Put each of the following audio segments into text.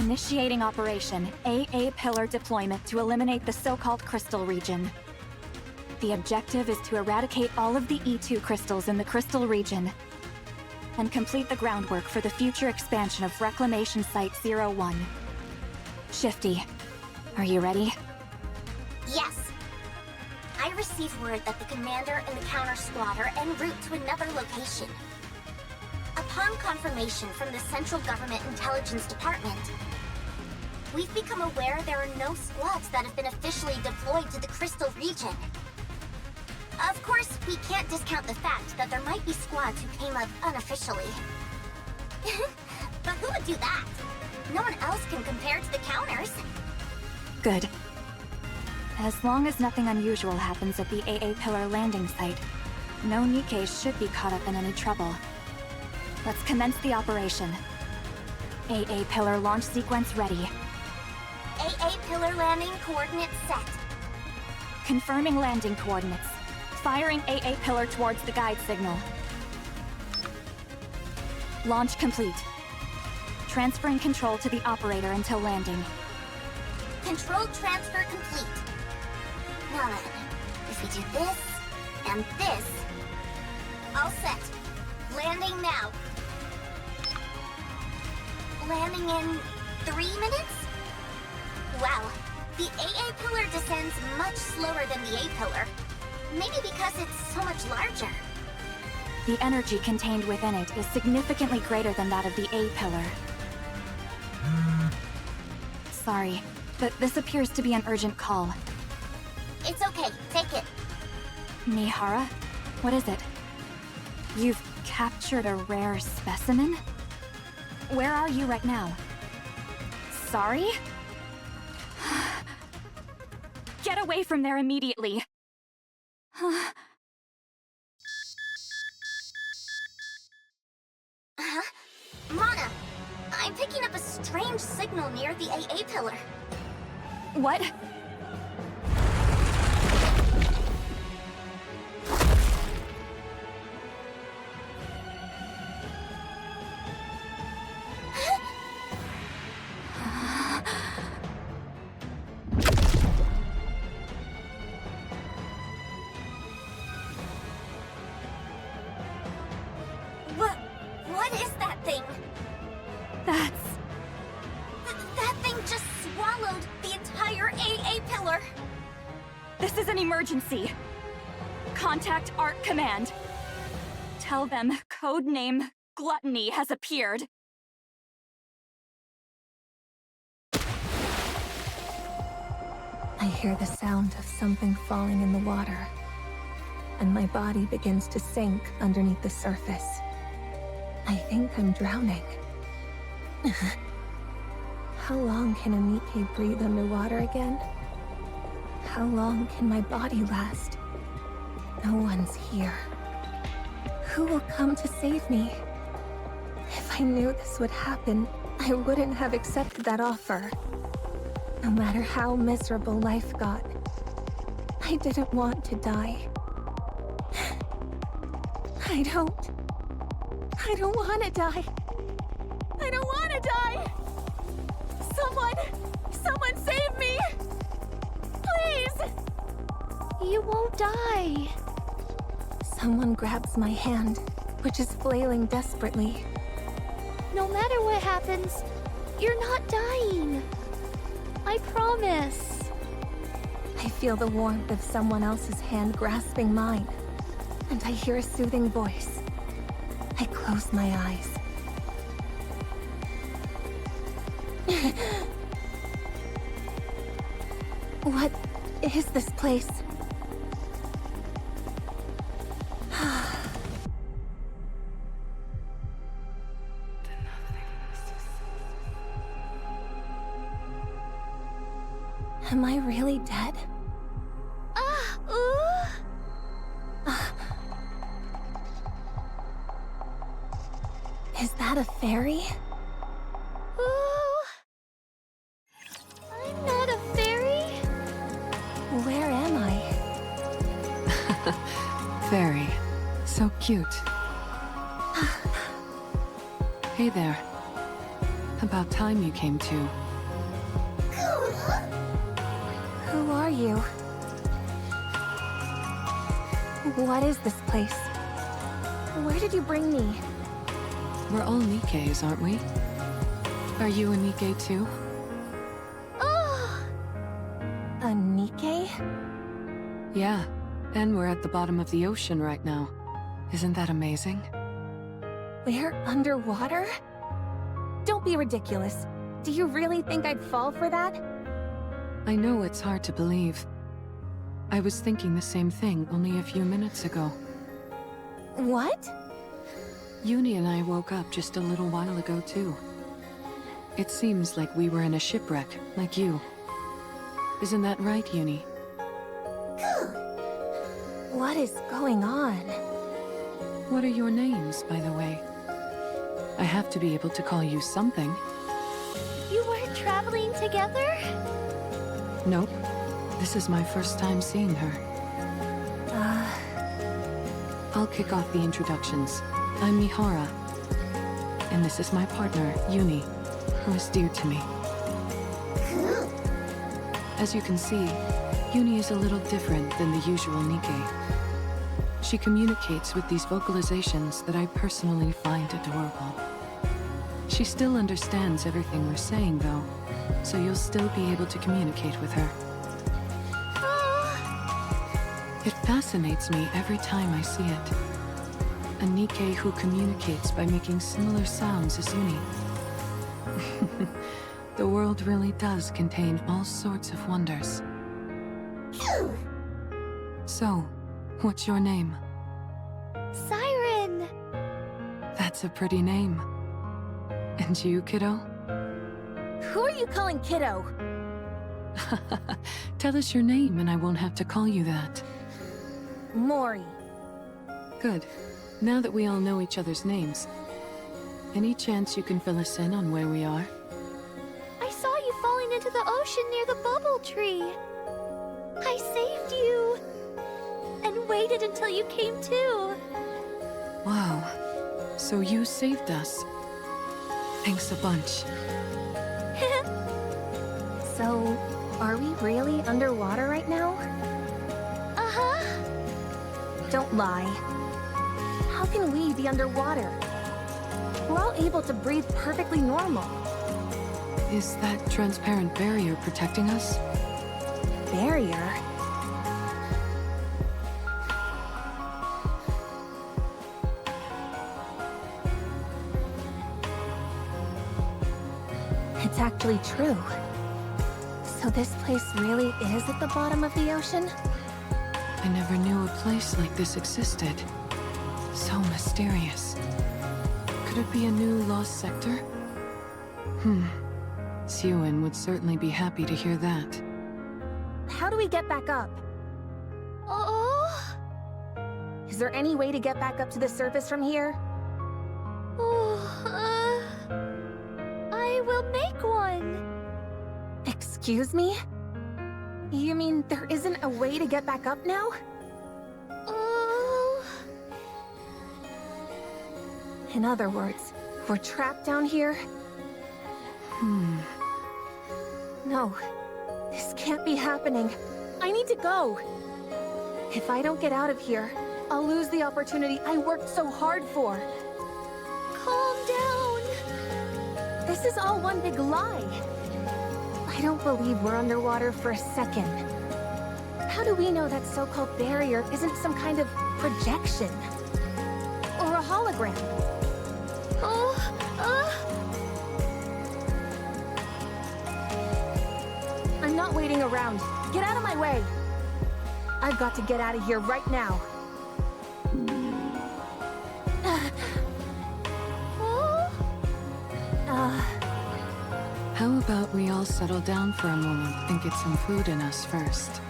Initiating Operation AA Pillar Deployment to eliminate the so-called crystal region. The objective is to eradicate all of the E2 crystals in the crystal region and complete the groundwork for the future expansion of Reclamation Site 01. Shifty, are you ready? Yes. I received word that the commander and the counter squad are en route to another location. Upon confirmation from the Central Government Intelligence Department, we've become aware there are no squads that have been officially deployed to the Crystal region. Of course, we can't discount the fact that there might be squads who came up unofficially. But who would do that? No one else can compare to the counters. Good. As long as nothing unusual happens at the AA Pillar landing site, no Nikke should be caught up in any trouble. Let's commence the operation. AA Pillar launch sequence ready. AA Pillar landing coordinates set. Confirming landing coordinates. Firing AA Pillar towards the guide signal. Launch complete. Transferring control to the operator until landing. Control transfer complete. Now then, if we do this, and this... All set. Landing now. Landing in 3 minutes? Wow, the AA Pillar descends much slower than the A Pillar. Maybe because it's so much larger. The energy contained within it is significantly greater than that of the A Pillar. Sorry, but this appears to be an urgent call. It's okay, take it. Mihara? What is it? You've captured a rare specimen? Where are you right now? Sorry? Get away from there immediately! Huh? Mana! I'm picking up a strange signal near the AA Pillar. What? What is that thing? That thing just swallowed the entire AA Pillar. This is an emergency. Contact ARC Command. Tell them codename Gluttony has appeared. I hear the sound of something falling in the water, and my body begins to sink underneath the surface. I think I'm drowning. How long can a Nikke breathe underwater again? How long can my body last? No one's here. Who will come to save me? If I knew this would happen, I wouldn't have accepted that offer. No matter how miserable life got, I didn't want to die. I don't want to die. I don't want to die! Someone save me! Please! You won't die. Someone grabs my hand, which is flailing desperately. No matter what happens, you're not dying. I promise. I feel the warmth of someone else's hand grasping mine, and I hear a soothing voice. I close my eyes. What is this place? Am I really dead? Is that a fairy? Ooh. I'm not a fairy. Where am I? Fairy. So cute. Hey there. About time you came to. Who are you? What is this place? Where did you bring me? We're all Nikkes, aren't we? Are you a Nikke too? Oh, A Nikke? Yeah, and we're at the bottom of the ocean right now. Isn't that amazing? We're underwater? Don't be ridiculous. Do you really think I'd fall for that? I know it's hard to believe. I was thinking the same thing only a few minutes ago. What? Uni and I woke up just a little while ago too. It seems like we were in a shipwreck, like you. Isn't that right, Uni? What is going on? What are your names, by the way? I have to be able to call you something. you were traveling together? Nope. This is my first time seeing her. I'll kick off the introductions. I'm Mihara. And this is my partner, Uni, who is dear to me. As you can see, Uni is a little different than the usual Nikke. She communicates with these vocalizations that I personally find adorable. She still understands everything we're saying, though, so you'll still be able to communicate with her. It fascinates me every time I see it. A Nikke who communicates by making similar sounds as Uni. The world really does contain all sorts of wonders. So, what's your name? Siren! That's a pretty name. And you, kiddo? Who are you calling kiddo? Tell us your name and I won't have to call you that. Mori. Good. Now that we all know each other's names, any chance you can fill us in on where we are? I saw you falling into the ocean near the bubble tree. I saved you. And waited until you came to. Wow. So you saved us. Thanks a bunch. So, are we really underwater right now? Uh-huh. Don't lie. How can we be underwater? We're all able to breathe perfectly normal. Is that transparent barrier protecting us? Barrier? It's actually true. So this place really is at the bottom of the ocean? I never knew a place like this existed. So mysterious. Could it be a new lost sector? Siwin would certainly be happy to hear that. How do we get back up? Oh. Is there any way to get back up to the surface from here? I will make one. Excuse me? You mean there isn't a way to get back up now? Oh. In other words, we're trapped down here? No, this can't be happening. I need to go. If I don't get out of here, I'll lose the opportunity I worked so hard for. Calm down. This is all one big lie. I don't believe we're underwater for a second. How do we know that so-called barrier isn't some kind of projection? Or a hologram? I'm not waiting around. Get out of my way! I've got to get out of here right now. How about we all settle down for a moment and get some food in us first?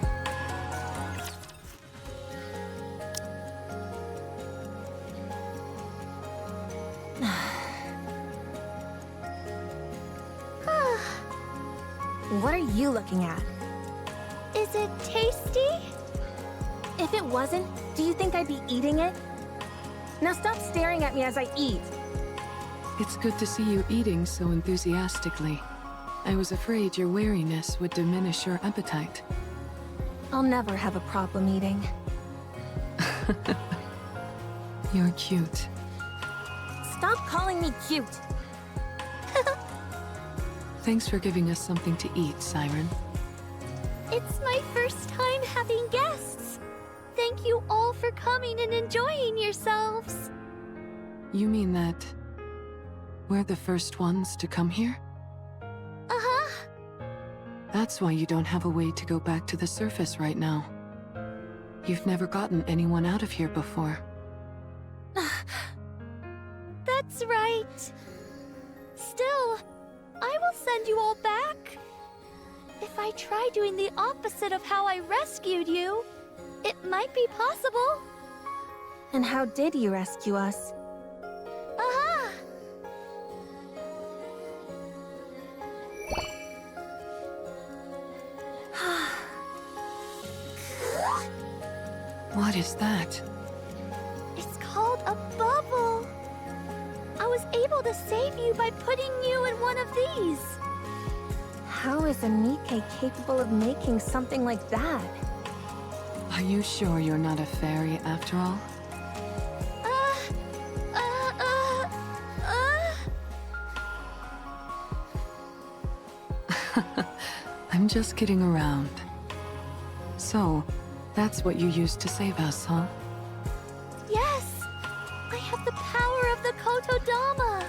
What are you looking at? Is it tasty? If it wasn't, do you think I'd be eating it? Now stop staring at me as I eat. It's good to see you eating so enthusiastically. I was afraid your wariness would diminish your appetite. I'll never have a problem eating. You're cute. Stop calling me cute! Thanks for giving us something to eat, Siren. It's my first time having guests. Thank you all for coming and enjoying yourselves. You mean that we're the first ones to come here? Uh-huh. That's why you don't have a way to go back to the surface right now. You've never gotten anyone out of here before. That's right. Still, I will send you all back. If I try doing the opposite of how I rescued you, it might be possible. And how did you rescue us? Uh-huh. What is that? It's called a bubble. I was able to save you by putting you in one of these. How is a Nikke capable of making something like that? Are you sure you're not a fairy after all? I'm just kidding around. So, that's what you used to save us, huh? Yes! I have the power of the Kotodama!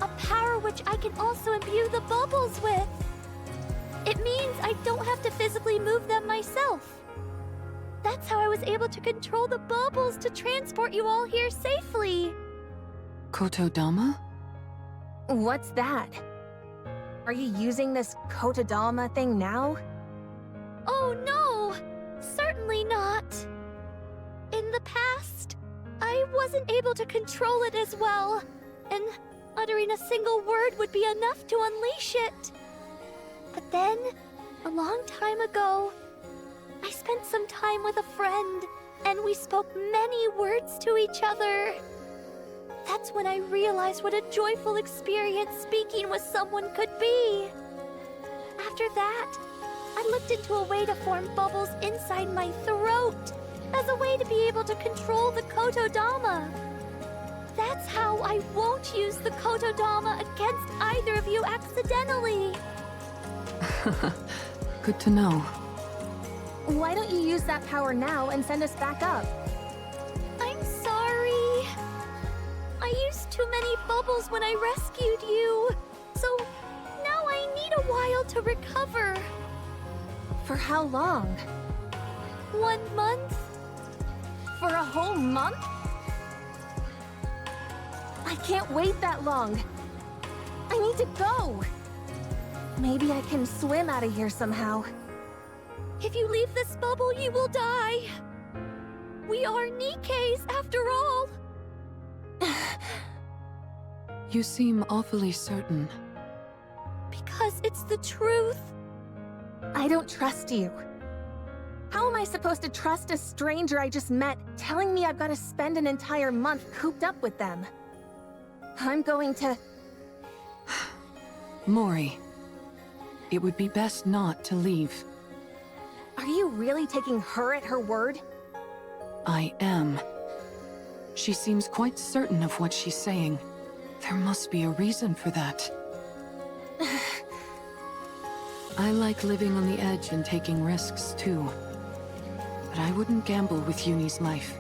A power which I can also imbue the bubbles with. It means I don't have to physically move them myself. That's how I was able to control the bubbles to transport you all here safely. Kotodama? What's that? Are you using this Kotodama thing now? Oh no! Certainly not. In the past, I wasn't able to control it as well, and uttering a single word would be enough to unleash it. But then, a long time ago, I spent some time with a friend, and we spoke many words to each other. That's when I realized what a joyful experience speaking with someone could be. After that, I looked into a way to form bubbles inside my throat as a way to be able to control the Kotodama. That's how I won't use the Kotodama against either of you accidentally. Good to know. Why don't you use that power now and send us back up? I'm sorry. I used too many bubbles when I rescued you, so now I need a while to recover. For how long? 1 month? For a whole month? I can't wait that long. I need to go. Maybe I can swim out of here somehow. If you leave this bubble, you will die. We are Nikkes, after all. You seem awfully certain. Because it's the truth. I don't trust you. How am I supposed to trust a stranger I just met telling me I've got to spend an entire month cooped up with them? I'm going to... Mori, it would be best not to leave. Are you really taking her at her word? I am. She seems quite certain of what she's saying. There must be a reason for that. I like living on the edge and taking risks, too. But I wouldn't gamble with Uni's life.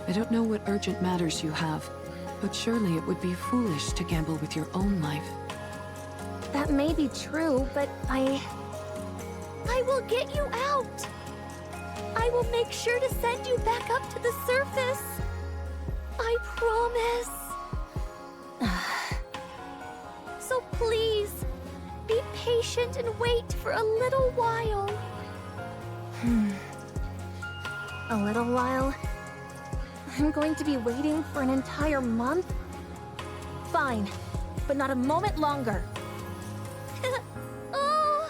I don't know what urgent matters you have, but surely it would be foolish to gamble with your own life. That may be true, but I will get you out. I will make sure to send you back up to the surface. I promise. So please, be patient and wait for a little while. A little while? I'm going to be waiting for an entire month? Fine, but not a moment longer. Oh.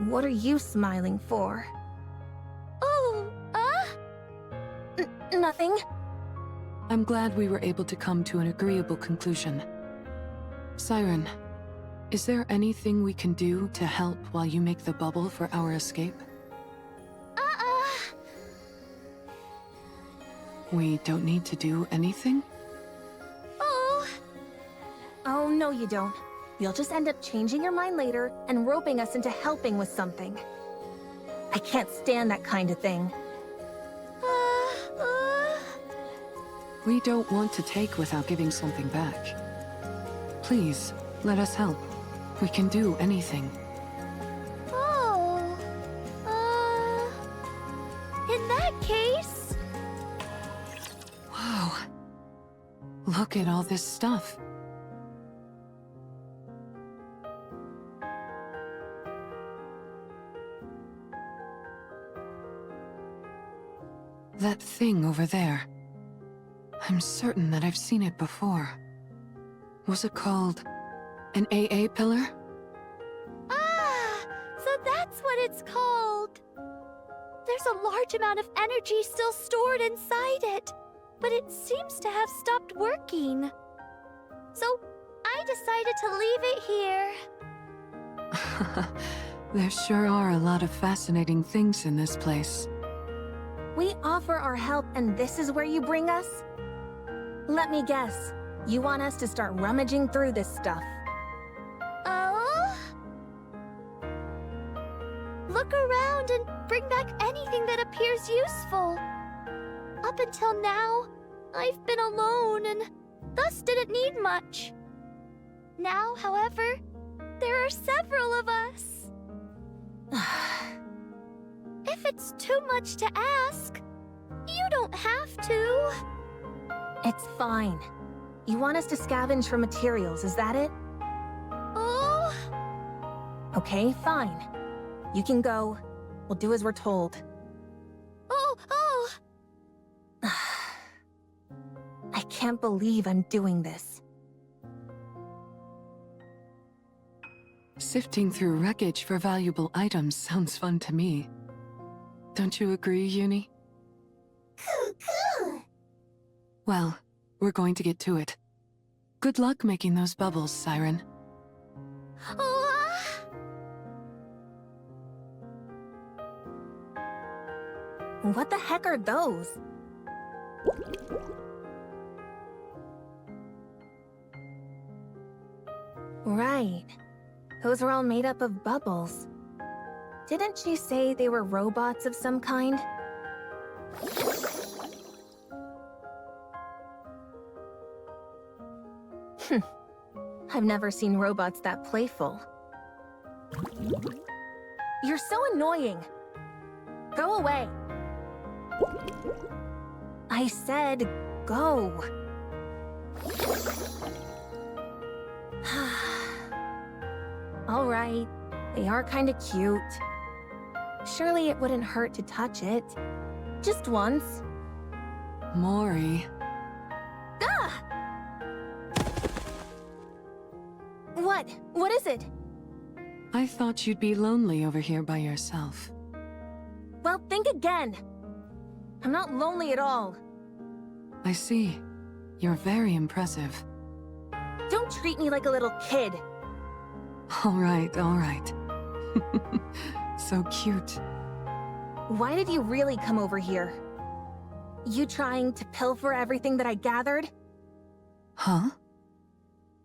What are you smiling for? Oh, Nothing. I'm glad we were able to come to an agreeable conclusion. Siren, is there anything we can do to help while you make the bubble for our escape? We don't need to do anything? Oh, no you don't. You'll just end up changing your mind later and roping us into helping with something. I can't stand that kind of thing. We don't want to take without giving something back. Please, let us help. We can do anything. In that case... Wow. Look at all this stuff. That thing over there. I'm certain that I've seen it before. Was it called an AA pillar? So that's what it's called. There's a large amount of energy still stored inside it, but it seems to have stopped working. So I decided to leave it here. There sure are a lot of fascinating things in this place. We offer our help and this is where you bring us? Let me guess. You want us to start rummaging through this stuff. Oh? Look around and bring back anything that appears useful. Up until now, I've been alone and thus didn't need much. Now, however, there are several of us. If it's too much to ask, you don't have to. It's fine. You want us to scavenge for materials, is that it? Oh? Okay, fine. You can go. We'll do as we're told. Oh! I can't believe I'm doing this. Sifting through wreckage for valuable items sounds fun to me. Don't you agree, Uni? Well, we're going to get to it. Good luck making those bubbles, Siren. What the heck are those? Right. Those are all made up of bubbles. Didn't she say they were robots of some kind? I've never seen robots that playful. You're so annoying. Go away. I said go. All right, they are kind of cute. Surely it wouldn't hurt to touch it. Just once. Mori. Ah! What? What is it? I thought you'd be lonely over here by yourself. Well, think again. I'm not lonely at all. I see. You're very impressive. Don't treat me like a little kid. All right, all right. So cute. Why did you really come over here? You trying to pilfer everything that I gathered? Huh?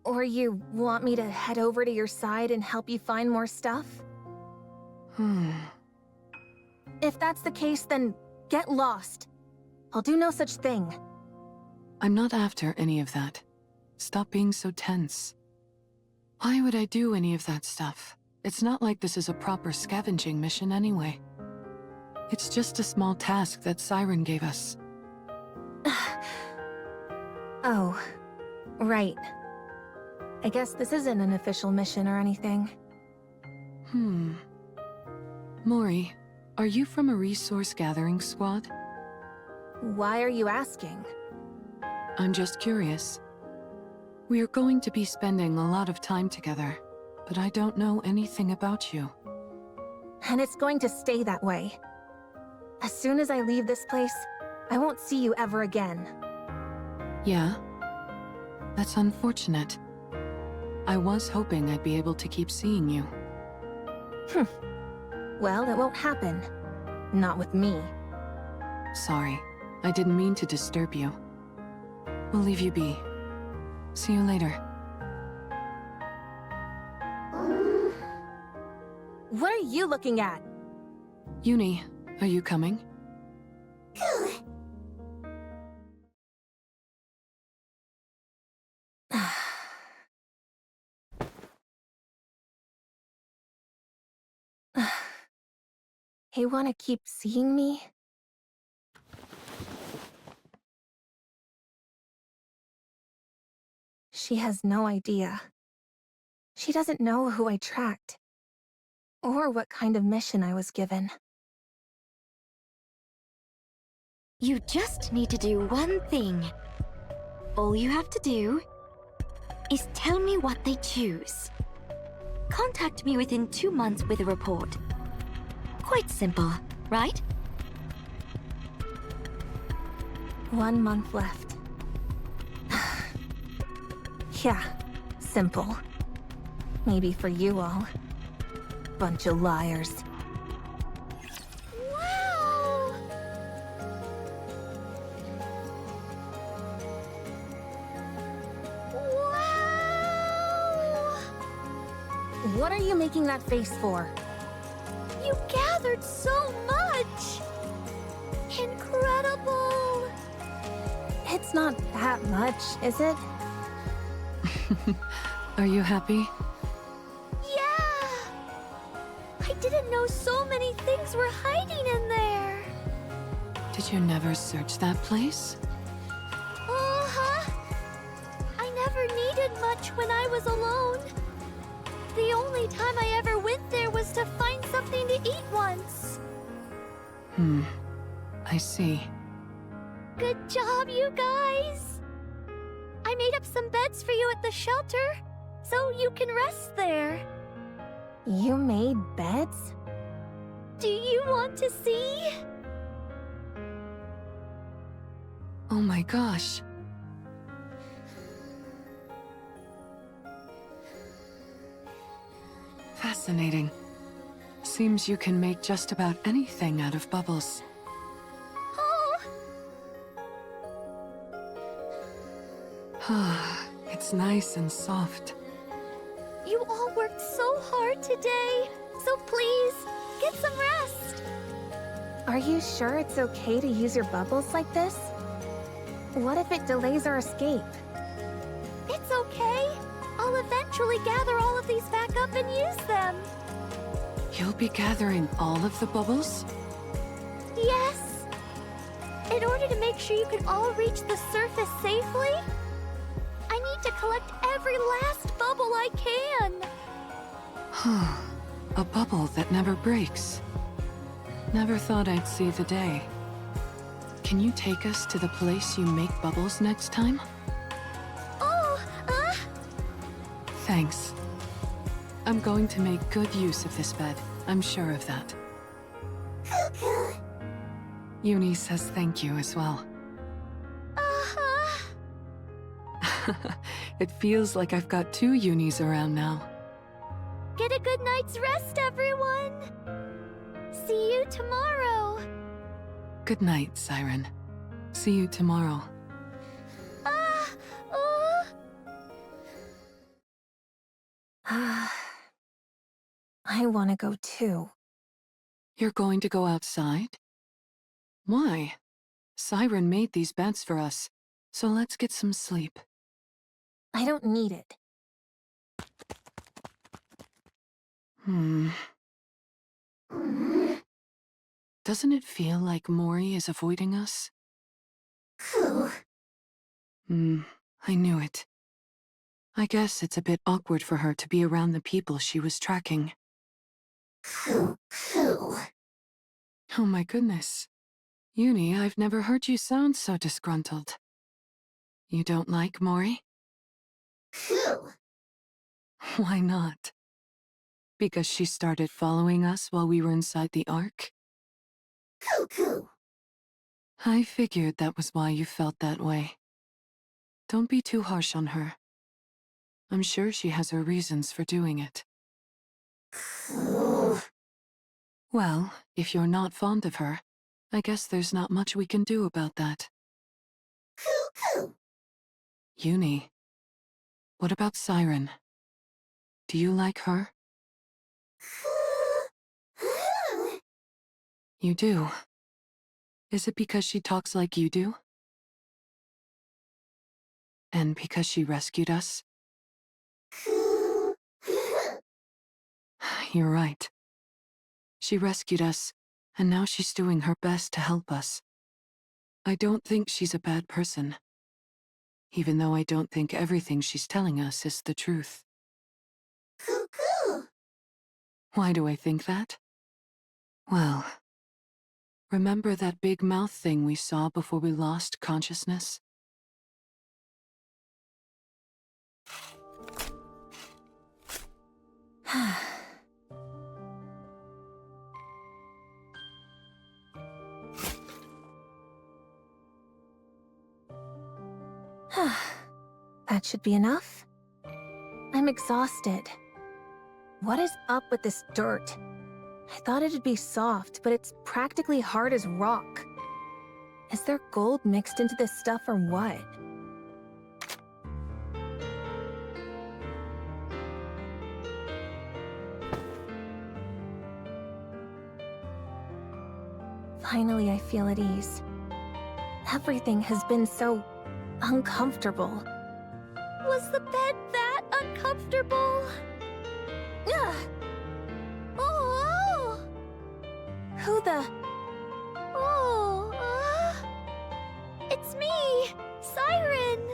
Or you want me to head over to your side and help you find more stuff? If that's the case, then get lost. I'll do no such thing. I'm not after any of that. Stop being so tense. Why would I do any of that stuff? It's not like this is a proper scavenging mission anyway. It's just a small task that Siren gave us. Oh, right. I guess this isn't an official mission or anything. Mori, are you from a resource gathering squad? Why are you asking? I'm just curious. We are going to be spending a lot of time together, but I don't know anything about you. And it's going to stay that way. As soon as I leave this place, I won't see you ever again. Yeah? That's unfortunate. I was hoping I'd be able to keep seeing you. Well, it won't happen. Not with me. Sorry, I didn't mean to disturb you. We'll leave you be. See you later. What are you looking at? Uni, are you coming? Hey, wanna keep seeing me? She has no idea. She doesn't know who I tracked, or what kind of mission I was given. You just need to do one thing. All you have to do is tell me what they choose. Contact me within 2 months with a report. Quite simple, right? 1 month left. Yeah, simple. Maybe for you all. Bunch of liars. Wow! Wow! What are you making that face for? You gathered so much! Incredible! It's not that much, is it? Are you happy? Yeah! I didn't know so many things were hiding in there. Did you never search that place? Uh-huh. I never needed much when I was alone. The only time I ever went there was to find something to eat once. I see. Good job, you guys! I made up some beds for you at the shelter, so you can rest there. You made beds? Do you want to see? Oh my gosh. Fascinating. Seems you can make just about anything out of bubbles. Oh, It's nice and soft. you all worked so hard today, so please, get some rest. Are you sure it's okay to use your bubbles like this? What if it delays our escape? It's okay. I'll eventually gather all of these back up and use them. You'll be gathering all of the bubbles? Yes. In order to make sure you can all reach the surface safely, I need to collect every last bubble I can. A bubble that never breaks. Never thought I'd see the day. Can you take us to the place you make bubbles next time? Oh, Thanks. I'm going to make good use of this bed. I'm sure of that. Uni says thank you as well. uh-huh. It feels like I've got 2 Unis around now. Get a good night's rest, everyone. See you tomorrow. Good night, Siren. See you tomorrow. Ah, oh. I want to go too. You're going to go outside? Why? Siren made these beds for us, so let's get some sleep. I don't need it. Doesn't it feel like Mori is avoiding us? I knew it. I guess it's a bit awkward for her to be around the people she was tracking. Oh my goodness. Uni, I've never heard you sound so disgruntled. You don't like Mori? Why not? Because she started following us while we were inside the Ark? I figured that was why you felt that way. Don't be too harsh on her. I'm sure she has her reasons for doing it. Well, if you're not fond of her, I guess there's not much we can do about that. Uni, what about Siren? Do you like her? You do? Is it because she talks like you do? And because she rescued us? You're right. She rescued us, and now she's doing her best to help us. I don't think she's a bad person, even though I don't think everything she's telling us is the truth. Why do I think that? Well, remember that big mouth thing we saw before we lost consciousness? That should be enough. I'm exhausted. What is up with this dirt? I thought it'd be soft, but it's practically hard as rock. Is there gold mixed into this stuff or what? Finally, I feel at ease. Everything has been so uncomfortable. Was the bed that uncomfortable? Ugh! Oh! Who the... Oh, it's me, Siren.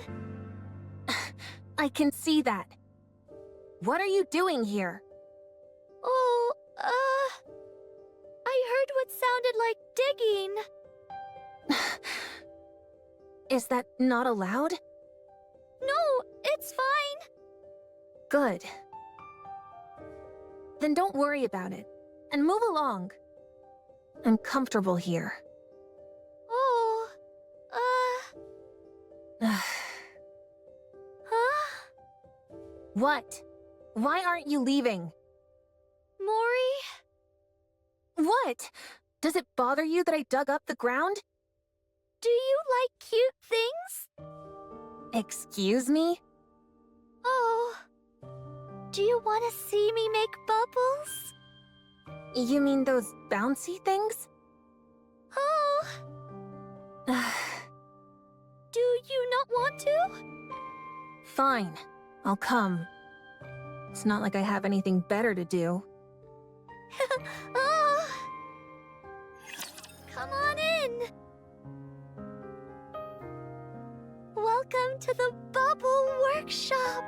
I can see that. What are you doing here? Oh, I heard what sounded like digging. Is that not allowed? No, it's fine. Good. Then don't worry about it, and move along. I'm comfortable here. Oh, huh? What? Why aren't you leaving? Mori? What? Does it bother you that I dug up the ground? Do you like cute things? Excuse me? Oh. Do you want to see me make bubbles? You mean those bouncy things? Oh. Do you not want to? Fine. I'll come. It's not like I have anything better to do. Oh. Come on in. Welcome to the Bubble Workshop.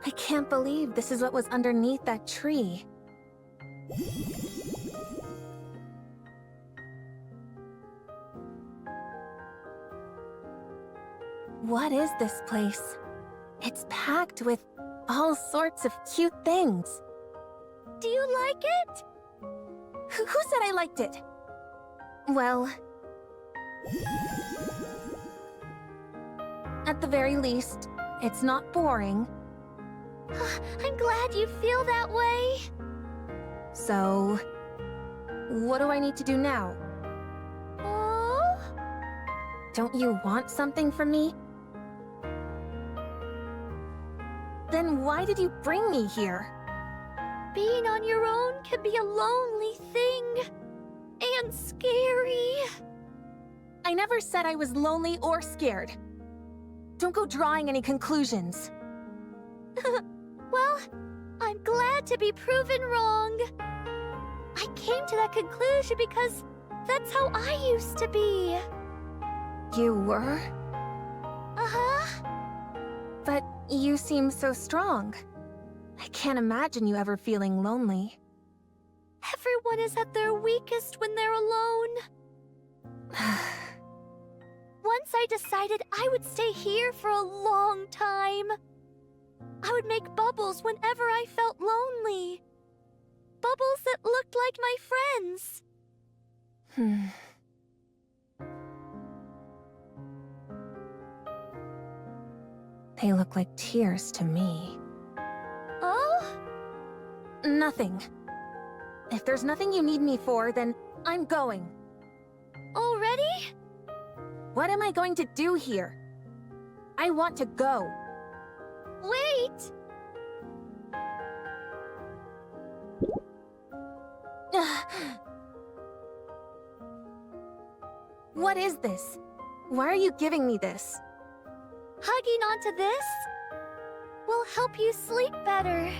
I can't believe this is what was underneath that tree. What is this place? It's packed with all sorts of cute things. Do you like it? Who said I liked it? Well... at the very least, it's not boring. I'm glad you feel that way. So... what do I need to do now? Oh? Don't you want something from me? Then why did you bring me here? Being on your own can be a lonely thing. And scary. I never said I was lonely or scared. Don't go drawing any conclusions. Well, I'm glad to be proven wrong. I came to that conclusion because that's how I used to be. You were? Uh-huh. But you seem so strong. I can't imagine you ever feeling lonely. Everyone is at their weakest when they're alone. Once I decided I would stay here for a long time. I would make bubbles whenever I felt lonely. Bubbles that looked like my friends. They look like tears to me. Oh? Nothing. If there's nothing you need me for, then I'm going. Already? What am I going to do here? I want to go. Wait! What is this? Why are you giving me this? Hugging onto this will help you sleep better.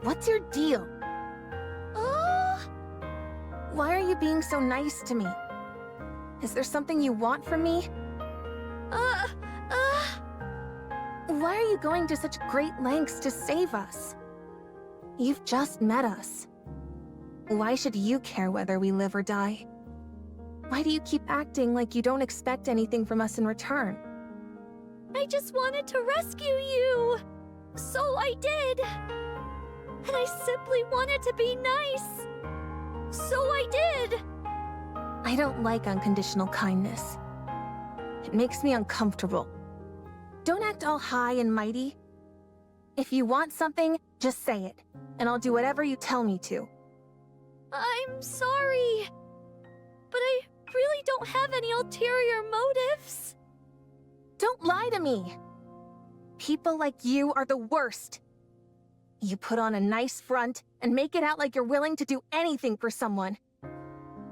What's your deal? Oh? Why are you being so nice to me? Is there something you want from me? Why are you going to such great lengths to save us? You've just met us. Why should you care whether we live or die? Why do you keep acting like you don't expect anything from us in return? I just wanted to rescue you. So I did. And I simply wanted to be nice. So I did. I don't like unconditional kindness. It makes me uncomfortable. Don't act all high and mighty. If you want something, just say it, and I'll do whatever you tell me to. I'm sorry, but I really don't have any ulterior motives. Don't lie to me! People like you are the worst. You put on a nice front and make it out like you're willing to do anything for someone.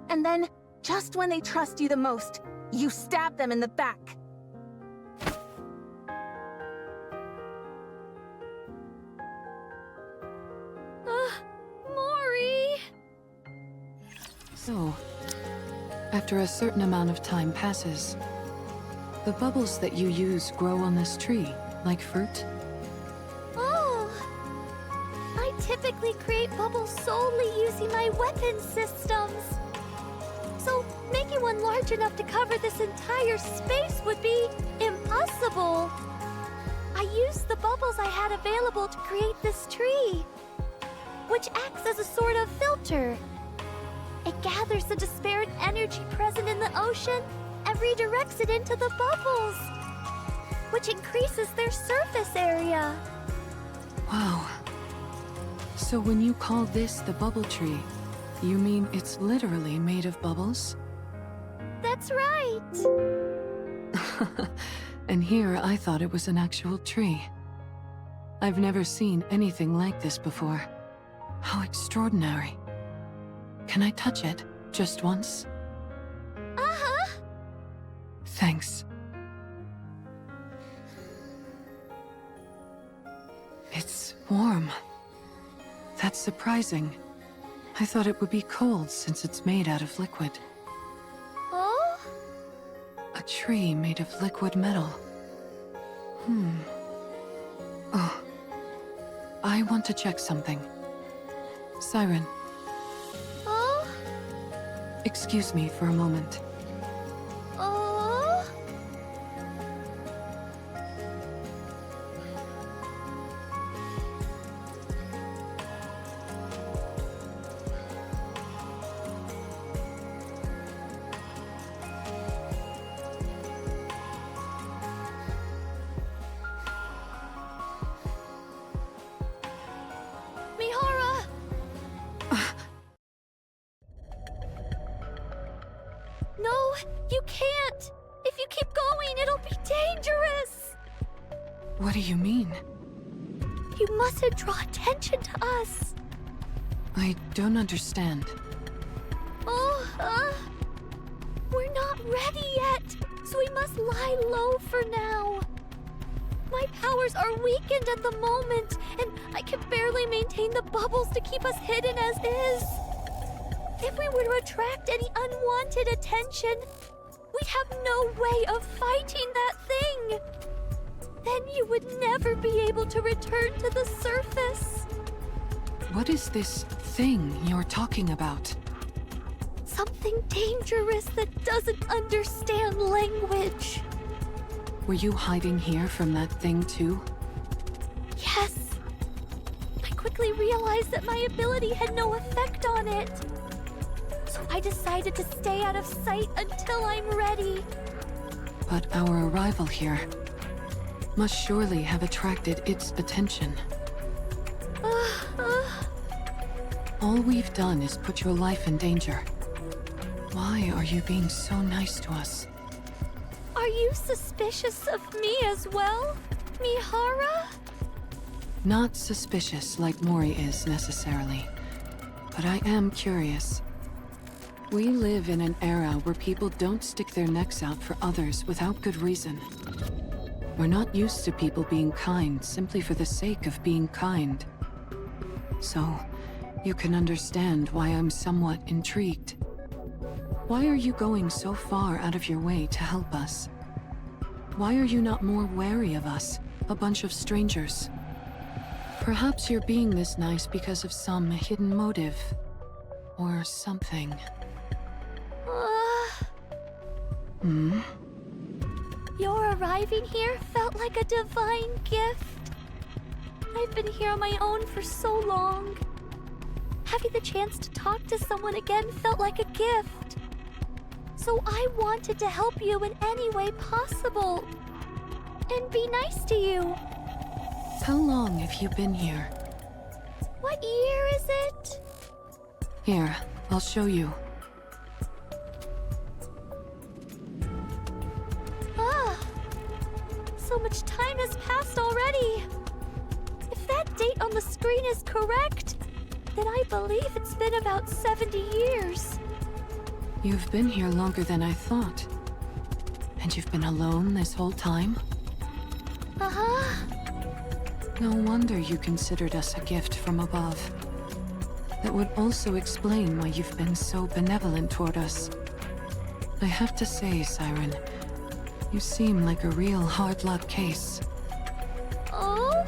And then, just when they trust you the most, you stab them in the back. Mori! So, after a certain amount of time passes, the bubbles that you use grow on this tree, like fruit? Oh! I typically create bubbles solely using my weapon systems. So, making one large enough to cover this entire space would be impossible. I used the bubbles I had available to create this tree, which acts as a sort of filter. It gathers the disparate energy present in the ocean and redirects it into the bubbles, which increases their surface area. Wow. So when you call this the bubble tree, you mean it's literally made of bubbles? That's right. And here I thought it was an actual tree. I've never seen anything like this before. How extraordinary. Can I touch it, just once? Uh-huh. Thanks. It's warm. That's surprising. I thought it would be cold since it's made out of liquid. Oh? A tree made of liquid metal. Oh. I want to check something. Siren, Oh? excuse me for a moment. Oh? Mihara! No, you can't! If you keep going, it'll be dangerous! What do you mean? You mustn't draw attention to us! I don't understand. Oh, we're not ready yet, so we must lie low for now. My powers are weakened at the moment, and I can barely maintain the bubbles to keep us hidden as is. If we were to attract any unwanted attention, we'd have no way of fighting that thing. Then you would never be able to return to the surface. What is this thing you're talking about? Something dangerous that doesn't understand language. Were you hiding here from that thing too? Yes. quickly realized that my ability had no effect on it. So I decided to stay out of sight until I'm ready. But our arrival here must surely have attracted its attention. All we've done is put your life in danger. Why are you being so nice to us? Are you suspicious of me as well, Mihara? Not suspicious like Mori is, necessarily. But I am curious. We live in an era where people don't stick their necks out for others without good reason. We're not used to people being kind simply for the sake of being kind. So, you can understand why I'm somewhat intrigued. Why are you going so far out of your way to help us? Why are you not more wary of us, a bunch of strangers? Perhaps you're being this nice because of some hidden motive. Or something. Your arriving here felt like a divine gift. I've been here on my own for so long. Having the chance to talk to someone again felt like a gift. So I wanted to help you in any way possible. And be nice to you. How long have you been here? What year is it? Here, I'll show you. So much time has passed already. If that date on the screen is correct, then I believe it's been about 70 years. You've been here longer than I thought. And you've been alone this whole time? Uh-huh. No wonder you considered us a gift from above. That would also explain why you've been so benevolent toward us. I have to say, Siren, you seem like a real hard luck case. Oh?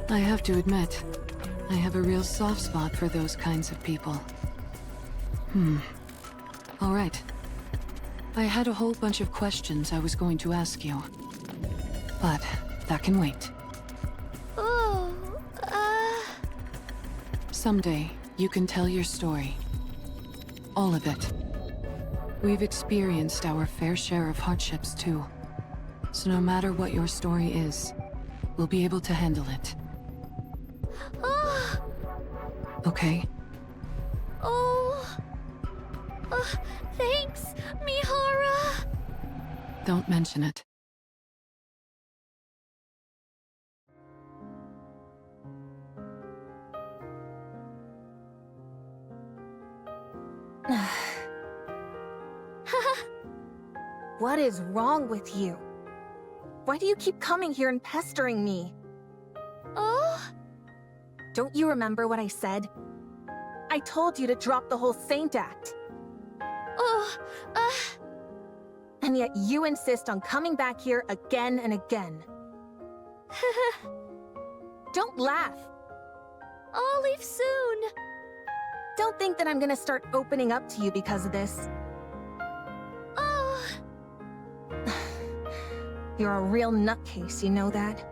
I have to admit, I have a real soft spot for those kinds of people. All right. I had a whole bunch of questions I was going to ask you. But that can wait. Oh, Someday, you can tell your story. All of it. We've experienced our fair share of hardships, too. So no matter what your story is, we'll be able to handle it. Okay? Thanks, Mihara. Don't mention it. What is wrong with you? Why do you keep coming here and pestering me? Oh? Don't you remember what I said? I told you to drop the whole Saint Act. And yet you insist on coming back here again and again. Don't laugh. I'll leave soon. Don't think that I'm gonna start opening up to you because of this. Oh. You're a real nutcase, you know that?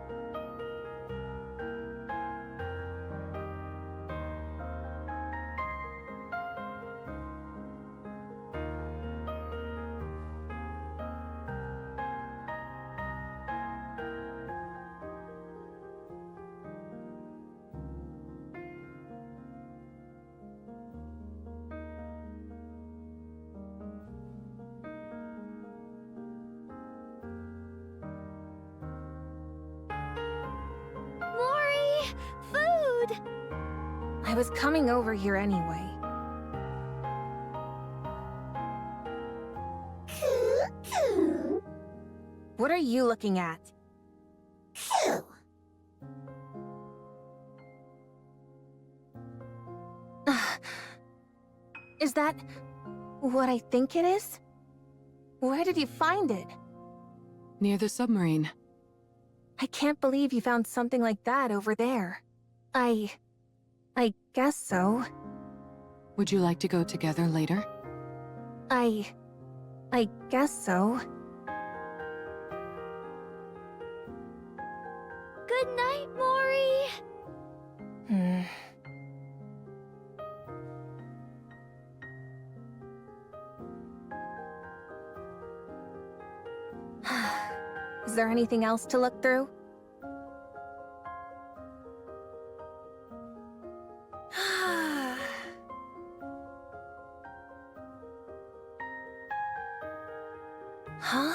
Mori! Food! I was coming over here anyway. What are you looking at? Is that what I think it is? Where did you find it? Near the submarine. I can't believe you found something like that over there. I guess so. Would you like to go together later? I guess so. Good night, Mori! there anything else to look through? Huh?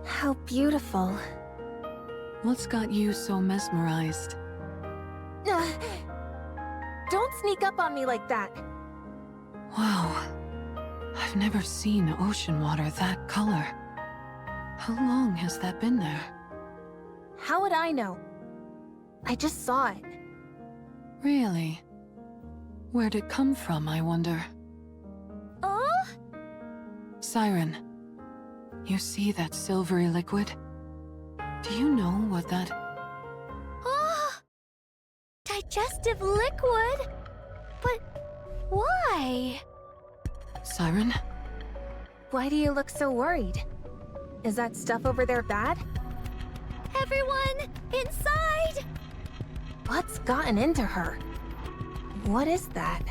How beautiful. What's got you so mesmerized? Don't sneak up on me like that. Wow. I've never seen ocean water that color. How long has that been there? How would I know? I just saw it. Really? Where'd it come from, I wonder? Oh? Siren, you see that silvery liquid? Do you know what that... Oh! Digestive liquid? But why? Siren? Why do you look so worried? Is that stuff over there bad? Everyone, inside! What's gotten into her? What is that?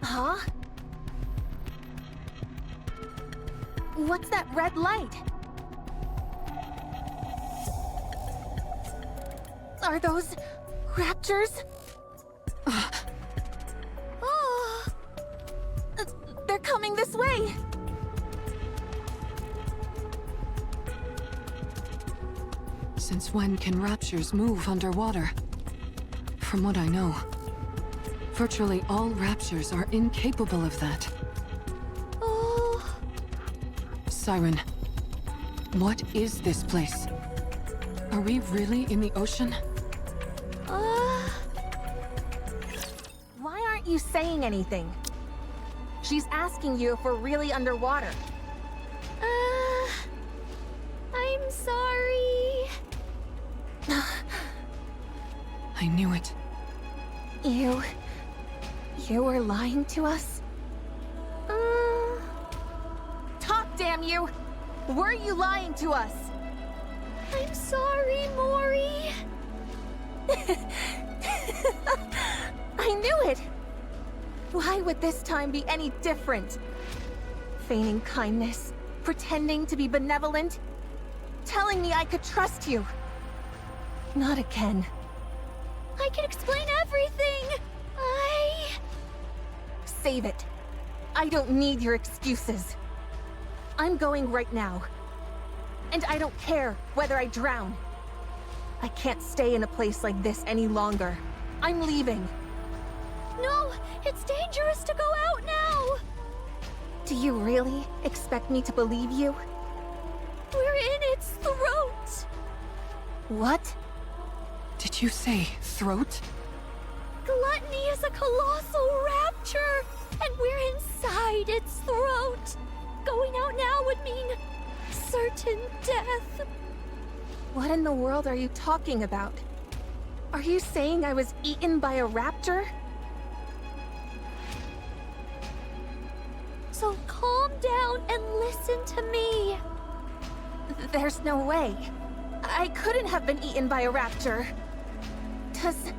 Huh? What's that red light? Are those raptors? Oh! They're coming this way! Since when can raptures move underwater? From what I know, virtually all raptures are incapable of that. Oh... Siren, what is this place? Are we really in the ocean? Why aren't you saying anything? She's asking you if we're really underwater. I'm sorry. I knew it. You were lying to us? Talk, damn you! Were you lying to us? I'm sorry, Mori. I knew it! Why would this time be any different? Feigning kindness, pretending to be benevolent, telling me I could trust you. Not again. I can explain everything. Save it. I don't need your excuses. I'm going right now. And I don't care whether I drown. I can't stay in a place like this any longer. I'm leaving. No, it's dangerous to go out now. Do you really expect me to believe you? We're in its throat. What? Did you say throat? Gluttony is a colossal rapture, and we're inside its throat. Going out now would mean certain death. What in the world are you talking about? Are you saying I was eaten by a raptor? So calm down and listen to me. There's no way. I couldn't have been eaten by a raptor. Does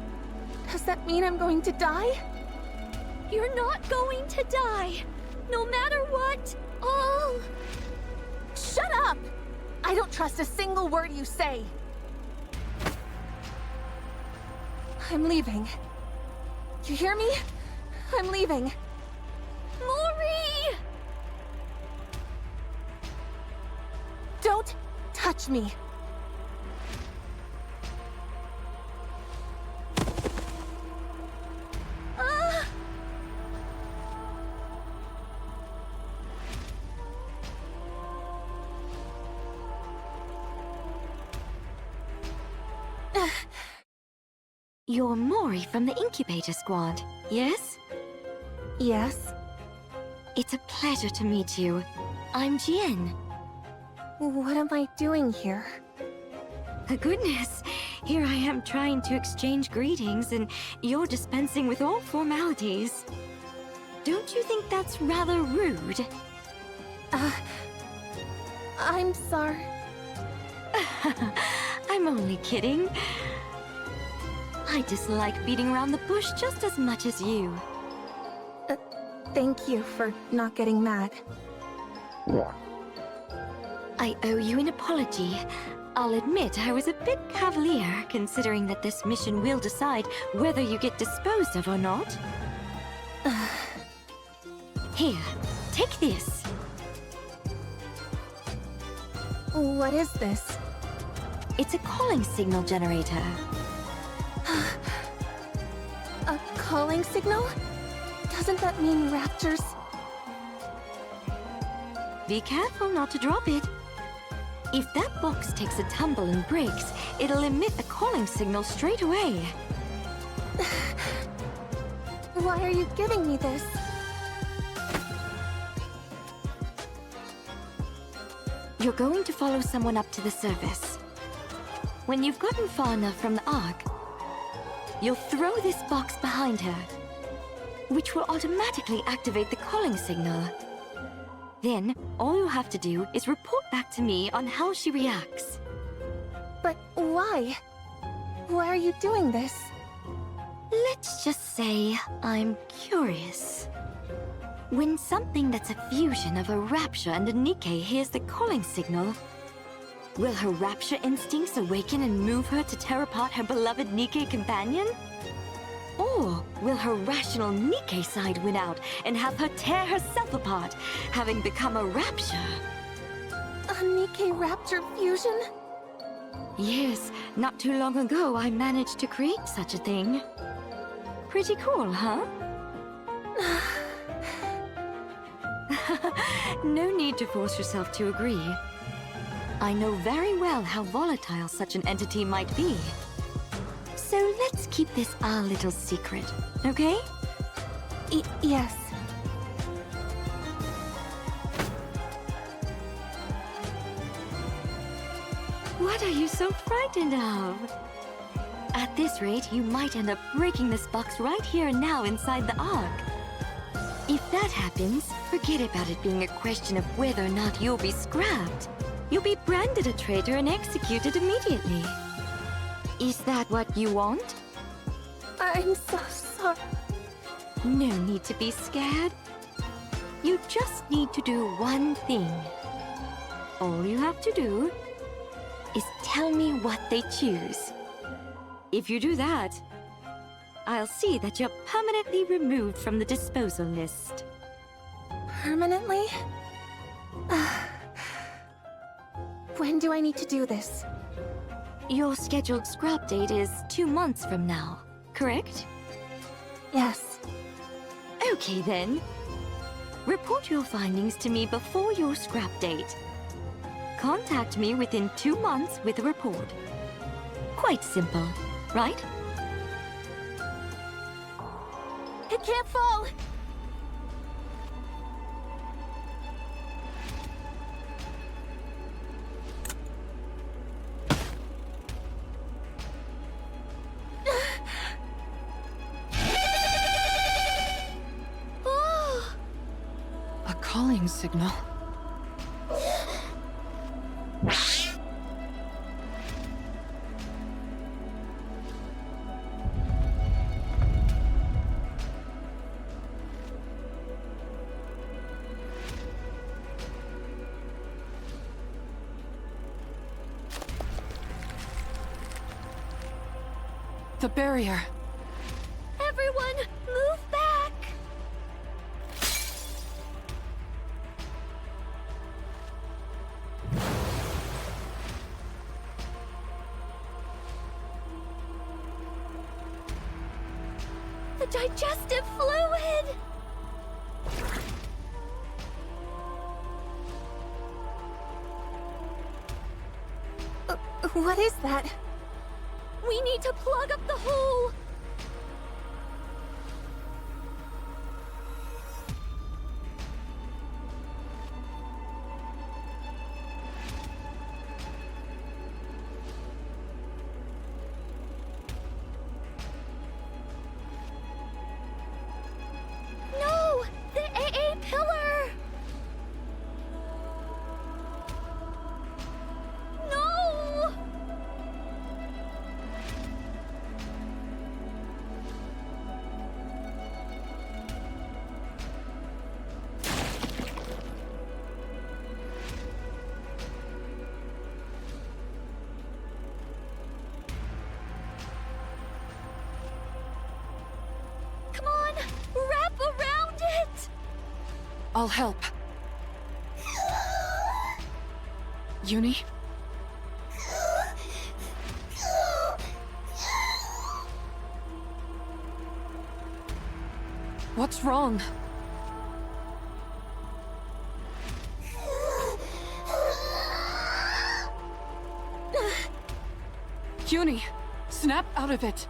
that mean I'm going to die? You're not going to die. No matter what, Shut up! I don't trust a single word you say. I'm leaving. You hear me? I'm leaving. Mori! Don't touch me. You're Mori from the Incubator Squad, yes? Yes? It's a pleasure to meet you. I'm Jien. What am I doing here? Goodness, here I am trying to exchange greetings and you're dispensing with all formalities. Don't you think that's rather rude? I'm sorry. I'm only kidding. I dislike beating around the bush just as much as you. Thank you for not getting mad. I owe you an apology. I'll admit I was a bit cavalier, considering that this mission will decide whether you get disposed of or not. Here, take this. What is this? It's a calling signal generator. A calling signal? Doesn't that mean raptors? Be careful not to drop it. If that box takes a tumble and breaks, it'll emit a calling signal straight away. Why are you giving me this? You're going to follow someone up to the surface. When you've gotten far enough from the Ark, you'll throw this box behind her, which will automatically activate the calling signal. Then, all you have to do is report back to me on how she reacts. But why? Why are you doing this? Let's just say I'm curious. When something that's a fusion of a Rapture and a Nikke hears the calling signal, will her Rapture instincts awaken and move her to tear apart her beloved Nikke companion? Or will her rational Nikke side win out and have her tear herself apart, having become a Rapture? A Nikke Raptor fusion? Yes, not too long ago I managed to create such a thing. Pretty cool, huh? No need to force yourself to agree. I know very well how volatile such an entity might be. So let's keep this our little secret, okay? Yes. What are you so frightened of? At this rate, you might end up breaking this box right here and now inside the Ark. If that happens, forget about it being a question of whether or not you'll be scrapped. You'll be branded a traitor and executed immediately. Is that what you want? I'm so sorry. No need to be scared. You just need to do one thing. All you have to do is tell me what they choose. If you do that, I'll see that you're permanently removed from the disposal list. Permanently? When do I need to do this? Your scheduled scrap date is 2 months from now, correct? Yes. Okay then. Report your findings to me before your scrap date. Contact me within 2 months with a report. Quite simple, right? It can't fall! A calling signal. The barrier. Everyone, move back! The digestive fluid! What is that? We need to plug up the hole! No! The AA pillar! No! I'll help. Uni? What's wrong? Uni, snap out of it.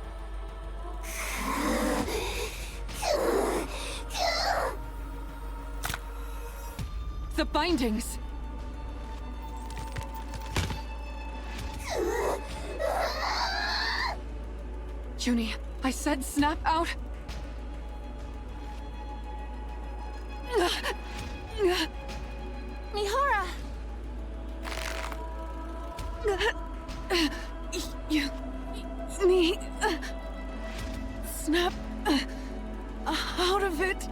The bindings. Uni, I said snap out. Mihara! Me. Snap out of it.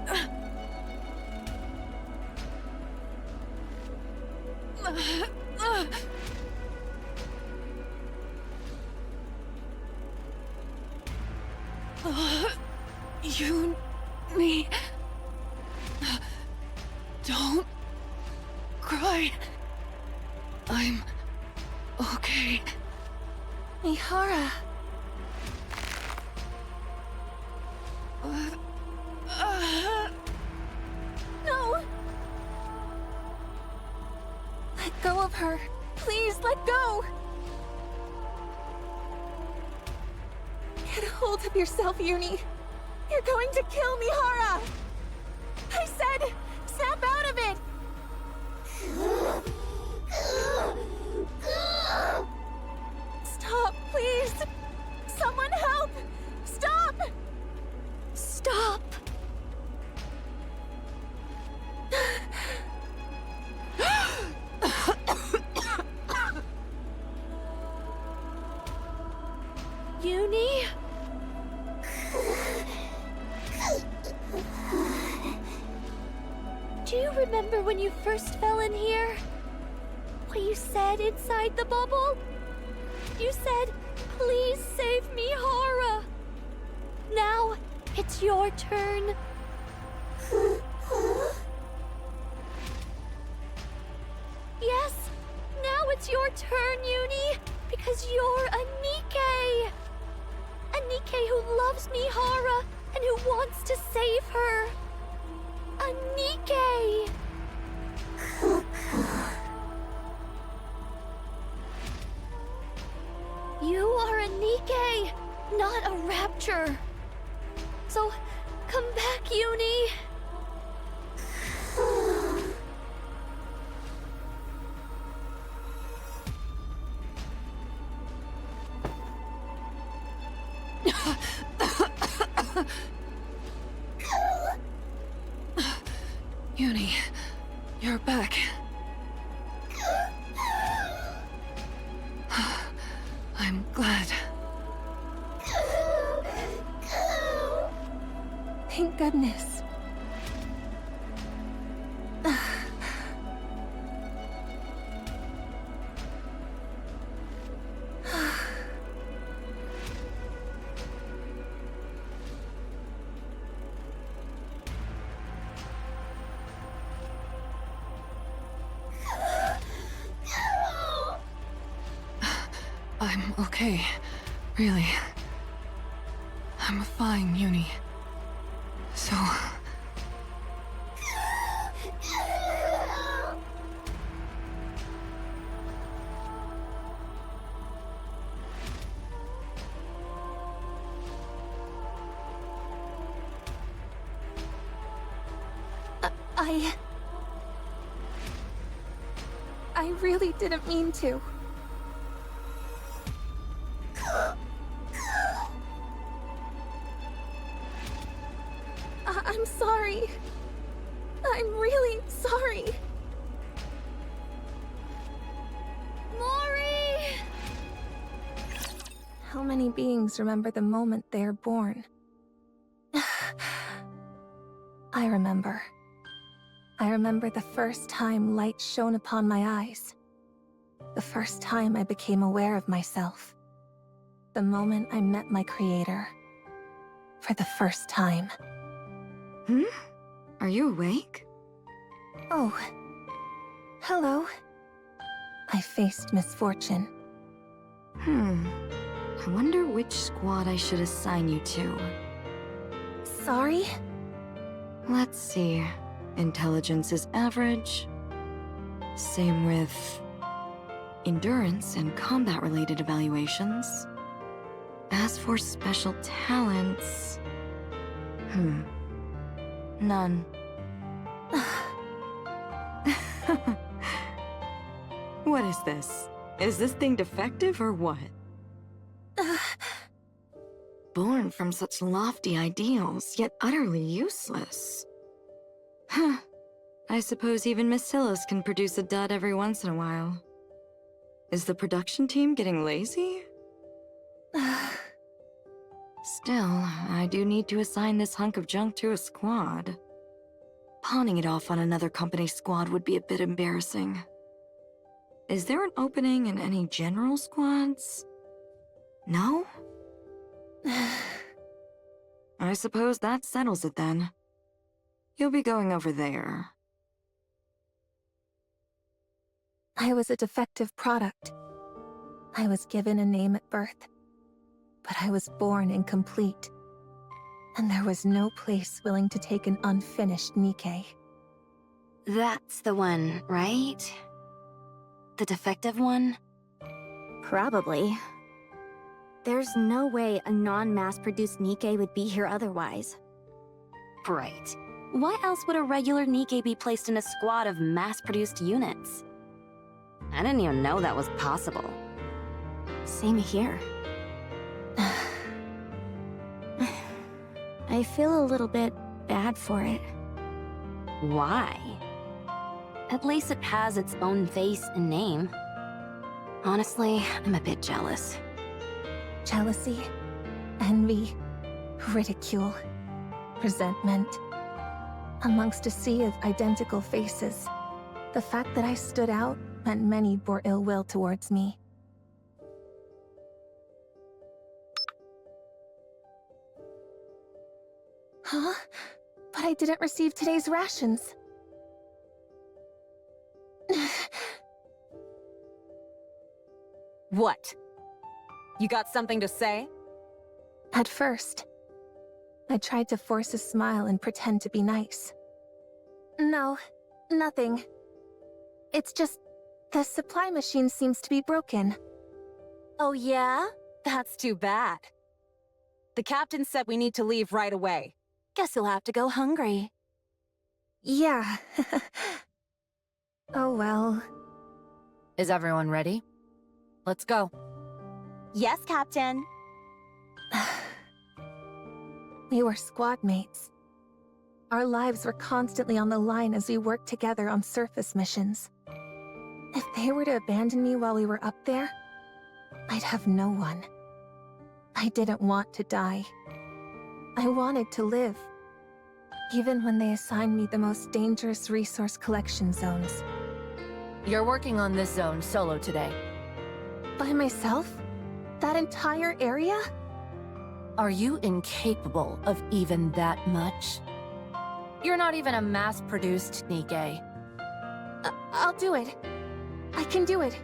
You, me. Don't cry. I'm okay. Mihara! No! Let go of her. Please, let go! Get a hold of yourself, Uni. You're going to kill Mihara! I said, snap out of it! Stop, please! Someone help! Stop! Stop! Uni? Do you remember when you first fell in here? What you said inside the bubble? You said, please save me, Hara. Now, it's your turn. Yes, now it's your turn, Uni, because you're a Nikke. A Nikke who loves Mihara and who wants to save her. A Nikke. You are a Nikke, not a rapture. So, come back, Uni. Uni, you're back. I'm glad. Thank goodness. I'm okay. Really. I'm fine, Uni. So... I really didn't mean to. I'm sorry. I'm really sorry. Mori! How many beings remember the moment they are born? I remember. I remember the first time light shone upon my eyes. The first time I became aware of myself. The moment I met my creator. For the first time. Hmm? Are you awake? Oh. Hello. I faced misfortune. I wonder which squad I should assign you to. Sorry? Let's see. Intelligence is average. Same with endurance and combat-related evaluations. As for special talents... None. What is this? Is this thing defective or what? Born from such lofty ideals, yet utterly useless. Huh. I suppose even Miss Silas can produce a dud every once in a while. Is the production team getting lazy? Still, I do need to assign this hunk of junk to a squad. Pawning it off on another company's squad would be a bit embarrassing. Is there an opening in any general squads? No? I suppose that settles it then. You'll be going over there. I was a defective product. I was given a name at birth, but I was born incomplete. And there was no place willing to take an unfinished Nikke. That's the one, right? The defective one? Probably. There's no way a non-mass-produced Nikke would be here otherwise. Right. Why else would a regular Nikke be placed in a squad of mass-produced units? I didn't even know that was possible. Same here. I feel a little bit bad for it. Why? At least it has its own face and name. Honestly, I'm a bit jealous. Jealousy, envy, ridicule, resentment. Amongst a sea of identical faces, the fact that I stood out meant many bore ill will towards me. Huh? But I didn't receive today's rations. What? You got something to say? At first, I tried to force a smile and pretend to be nice. No, nothing. It's just, the supply machine seems to be broken. Oh yeah? That's too bad. The captain said we need to leave right away. Guess you'll have to go hungry. Yeah. Oh well. Is everyone ready? Let's go. Yes, Captain. We were squad mates. Our lives were constantly on the line as we worked together on surface missions. If they were to abandon me while we were up there, I'd have no one. I didn't want to die. I wanted to live. Even when they assigned me the most dangerous resource collection zones. You're working on this zone solo today. By myself? That entire area? Are you incapable of even that much? You're not even a mass-produced Nikke. I'll do it. I can do it.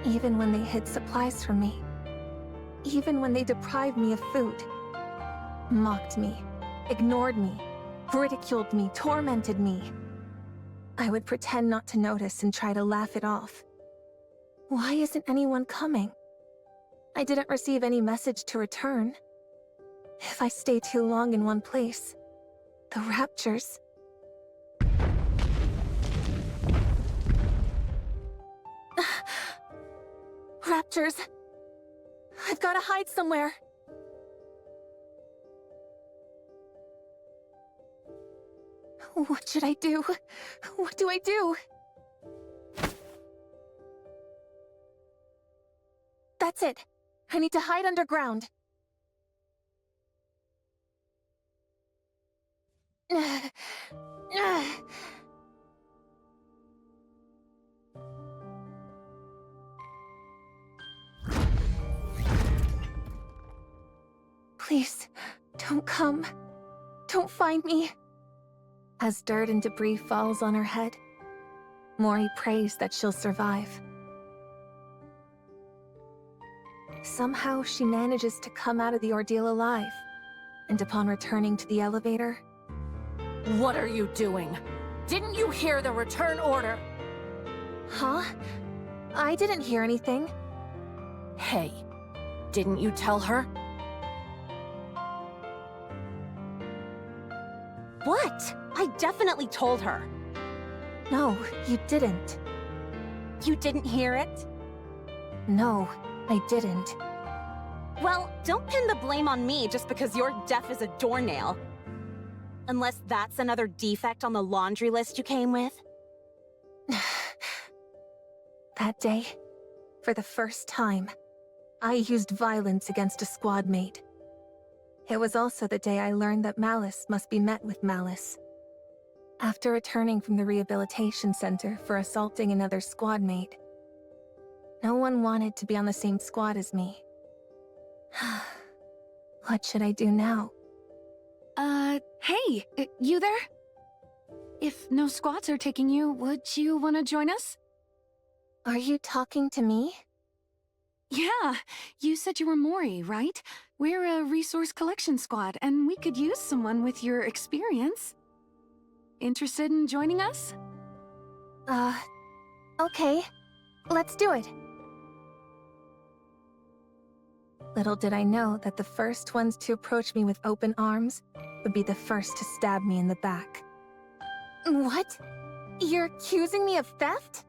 Even when they hid supplies from me. Even when they deprived me of food. Mocked me. Ignored me. Ridiculed me. Tormented me. I would pretend not to notice and try to laugh it off. Why isn't anyone coming? I didn't receive any message to return. If I stay too long in one place, the raptures... Raptors! I've got to hide somewhere! What should I do? What do I do? That's it! I need to hide underground! Please, don't come. Don't find me. As dirt and debris falls on her head, Mori prays that she'll survive. Somehow she manages to come out of the ordeal alive, and upon returning to the elevator... What are you doing? Didn't you hear the return order? Huh? I didn't hear anything. Hey, didn't you tell her? What? I definitely told her. No, you didn't. You didn't hear it? No, I didn't. Well, don't pin the blame on me just because you're deaf as a doornail. Unless that's another defect on the laundry list you came with. That day, for the first time, I used violence against a squad mate. It was also the day I learned that malice must be met with malice. After returning from the rehabilitation center for assaulting another squad mate, no one wanted to be on the same squad as me. What should I do now? Hey, you there? If no squads are taking you, would you want to join us? Are you talking to me? Yeah, you said you were Mori, right? We're a resource collection squad, and we could use someone with your experience. Interested in joining us? Okay. Let's do it. Little did I know that the first ones to approach me with open arms would be the first to stab me in the back. What? You're accusing me of theft?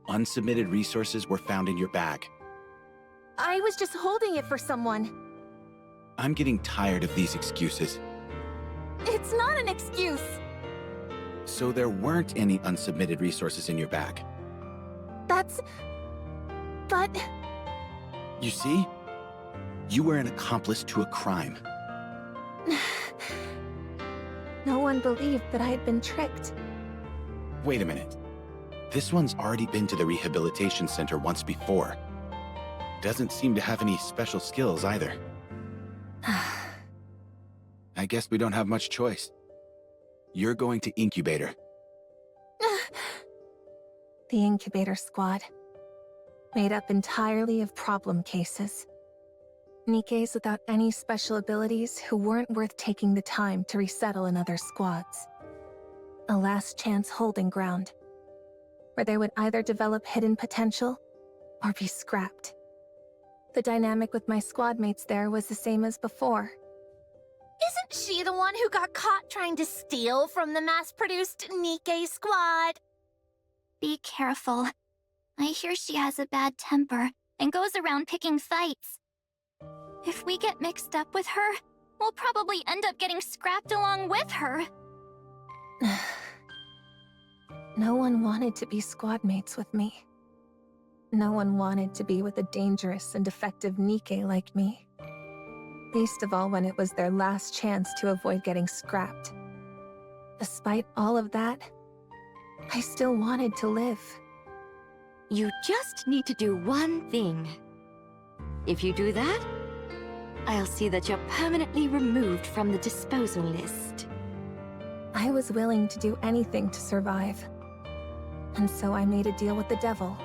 Unsubmitted resources were found in your bag. I was just holding it for someone. I'm getting tired of these excuses. It's not an excuse. So there weren't any unsubmitted resources in your bag. But... You see? You were an accomplice to a crime. No one believed that I had been tricked. Wait a minute. This one's already been to the rehabilitation center once before. Doesn't seem to have any special skills either. I guess we don't have much choice. You're going to Incubator. The Incubator Squad. Made up entirely of problem cases. Nikkes without any special abilities who weren't worth taking the time to resettle in other squads. A last chance holding ground, where they would either develop hidden potential or be scrapped. The dynamic with my squad mates there was the same as before. Isn't she the one who got caught trying to steal from the mass-produced Nikke squad? Be careful. I hear she has a bad temper and goes around picking fights. If we get mixed up with her, we'll probably end up getting scrapped along with her. No one wanted to be squad mates with me. No one wanted to be with a dangerous and defective Nikke like me. Least of all when it was their last chance to avoid getting scrapped. Despite all of that, I still wanted to live. You just need to do one thing. If you do that, I'll see that you're permanently removed from the disposal list. I was willing to do anything to survive. And so I made a deal with the devil,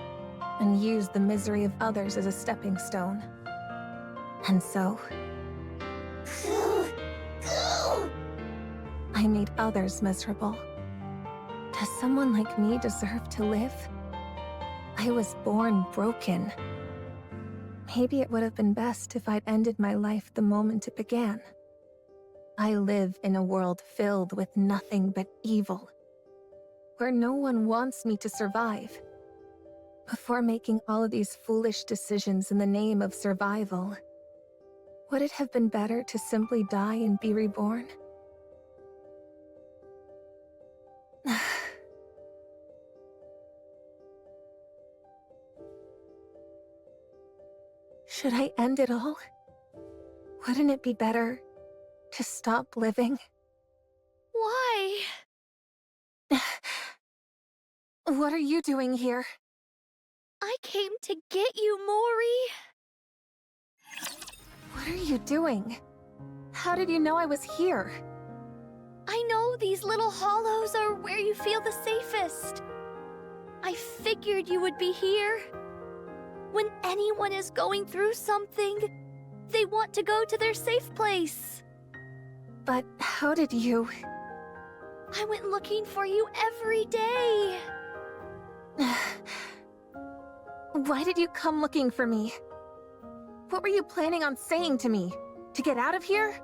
and used the misery of others as a stepping stone. And so... I made others miserable. Does someone like me deserve to live? I was born broken. Maybe it would have been best if I'd ended my life the moment it began. I live in a world filled with nothing but evil, where no one wants me to survive. Before making all of these foolish decisions in the name of survival, would it have been better to simply die and be reborn? Should I end it all? Wouldn't it be better to stop living? Why? What are you doing here? I came to get you, Mori. What are you doing? How did you know I was here? I know these little hollows are where you feel the safest. I figured you would be here. When anyone is going through something, they want to go to their safe place. But how did you... I went looking for you every day. Why did you come looking for me? What were you planning on saying to me? To get out of here?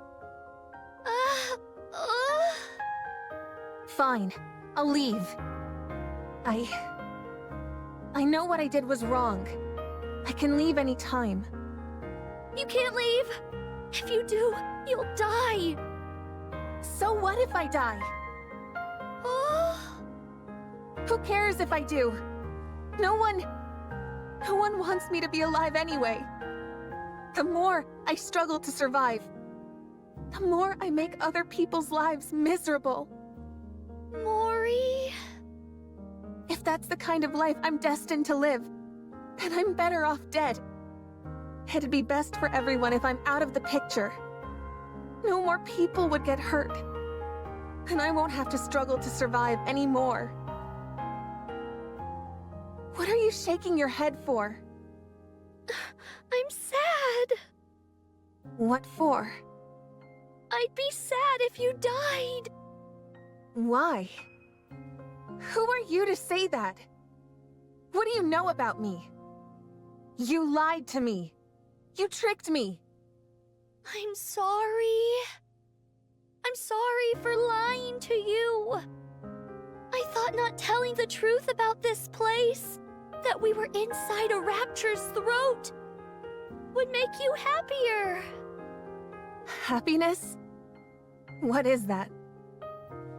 Fine, I'll leave. I know what I did was wrong. I can leave any time. You can't leave. If you do, you'll die. So what if I die? Who cares if I do? No one wants me to be alive anyway. The more I struggle to survive, the more I make other people's lives miserable. Mori... If that's the kind of life I'm destined to live, then I'm better off dead. It'd be best for everyone if I'm out of the picture. No more people would get hurt. And I won't have to struggle to survive anymore. What are you shaking your head for? I'm sad. What for? I'd be sad if you died. Why? Who are you to say that? What do you know about me? You lied to me. You tricked me. I'm sorry. I'm sorry for lying to you. I thought not telling the truth about this place, that we were inside a rapture's throat, would make you happier. Happiness? What is that?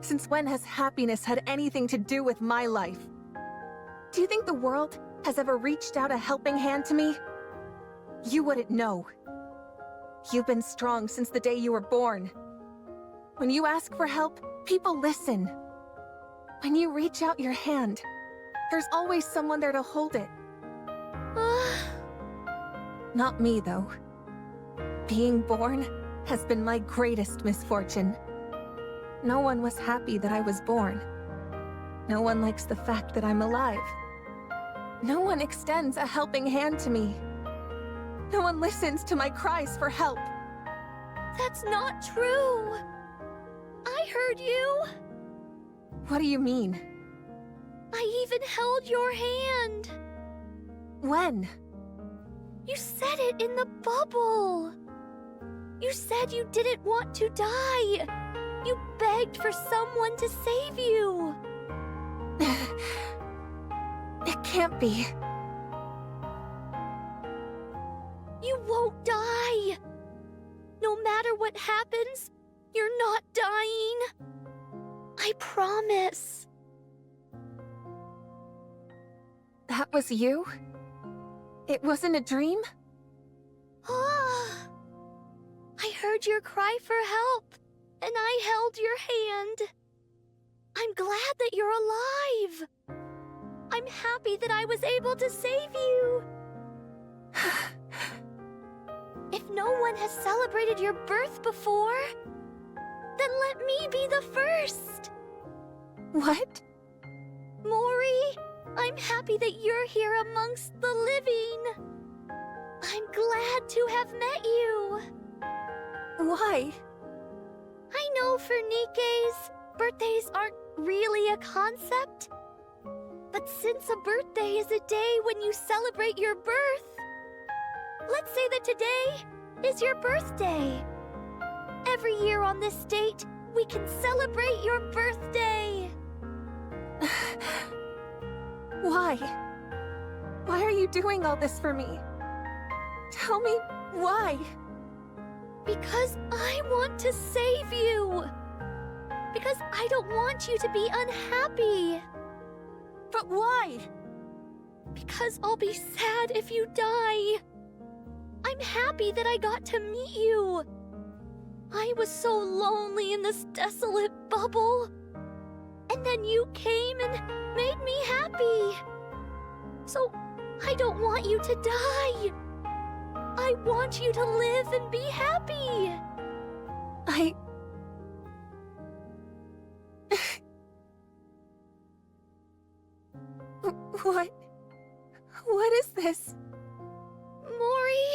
Since when has happiness had anything to do with my life? Do you think the world has ever reached out a helping hand to me? You wouldn't know. You've been strong since the day you were born. When you ask for help, people listen. When you reach out your hand, there's always someone there to hold it. Not me, though. Being born has been my greatest misfortune. No one was happy that I was born. No one likes the fact that I'm alive. No one extends a helping hand to me. No one listens to my cries for help. That's not true. I heard you. What do you mean? I even held your hand. When? You said it in the bubble. You said you didn't want to die. You begged for someone to save you. It can't be. You won't die. No matter what happens, you're not dying. I promise. That was you? It wasn't a dream? I heard your cry for help, and I held your hand. I'm glad that you're alive. I'm happy that I was able to save you. If no one has celebrated your birth before, then let me be the first. What? Mori, I'm happy that you're here amongst the living. I'm glad to have met you. Why? I know for Nikke's, birthdays aren't really a concept. But since a birthday is a day when you celebrate your birth, let's say that today is your birthday. Every year on this date, we can celebrate your birthday. Why? Why are you doing all this for me? Tell me why. Because I want to save you. Because I don't want you to be unhappy. But why? Because I'll be sad if you die. I'm happy that I got to meet you. I was so lonely in this desolate bubble. And then you came and made me happy. So I don't want you to die. I want you to live and be happy. What is this? Mori,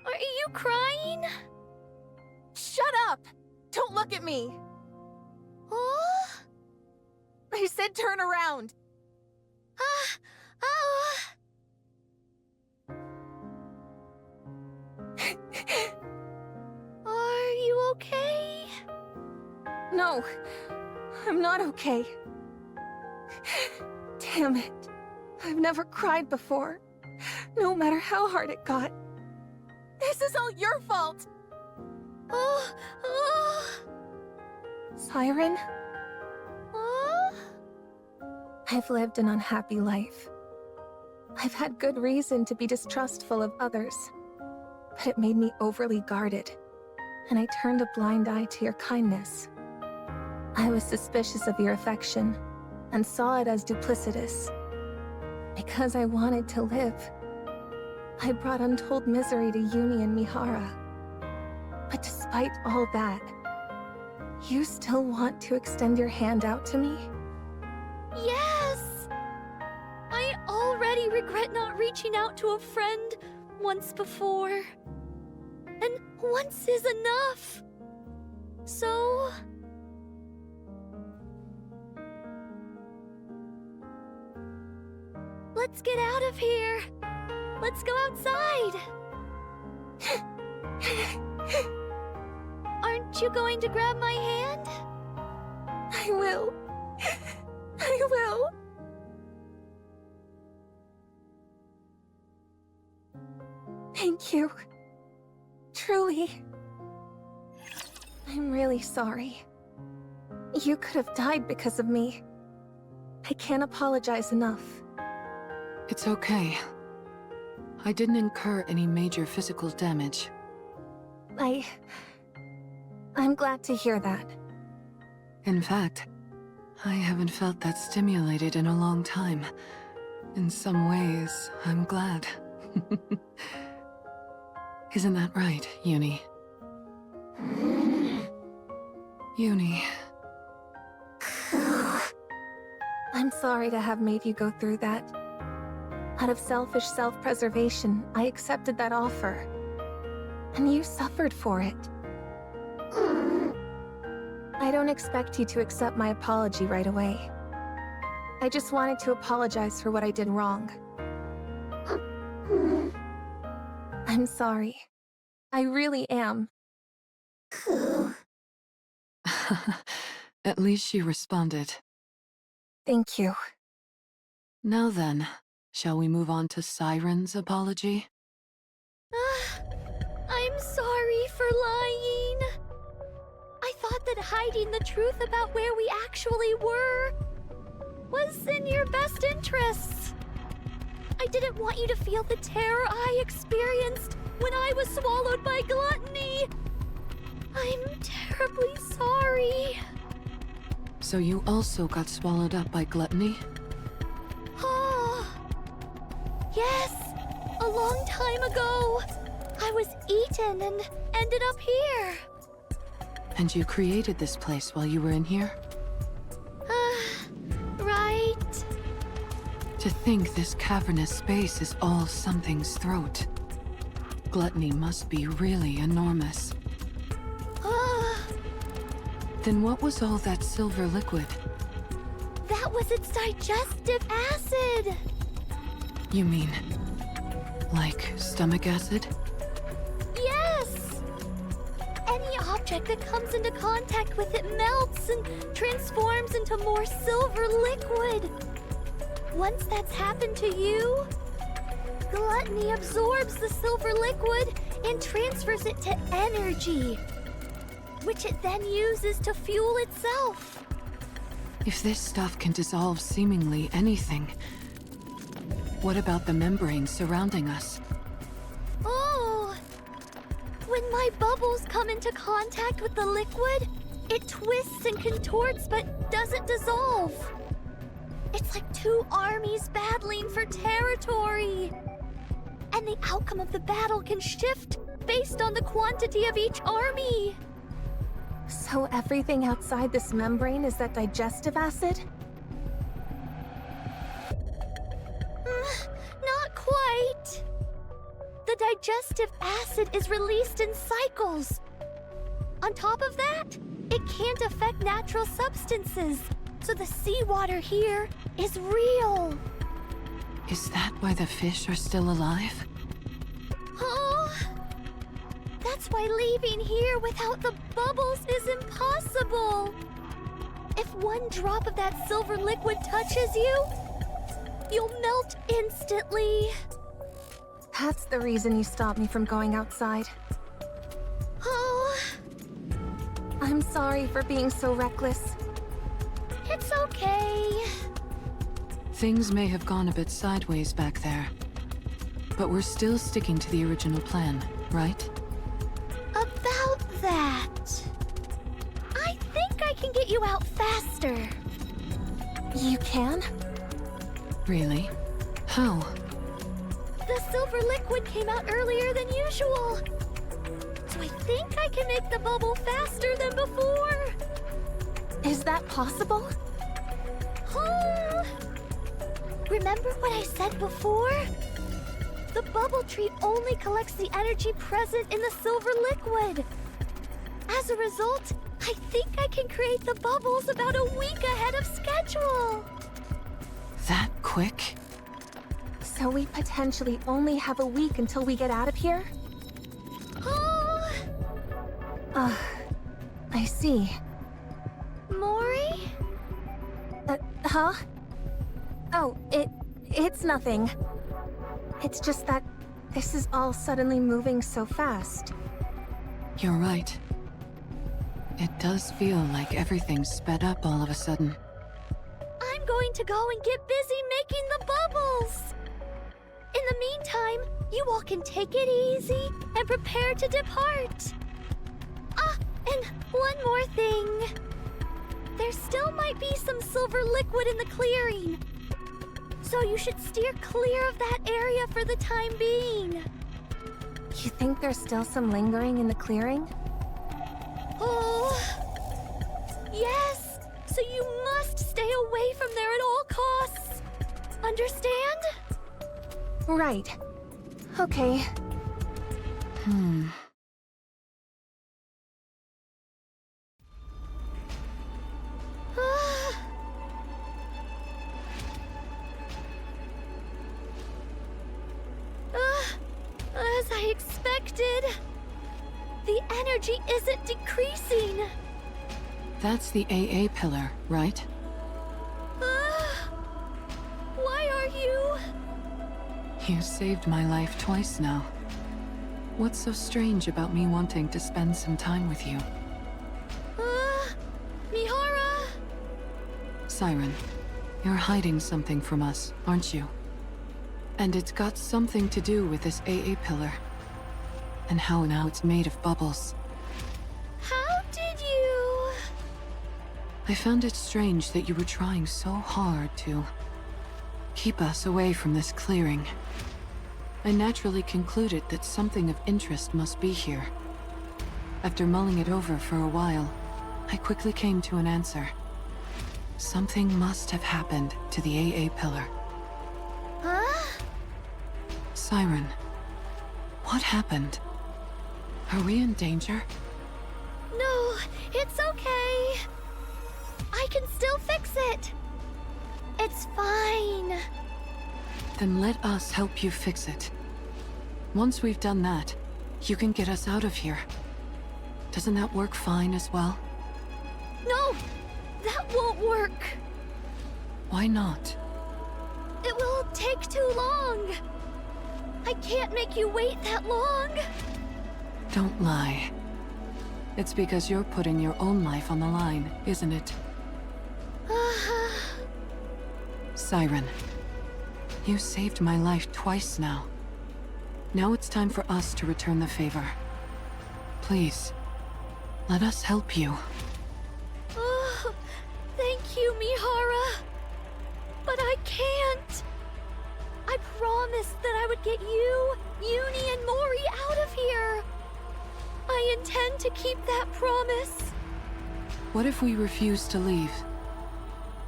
are you crying? Shut up! Don't look at me! Oh? I said turn around! Oh. Are you okay? No, I'm not okay. Damn it. I've never cried before. No matter how hard it got. This is all your fault! Oh. Siren, Oh. I've lived an unhappy life. I've had good reason to be distrustful of others, but it made me overly guarded, and I turned a blind eye to your kindness. I was suspicious of your affection, and saw it as duplicitous. Because I wanted to live, I brought untold misery to Uni and Mihara. But despite all that, you still want to extend your hand out to me? Yes! I already regret not reaching out to a friend once before. And once is enough. So... let's get out of here. Let's go outside. Aren't you going to grab my hand? I will. I will. Thank you. Truly. I'm really sorry. You could have died because of me. I can't apologize enough. It's okay. I didn't incur any major physical damage. I'm glad to hear that. In fact, I haven't felt that stimulated in a long time. In some ways, I'm glad. Isn't that right, Uni? Uni. I'm sorry to have made you go through that. Out of selfish self-preservation, I accepted that offer. And you suffered for it. I don't expect you to accept my apology right away. I just wanted to apologize for what I did wrong. I'm sorry. I really am. At least she responded. Thank you. Now then, shall we move on to Siren's apology? I'm sorry for lying. I thought that hiding the truth about where we actually were was in your best interests. I didn't want you to feel the terror I experienced when I was swallowed by gluttony. I'm terribly sorry. So you also got swallowed up by gluttony? Oh. Yes, a long time ago. I was eaten and ended up here. And you created this place while you were in here? Right. To think this cavernous space is all something's throat. Gluttony must be really enormous. Then what was all that silver liquid? That was its digestive acid. You mean, like stomach acid? Yes! Any object that comes into contact with it melts and transforms into more silver liquid. Once that's happened to you, gluttony absorbs the silver liquid and transfers it to energy, which it then uses to fuel itself. If this stuff can dissolve seemingly anything, what about the membrane surrounding us? Oh! When my bubbles come into contact with the liquid, it twists and contorts but doesn't dissolve. It's like two armies battling for territory. And the outcome of the battle can shift based on the quantity of each army. So everything outside this membrane is that digestive acid? the digestive acid is released in cycles. On top of that, it can't affect natural substances, so the seawater here is real. Is that why the fish are still alive? Oh, that's why leaving here without the bubbles is impossible. If one drop of that silver liquid touches you, you'll melt instantly. That's the reason you stopped me from going outside. Oh, I'm sorry for being so reckless. it's okay. Things may have gone a bit sideways back there. But we're still sticking to the original plan, right? About that, I think I can get you out faster. You can? Really? How? The silver liquid came out earlier than usual. So I think I can make the bubble faster than before. Is that possible? Oh. Remember what I said before? The bubble tree only collects the energy present in the silver liquid. As a result, I think I can create the bubbles about a week ahead of schedule. That quick? So we potentially only have a week until we get out of here? Oh, I see. Mori? Huh? Oh, it's nothing. It's just that this is all suddenly moving so fast. You're right. It does feel like everything's sped up all of a sudden. I'm going to go and get busy making the bubbles. In the meantime, you all can take it easy and prepare to depart. Ah, and one more thing. There still might be some silver liquid in the clearing. So you should steer clear of that area for the time being. You think there's still some lingering in the clearing? Oh, yes. So you must stay away from there at all costs. Understand? Right. Okay. As I expected, the energy isn't decreasing. That's the AA pillar, right? Why are you? You saved my life twice now. What's so strange about me wanting to spend some time with you? Mihara? Siren, you're hiding something from us, aren't you? And it's got something to do with this AA pillar. And how now it's made of bubbles. How did you? I found it strange that you were trying so hard to keep us away from this clearing. I naturally concluded that something of interest must be here. After mulling it over for a while, I quickly came to an answer. Something must have happened to the AA pillar. Huh? Siren, what happened? Are we in danger? No, it's okay. I can still fix it. It's fine. Then let us help you fix it. Once we've done that, you can get us out of here. Doesn't that work fine as well? No, that won't work. Why not? It will take too long. I can't make you wait that long. Don't lie. It's because you're putting your own life on the line, isn't it? Siren, you saved my life twice now. Now it's time for us to return the favor. Please, let us help you. Oh, thank you, Mihara. But I can't. I promised that I would get you, Uni, and Mori out of here. I intend to keep that promise. What if we refuse to leave?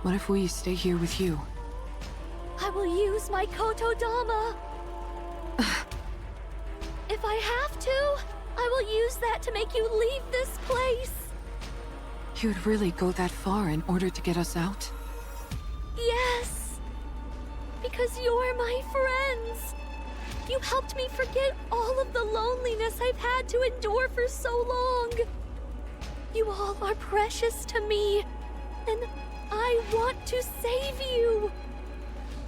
What if we stay here with you? I will use my Kotodama. have to, I will use that to make you leave this place. You'd really go that far in order to get us out? Yes. Because you're my friends. You helped me forget all of the loneliness I've had to endure for so long. You all are precious to me, and I want to save you.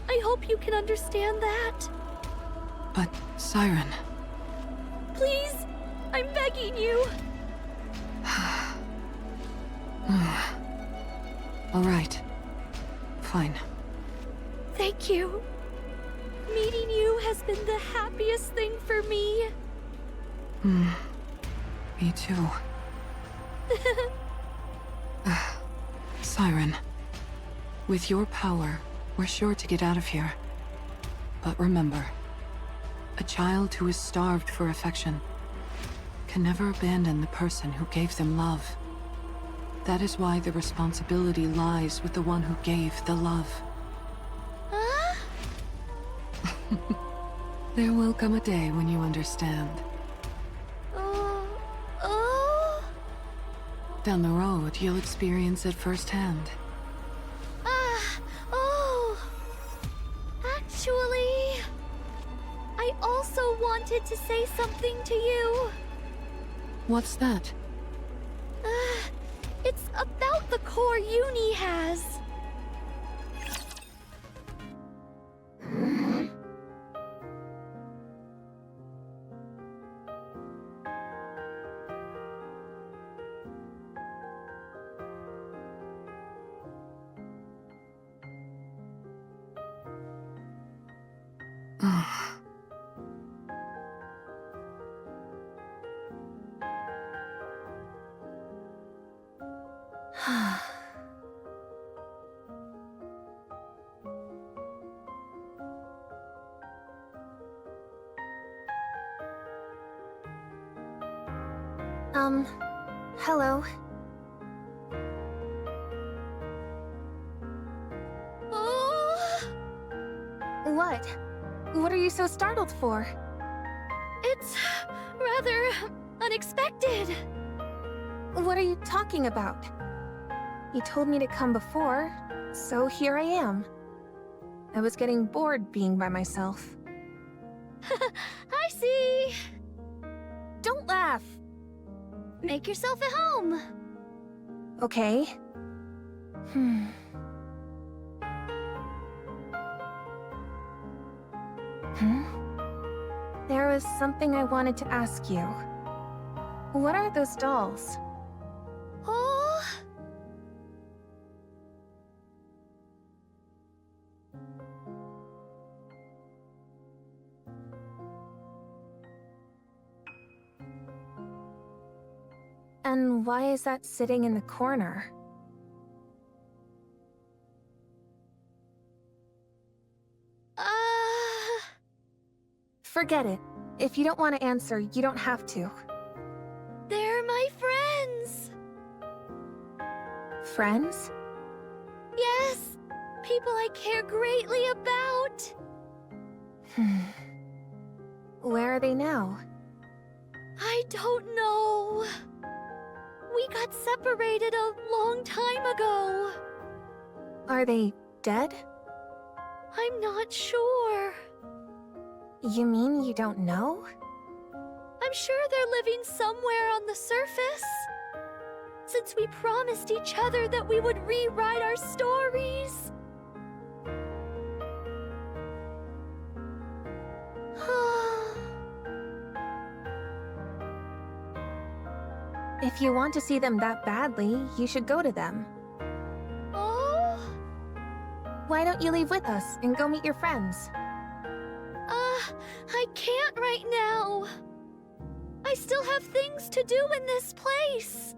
I hope you can understand that. But, Siren... Please, I'm begging you. All right. Fine. Thank you. Meeting you has been the happiest thing for me. Me too. Siren, with your power, we're sure to get out of here. But remember, a child who is starved for affection can never abandon the person who gave them love. That is why the responsibility lies with the one who gave the love. Huh? There will come a day when you understand. Oh? Down the road, you'll experience it firsthand. Oh. Actually, I also wanted to say something to you. What's that? It's about the core Uni has. Hello. Oh, What? What are you so startled for? it's rather unexpected. What are you talking about? You told me to come before, so here I am. I was getting bored being by myself. I see. Don't laugh! Make yourself at home. Okay. There was something I wanted to ask you. What are those dolls? Oh. And why is that sitting in the corner? Forget it. If you don't want to answer, you don't have to. They're my friends. Friends? Yes, people I care greatly about. Where are they now? I don't know. We got separated a long time ago. Are they dead? I'm not sure. You mean you don't know? I'm sure they're living somewhere on the surface. Since we promised each other that we would rewrite our stories. If you want to see them that badly, you should go to them. Oh? Why don't you leave with us and go meet your friends? I can't right now. I still have things to do in this place.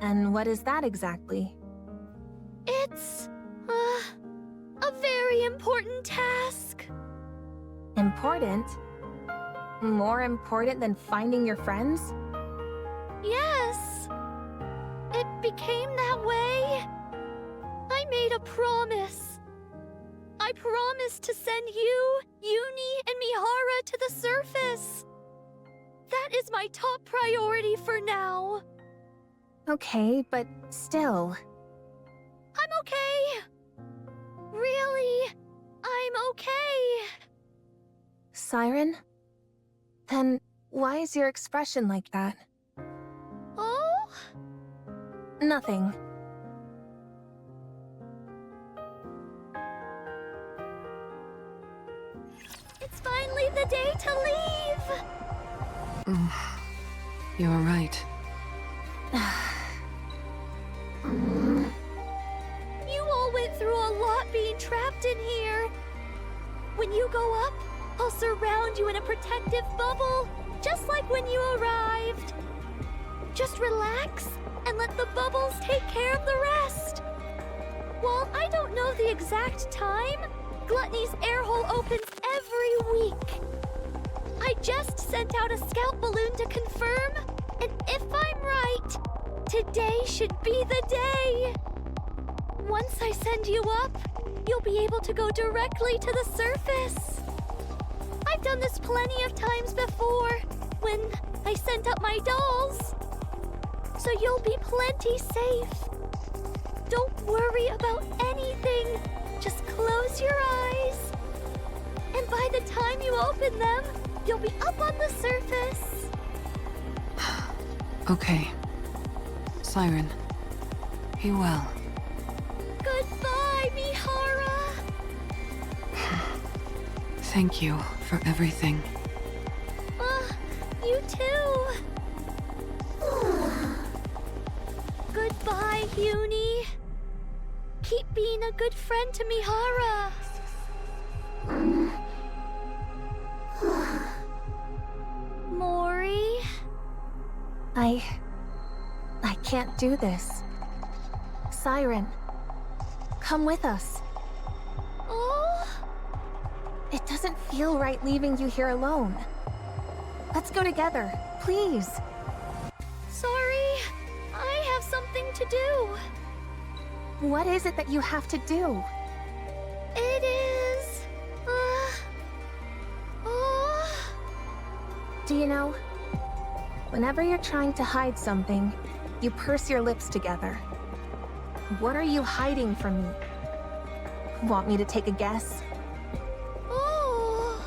And what is that exactly? It's, a very important task. Important? More important than finding your friends? Yes. It became that way. I made a promise. I promised to send you, Uni, and Mihara to the surface. That is my top priority for now. Okay, but still. I'm okay. Really, I'm okay. Siren? Then why is your expression like that? Oh? Nothing. It's finally the day to leave! You're right. You all went through a lot being trapped in here. When you go up, I'll surround you in a protective bubble, just like when you arrived. Just relax and let the bubbles take care of the rest. While I don't know the exact time, Gluttony's air hole opens every week. I just sent out a scout balloon to confirm, and if I'm right, today should be the day. Once I send you up, you'll be able to go directly to the surface. I've done this plenty of times before, when I sent up my dolls. So you'll be plenty safe. Don't worry about anything. Just close your eyes. And by the time you open them, you'll be up on the surface. Okay. Siren, be well. Goodbye, Mihara. Thank you for everything. You too. Goodbye, Uni. Keep being a good friend to Mihara. Mori? I can't do this. Siren, come with us. Oh? It doesn't feel right leaving you here alone. Let's go together, please. Sorry, I have something to do. What is it that you have to do? It is... Do you know, whenever you're trying to hide something, you purse your lips together. What are you hiding from me? Want me to take a guess? Oh...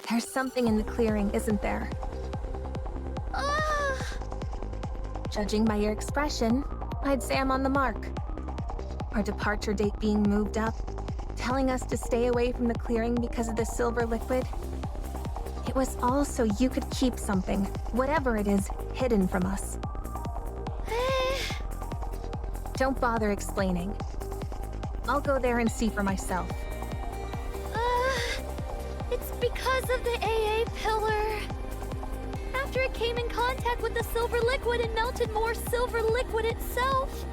There's something in the clearing, isn't there? Judging by your expression, I'd say I'm on the mark. Our departure date being moved up, telling us to stay away from the clearing because of the silver liquid. It was all so you could keep something, whatever it is, hidden from us. Don't bother explaining. I'll go there and see for myself. It's because of the AA pillar. After it came in contact with the silver liquid and melted more silver liquid itself,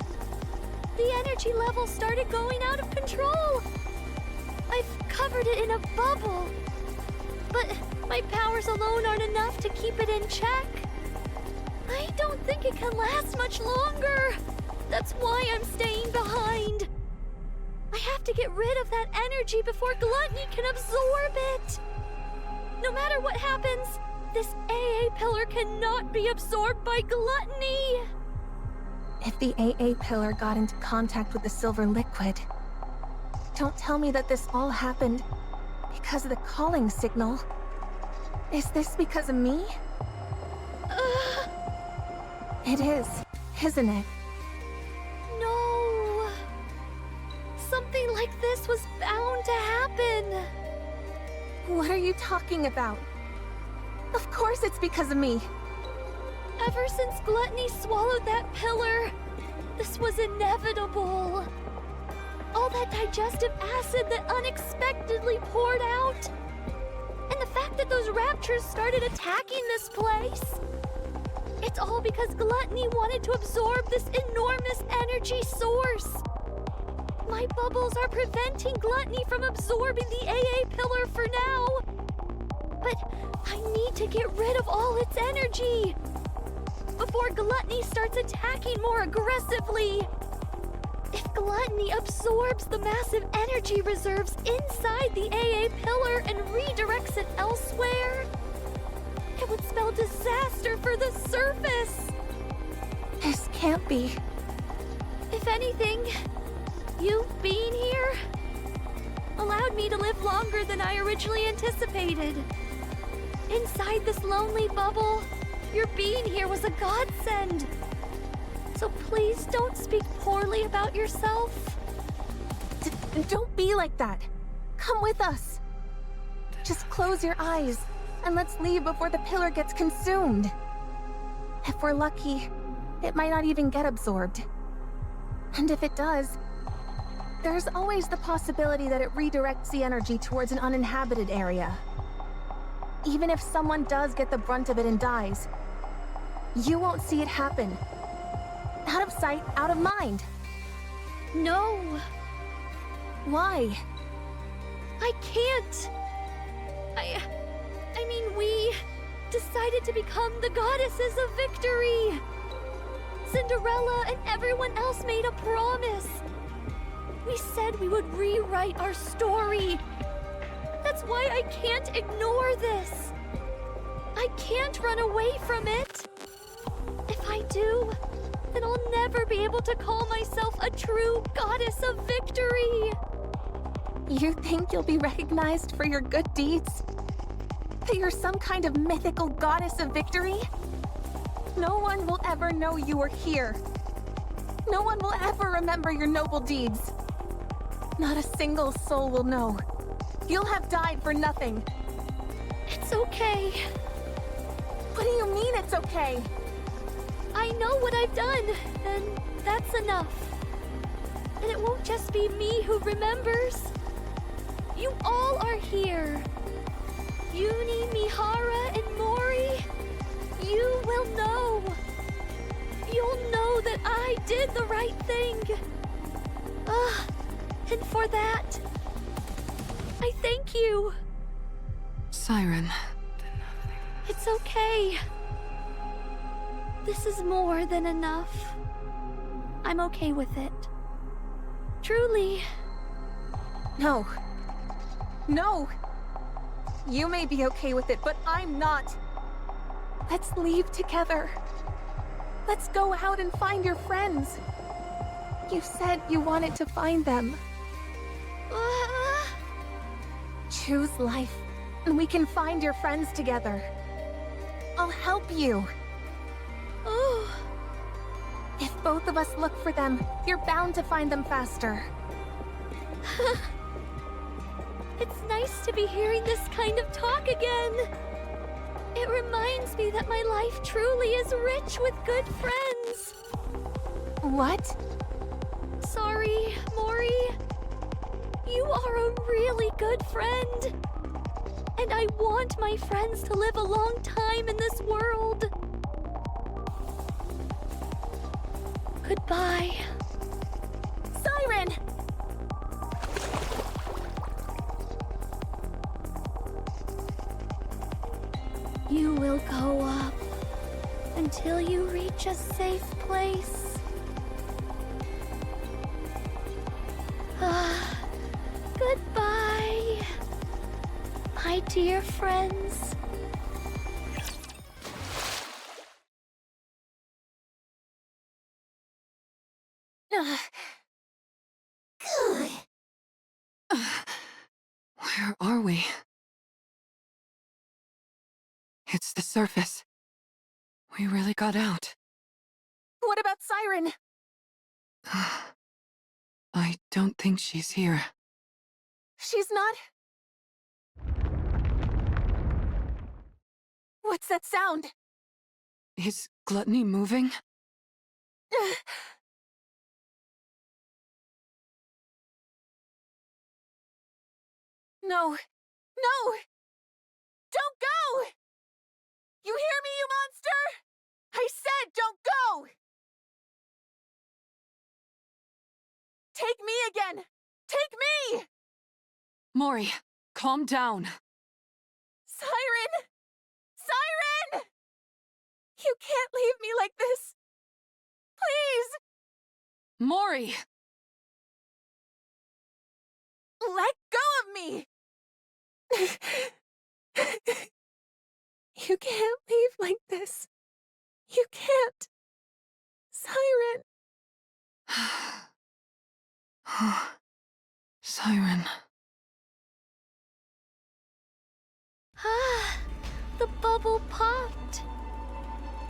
the energy level started going out of control. I've covered it in a bubble, but my powers alone aren't enough to keep it in check. I don't think it can last much longer. That's why I'm staying behind. I have to get rid of that energy before Gluttony can absorb it. No matter what happens, this AA pillar cannot be absorbed by Gluttony. If the AA pillar got into contact with the silver liquid, don't tell me that this all happened because of the calling signal. Is this because of me? It is, isn't it? No. Something like this was bound to happen. What are you talking about? Of course it's because of me. Ever since Gluttony swallowed that pillar, this was inevitable. All that digestive acid that unexpectedly poured out. And the fact that those raptures started attacking this place. It's all because Gluttony wanted to absorb this enormous energy source. My bubbles are preventing Gluttony from absorbing the AA pillar for now. But I need to get rid of all its energy before Gluttony starts attacking more aggressively. If Gluttony absorbs the massive energy reserves inside the AA pillar and redirects it elsewhere, it would spell disaster for the surface! This can't be. If anything, you being here allowed me to live longer than I originally anticipated. Inside this lonely bubble, your being here was a godsend. So please don't speak poorly about yourself. Don't be like that. Come with us. Just close your eyes, and let's leave before the pillar gets consumed. If we're lucky, it might not even get absorbed. And if it does, there's always the possibility that it redirects the energy towards an uninhabited area. Even if someone does get the brunt of it and dies, you won't see it happen. Out of sight, out of mind. No, Why? I can't. I mean, we decided to become the goddesses of victory. Cinderella and everyone else made a promise. We said we would rewrite our story. That's why I can't ignore this. I can't run away from it. If I do, then I'll never be able to call myself a true goddess of victory. You think you'll be recognized for your good deeds? That you're some kind of mythical goddess of victory? No one will ever know you were here. No one will ever remember your noble deeds. Not a single soul will know. You'll have died for nothing. It's okay. What do you mean it's okay? I know what I've done, and that's enough. And it won't just be me who remembers. You all are here. Uni, Mihara, and Mori. You will know. You'll know that I did the right thing. And for that, I thank you. Siren. It's okay. This is more than enough. I'm okay with it. Truly. No. No! You may be okay with it, but I'm not. Let's leave together. Let's go out and find your friends. You said you wanted to find them. Choose life, and we can find your friends together. I'll help you. Oh, If both of us look for them, you're bound to find them faster. it's nice to be hearing this kind of talk again. It reminds me that my life truly is rich with good friends. What? Sorry, Mori. You are a really good friend. And I want my friends to live a long time in this world. Goodbye. Siren! You will go up until you reach a safe place. Goodbye, my dear friends. Where are we? It's the surface. We really got out. What about Siren? I don't think she's here. She's not? What's that sound? Is Gluttony moving? No. No! Don't go! You hear me, you monster? I said don't go! Take me again! Take me! Mori, calm down. Siren! Siren! You can't leave me like this. Please! Mori! Let go of me! You can't leave like this. You can't. Siren. Siren. Ah, the bubble popped.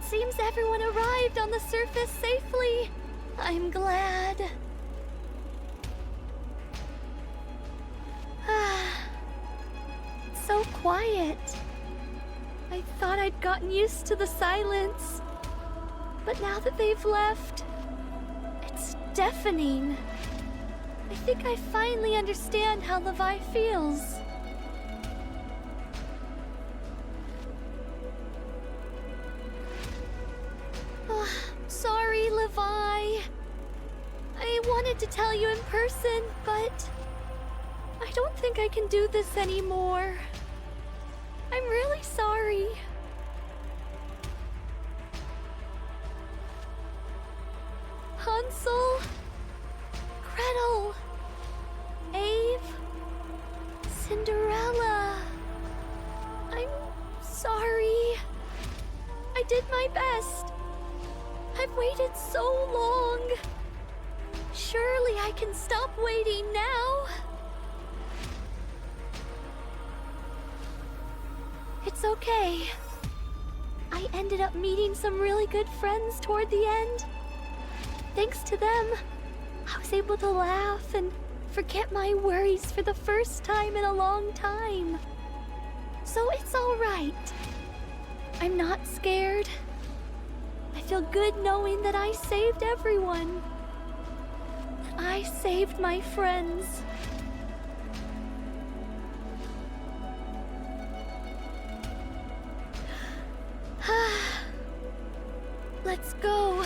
Seems everyone arrived on the surface safely. I'm glad. Ah, it's so quiet. I thought I'd gotten used to the silence. But now that they've left, it's deafening. I think I finally understand how Levi feels. Sorry, Levi. I wanted to tell you in person, but I don't think I can do this anymore. I'm really sorry. Hansel, Gretel, Ave, Cinderella. I'm sorry. I did my best. I've waited so long. Surely I can stop waiting now. It's okay. I ended up meeting some really good friends toward the end. Thanks to them, I was able to laugh and forget my worries for the first time in a long time. So it's all right. I'm not scared. I feel good knowing that I saved everyone. That I saved my friends. Let's go.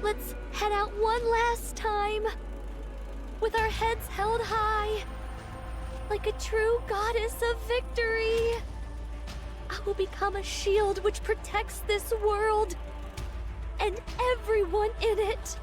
Let's head out one last time. With our heads held high. Like a true goddess of victory. I will become a shield which protects this world. And everyone in it.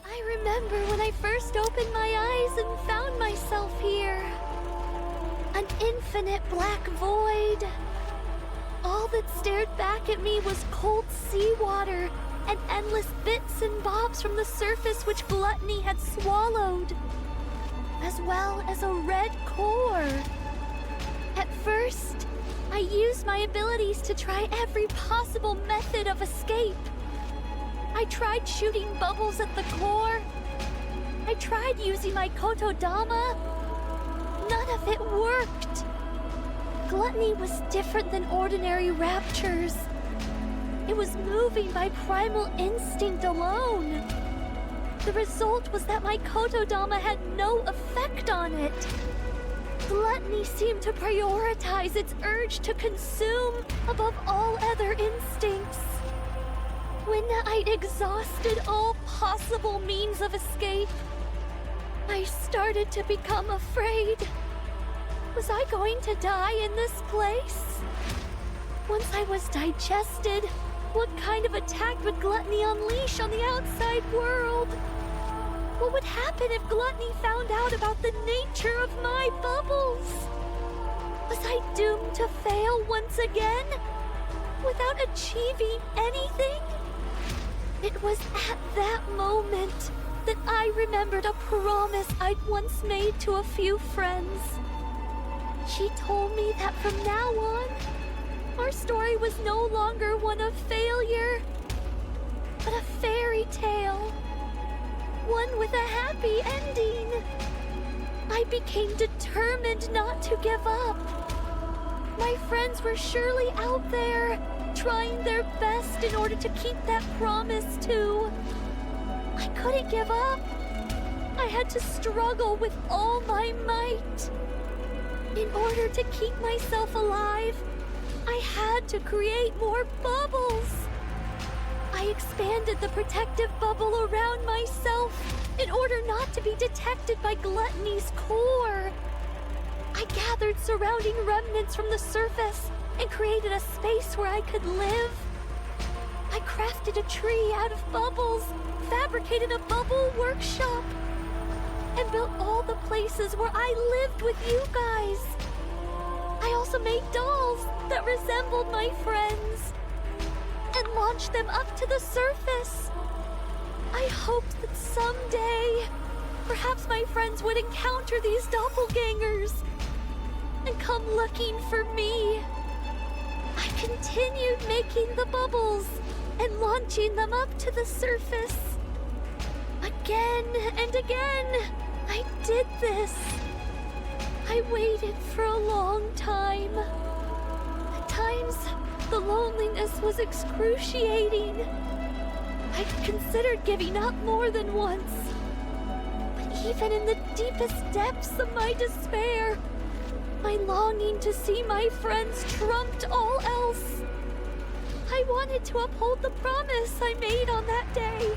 I remember when I first opened my eyes and found myself here. An infinite black void. All that stared back at me was cold seawater and endless bits and bobs from the surface which Gluttony had swallowed, as well as a red core. At first, I used my abilities to try every possible method of escape. I tried shooting bubbles at the core. I tried using my Kotodama. None of it worked. Gluttony was different than ordinary raptures. It was moving by primal instinct alone. The result was that my Kotodama had no effect on it. Gluttony seemed to prioritize its urge to consume above all other instincts. When I'd exhausted all possible means of escape, I started to become afraid. Was I going to die in this place? Once I was digested, what kind of attack would Gluttony unleash on the outside world? What would happen if Gluttony found out about the nature of my bubbles? Was I doomed to fail once again? Without achieving anything? It was at that moment that I remembered a promise I'd once made to a few friends. She told me that from now on, our story was no longer one of failure, but a fairy tale. One with a happy ending. I became determined not to give up. My friends were surely out there, trying their best in order to keep that promise too. I couldn't give up. I had to struggle with all my might. In order to keep myself alive, I had to create more bubbles. I expanded the protective bubble around myself in order not to be detected by Gluttony's core. I gathered surrounding remnants from the surface and created a space where I could live. I crafted a tree out of bubbles, fabricated a bubble workshop, and built all the places where I lived with you guys. I also made dolls that resembled my friends and launched them up to the surface. I hoped that someday, perhaps my friends would encounter these doppelgangers and come looking for me. I continued making the bubbles and launching them up to the surface. Again and again, I did this. I waited for a long time. At times, the loneliness was excruciating. I considered giving up more than once. But even in the deepest depths of my despair, my longing to see my friends trumped all else. I wanted to uphold the promise I made on that day.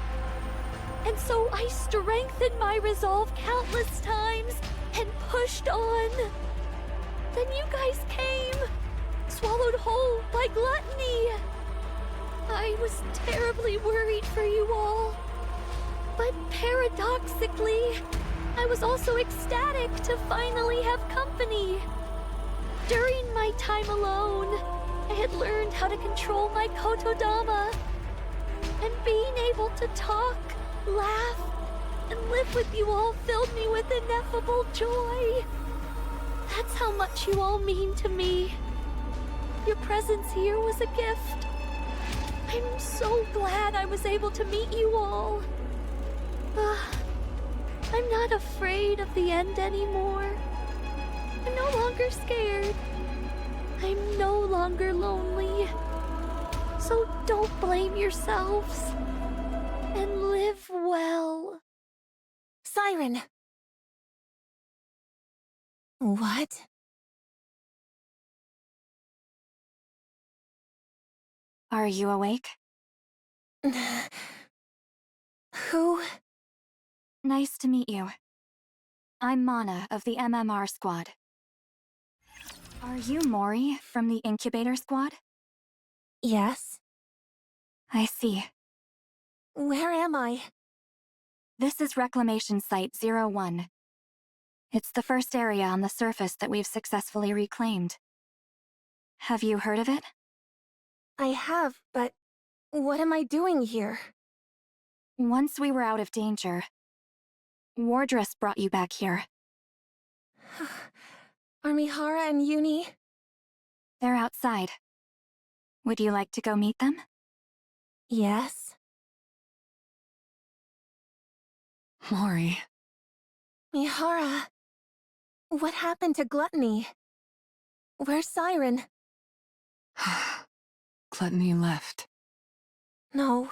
And so I strengthened my resolve countless times and pushed on. Then you guys came, swallowed whole by Gluttony. I was terribly worried for you all. But paradoxically, I was also ecstatic to finally have company. During my time alone, I had learned how to control my Kotodama. And being able to talk, laugh, and live with you all filled me with ineffable joy. That's how much you all mean to me. Your presence here was a gift. I'm so glad I was able to meet you all. I'm not afraid of the end anymore. I'm no longer scared. I'm no longer lonely. So don't blame yourselves. And live well. Siren! What? Are you awake? Who? Nice to meet you. I'm Mana of the MMR squad. Are you Mori from the incubator squad? Yes. I see. Where am I? This is Reclamation Site 01. It's the first area on the surface that we've successfully reclaimed. Have you heard of it? I have, but what am I doing here? Once we were out of danger, Wardress brought you back here. Are Mihara and Uni? They're outside. Would you like to go meet them? Yes. Mori. Mihara. What happened to Gluttony? Where's Siren? Gluttony left. No.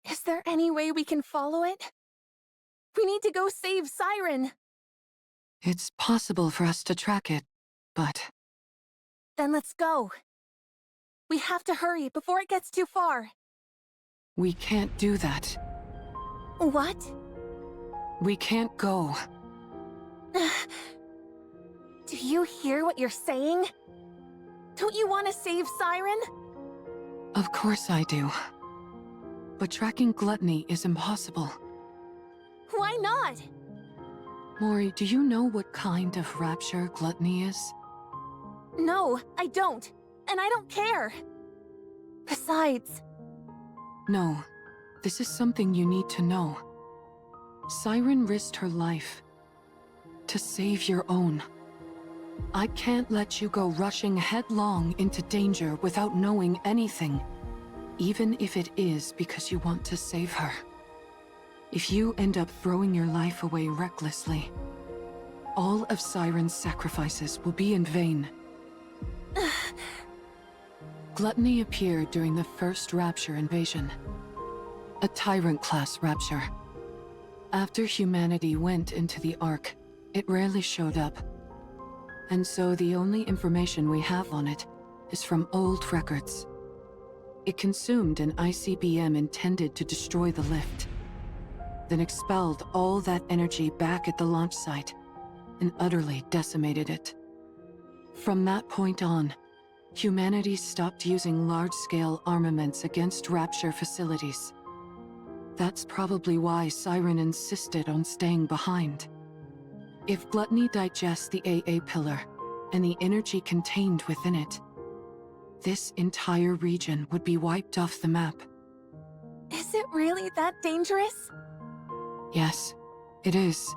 Is there any way we can follow it? We need to go save Siren! It's possible for us to track it, but... Then let's go. We have to hurry before it gets too far. we can't do that. What? We can't go. Do you hear what you're saying? Don't you want to save Siren? Of course I do. But tracking Gluttony is impossible. Why not? Mori, do you know what kind of rapture Gluttony is? No, I don't. And I don't care. Besides... No, this is something you need to know. Siren risked her life to save your own. I can't let you go rushing headlong into danger without knowing anything, even if it is because you want to save her. If you end up throwing your life away recklessly, all of Siren's sacrifices will be in vain. Gluttony appeared during the first Rapture invasion. A Tyrant-class Rapture. After humanity went into the Ark, it rarely showed up. And so the only information we have on it is from old records. It consumed an ICBM intended to destroy the lift, then expelled all that energy back at the launch site and utterly decimated it. From that point on, humanity stopped using large-scale armaments against Rapture facilities. That's probably why Siren insisted on staying behind. If Gluttony digests the AA pillar and the energy contained within it, this entire region would be wiped off the map. Is it really that dangerous? Yes, it is.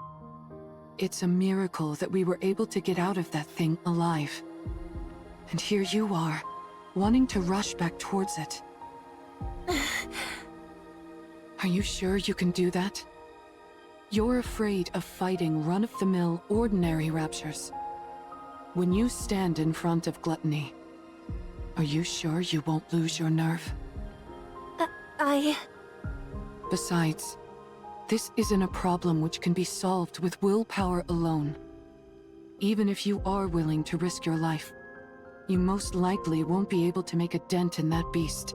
It's a miracle that we were able to get out of that thing alive. And here you are, wanting to rush back towards it. Are you sure you can do that? You're afraid of fighting run-of-the-mill ordinary Raptures. When you stand in front of Gluttony, are you sure you won't lose your nerve? Besides, this isn't a problem which can be solved with willpower alone. Even if you are willing to risk your life, you most likely won't be able to make a dent in that beast.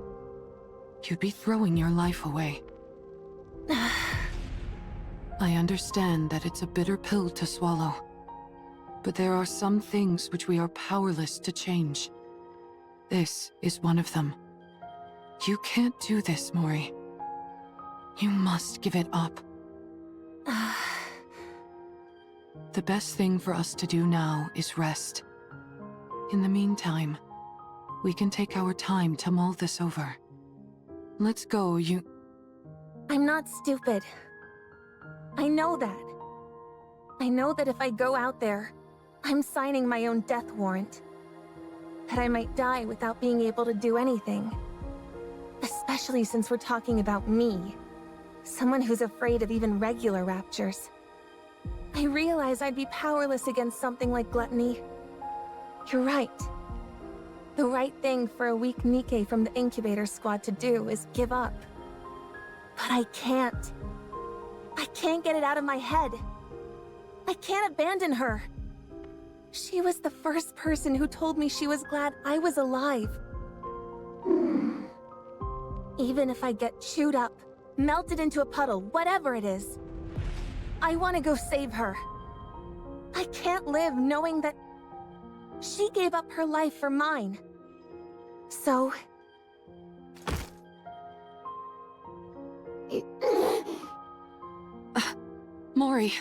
You'd be throwing your life away. I understand that it's a bitter pill to swallow, but there are some things which we are powerless to change. This is one of them. You can't do this, Mori. You must give it up. The best thing for us to do now is rest. In the meantime, we can take our time to mull this over. Let's go, I'm not stupid. I know that. I know that if I go out there, I'm signing my own death warrant. That I might die without being able to do anything. Especially since we're talking about me. Someone who's afraid of even regular raptures. I realize I'd be powerless against something like Gluttony. You're right. The right thing for a weak Nikke from the incubator squad to do is give up. But I can't. I can't get it out of my head. I can't abandon her. She was the first person who told me she was glad I was alive. Even if I get chewed up, melted into a puddle, whatever it is, I want to go save her. I can't live knowing that she gave up her life for mine. So... Mori.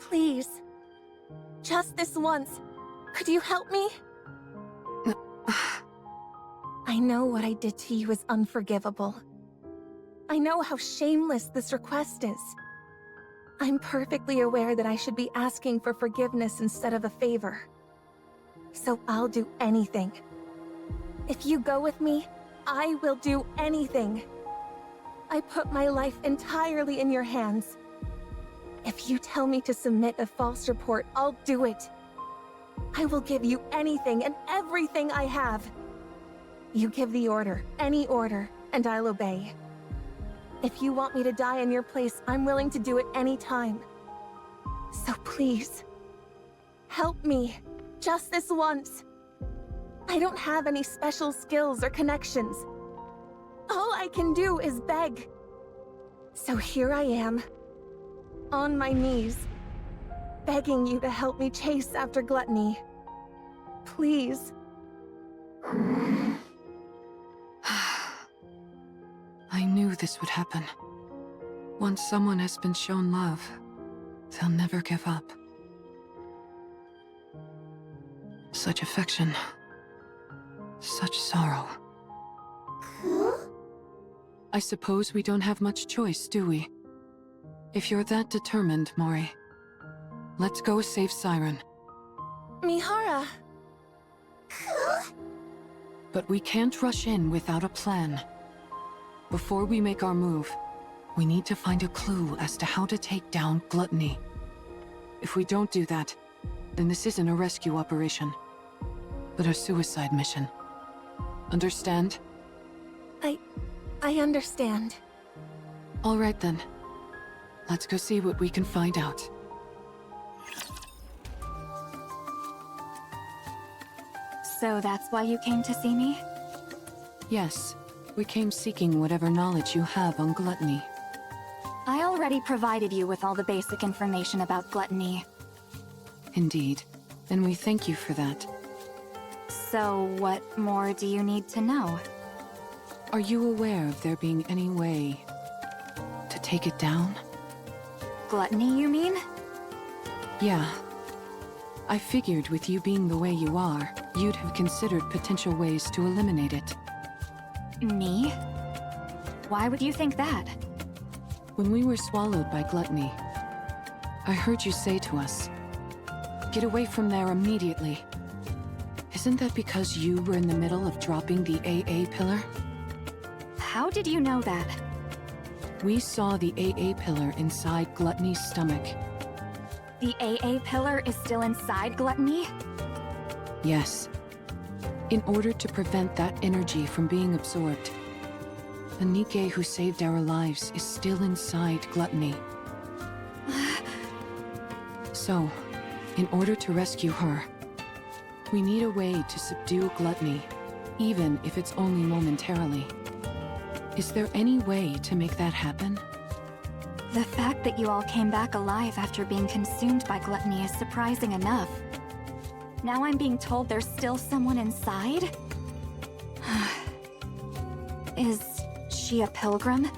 Please. Just this once. Could you help me? I know what I did to you is unforgivable. I know how shameless this request is. I'm perfectly aware that I should be asking for forgiveness instead of a favor. So I'll do anything. If you go with me, I will do anything. I put my life entirely in your hands. If you tell me to submit a false report, I'll do it. I will give you anything and everything I have. You give the order, any order, and I'll obey. If you want me to die in your place, I'm willing to do it any time. So please, help me, just this once. I don't have any special skills or connections. All I can do is beg. So here I am, on my knees, begging you to help me chase after Gluttony. Please. I knew this would happen. Once someone has been shown love, they'll never give up. Such affection. Such sorrow. I suppose we don't have much choice, do we? If you're that determined, Mori, let's go save Siren. Mihara. But we can't rush in without a plan. Before we make our move, we need to find a clue as to how to take down Gluttony. If we don't do that, then this isn't a rescue operation, but a suicide mission. Understand? I understand. All right then. Let's go see what we can find out. So that's why you came to see me? Yes, we came seeking whatever knowledge you have on gluttony. I already provided you with all the basic information about gluttony. Indeed, and we thank you for that. So what more do you need to know? Are you aware of there being any way to take it down? Gluttony, you mean? Yeah. I figured with you being the way you are, you'd have considered potential ways to eliminate it. Me? Why would you think that? When we were swallowed by gluttony, I heard you say to us, "Get away from there immediately." Isn't that because you were in the middle of dropping the AA pillar? How did you know that? We saw the AA pillar inside Gluttony's stomach. The AA pillar is still inside Gluttony? Yes. In order to prevent that energy from being absorbed, the Nikke who saved our lives is still inside Gluttony. So, in order to rescue her, we need a way to subdue Gluttony, even if it's only momentarily. Is there any way to make that happen? The fact that you all came back alive after being consumed by Gluttony is surprising enough. Now I'm being told there's still someone inside? Is she a pilgrim?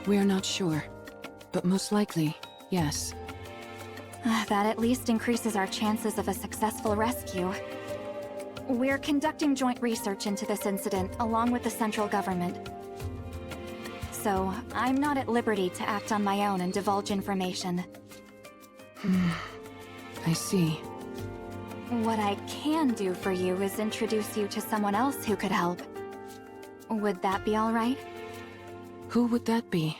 We're not sure, but most likely, yes. That at least increases our chances of a successful rescue. We're conducting joint research into this incident along with the central government. So, I'm not at liberty to act on my own and divulge information. I see. What I can do for you is introduce you to someone else who could help. Would that be all right? Who would that be?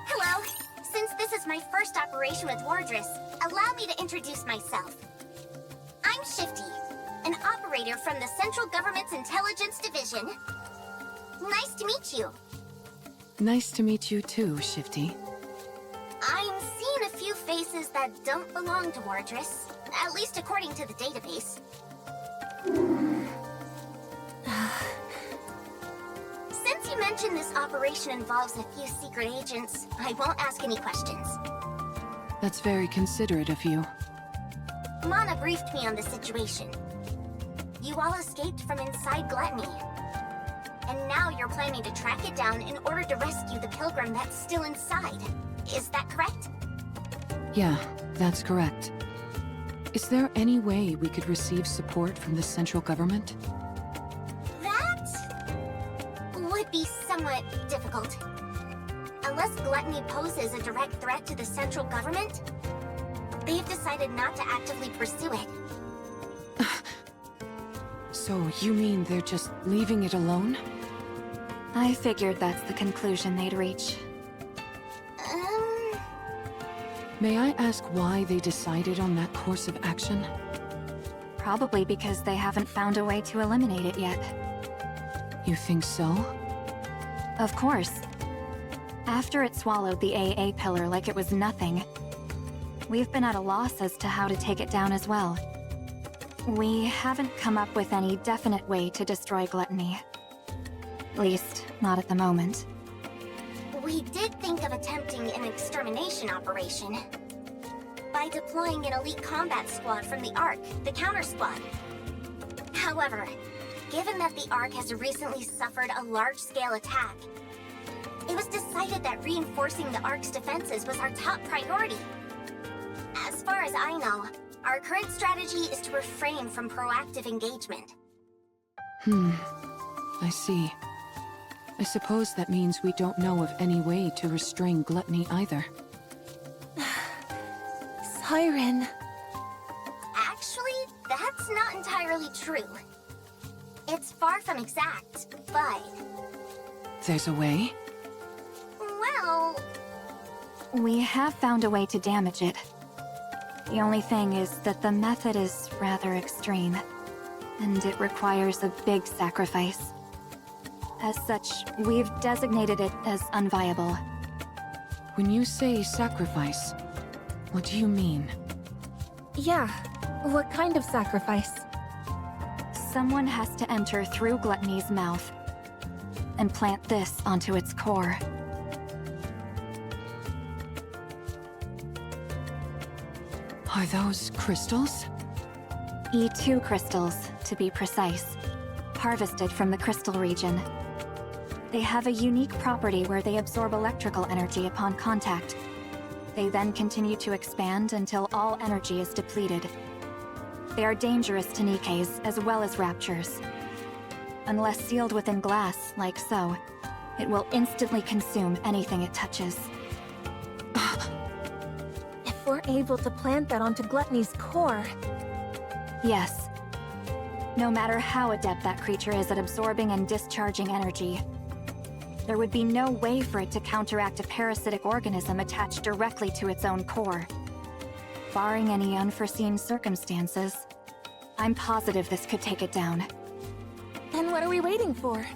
Hello. Since this is my first operation with Wardress, allow me to introduce myself. I'm Shifty, an operator from the Central Government's Intelligence Division. Nice to meet you. Nice to meet you too, Shifty. I'm seeing a few faces that don't belong to Wardress, at least according to the database. Since you mentioned this operation involves a few secret agents, I won't ask any questions. That's very considerate of you. Mana briefed me on the situation. You all escaped from inside Gluttony. And now you're planning to track it down in order to rescue the pilgrim that's still inside. Is that correct? Yeah, that's correct. Is there any way we could receive support from the central government? That would be somewhat difficult. Unless Gluttony poses a direct threat to the central government, they've decided not to actively pursue it. So you mean they're just leaving it alone? I figured that's the conclusion they'd reach. May I ask why they decided on that course of action? Probably because they haven't found a way to eliminate it yet. You think so? Of course. After it swallowed the AA pillar like it was nothing, we've been at a loss as to how to take it down as well. We haven't come up with any definite way to destroy Gluttony. At least, not at the moment. We did think of attempting an extermination operation by deploying an elite combat squad from the ARC, the counter squad. However, given that the ARC has recently suffered a large-scale attack, it was decided that reinforcing the ARC's defenses was our top priority. As far as I know, our current strategy is to refrain from proactive engagement. I see. I suppose that means we don't know of any way to restrain Gluttony either. Siren. Actually, that's not entirely true. It's far from exact, but... There's a way? Well... We have found a way to damage it. The only thing is that the method is rather extreme, and it requires a big sacrifice. As such, we've designated it as unviable. When you say sacrifice, what do you mean? Yeah, what kind of sacrifice? Someone has to enter through Gluttony's mouth and plant this onto its core. Are those crystals? E2 crystals, to be precise, harvested from the crystal region. They have a unique property where they absorb electrical energy upon contact. They then continue to expand until all energy is depleted. They are dangerous to Nikkes as well as Raptures. Unless sealed within glass, like so, it will instantly consume anything it touches. If we're able to plant that onto Gluttony's core... Yes. No matter how adept that creature is at absorbing and discharging energy, there would be no way for it to counteract a parasitic organism attached directly to its own core. Barring any unforeseen circumstances, I'm positive this could take it down. Then what are we waiting for?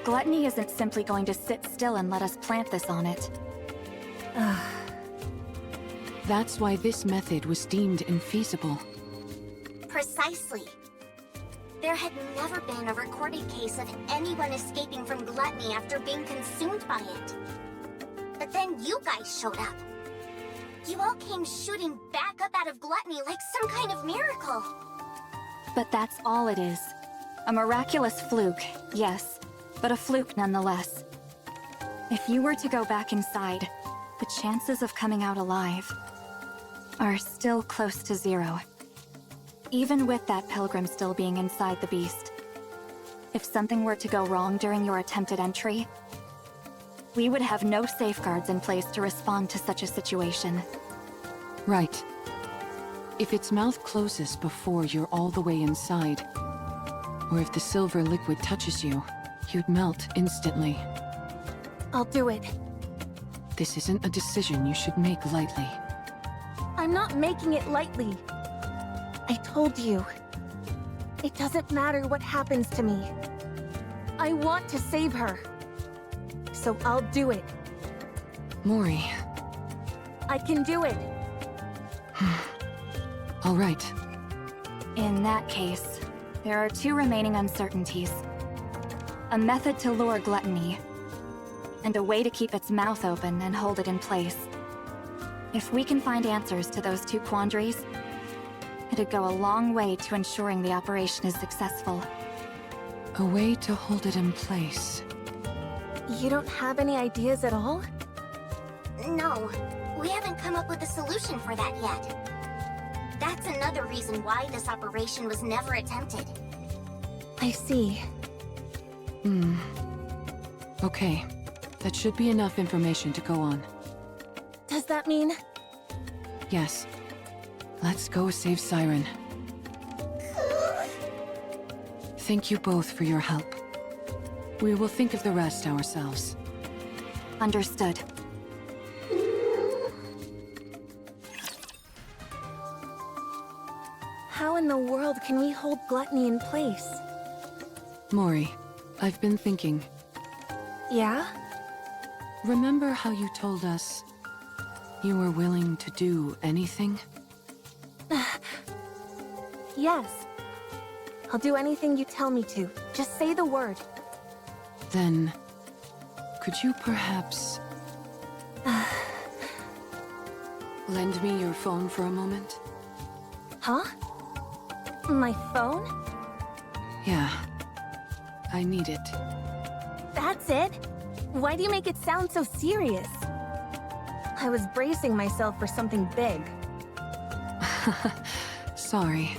Gluttony isn't simply going to sit still and let us plant this on it. That's why this method was deemed infeasible. Precisely. There had never been a recorded case of anyone escaping from Gluttony after being consumed by it. But then you guys showed up. You all came shooting back up out of Gluttony like some kind of miracle. But that's all it is. A miraculous fluke, yes, but a fluke nonetheless. If you were to go back inside, the chances of coming out alive are still close to 0. Even with that pilgrim still being inside the beast. If something were to go wrong during your attempted entry, we would have no safeguards in place to respond to such a situation. Right. If its mouth closes before you're all the way inside, or if the silver liquid touches you, you'd melt instantly. I'll do it. This isn't a decision you should make lightly. I'm not making it lightly. I told you. It doesn't matter what happens to me. I want to save her. So I'll do it. Mori. I can do it. All right. In that case, there are 2 remaining uncertainties. A method to lure Gluttony, and a way to keep its mouth open and hold it in place. If we can find answers to those 2 quandaries, it'd go a long way to ensuring the operation is successful. A way to hold it in place. You don't have any ideas at all? No, we haven't come up with a solution for that yet. That's another reason why this operation was never attempted. I see. Okay. That should be enough information to go on. Does that mean... Yes. Let's go save Siren. Thank you both for your help. We will think of the rest ourselves. Understood. How in the world can we hold Gluttony in place? Mori, I've been thinking. Yeah? Remember how you told us you were willing to do anything? Yes. I'll do anything you tell me to. Just say the word. Then, could you perhaps lend me your phone for a moment? Huh? My phone? Yeah. I need it. That's it? Why do you make it sound so serious? I was bracing myself for something big. Sorry.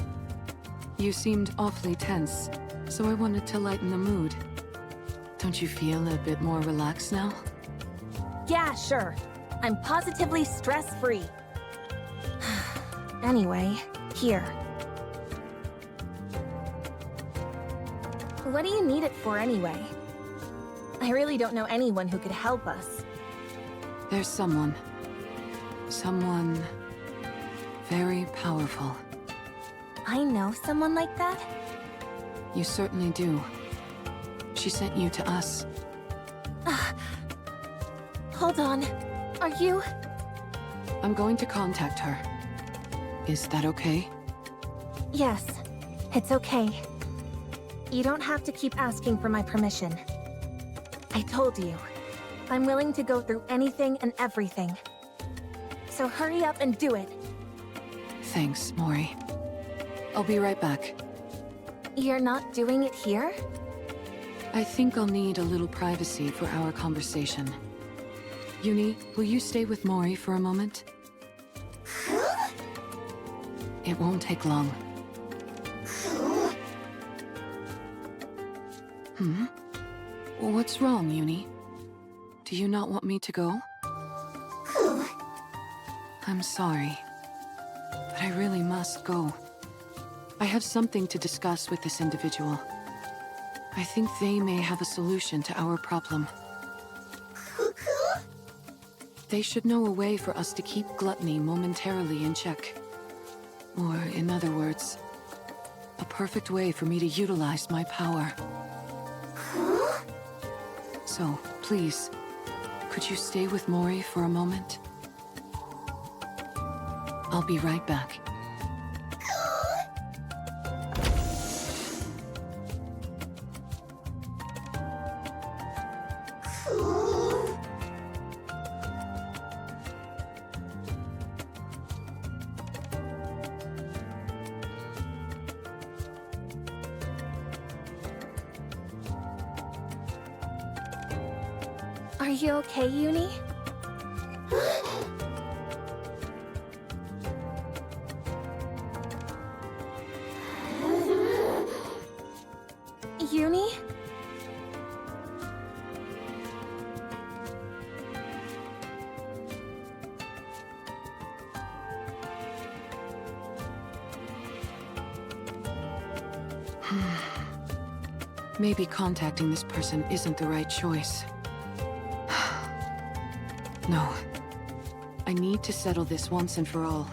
You seemed awfully tense, so I wanted to lighten the mood. Don't you feel a bit more relaxed now? Yeah, sure. I'm positively stress-free. Anyway, here. What do you need it for anyway? I really don't know anyone who could help us. There's someone. Someone very powerful. I know someone like that? You certainly do. She sent you to us. Hold on. Are you... I'm going to contact her. Is that okay? Yes, it's okay. You don't have to keep asking for my permission. I told you, I'm willing to go through anything and everything. So hurry up and do it. Thanks, Mori. I'll be right back. You're not doing it here? I think I'll need a little privacy for our conversation. Uni, will you stay with Mori for a moment? It won't take long. What's wrong, Uni? Do you not want me to go? I'm sorry, but I really must go. I have something to discuss with this individual. I think they may have a solution to our problem. They should know a way for us to keep gluttony momentarily in check. Or, in other words, a perfect way for me to utilize my power. So, please, could you stay with Mori for a moment? I'll be right back. Are you okay, Uni? Uni? Maybe contacting this person isn't the right choice. No. I need to settle this once and for all.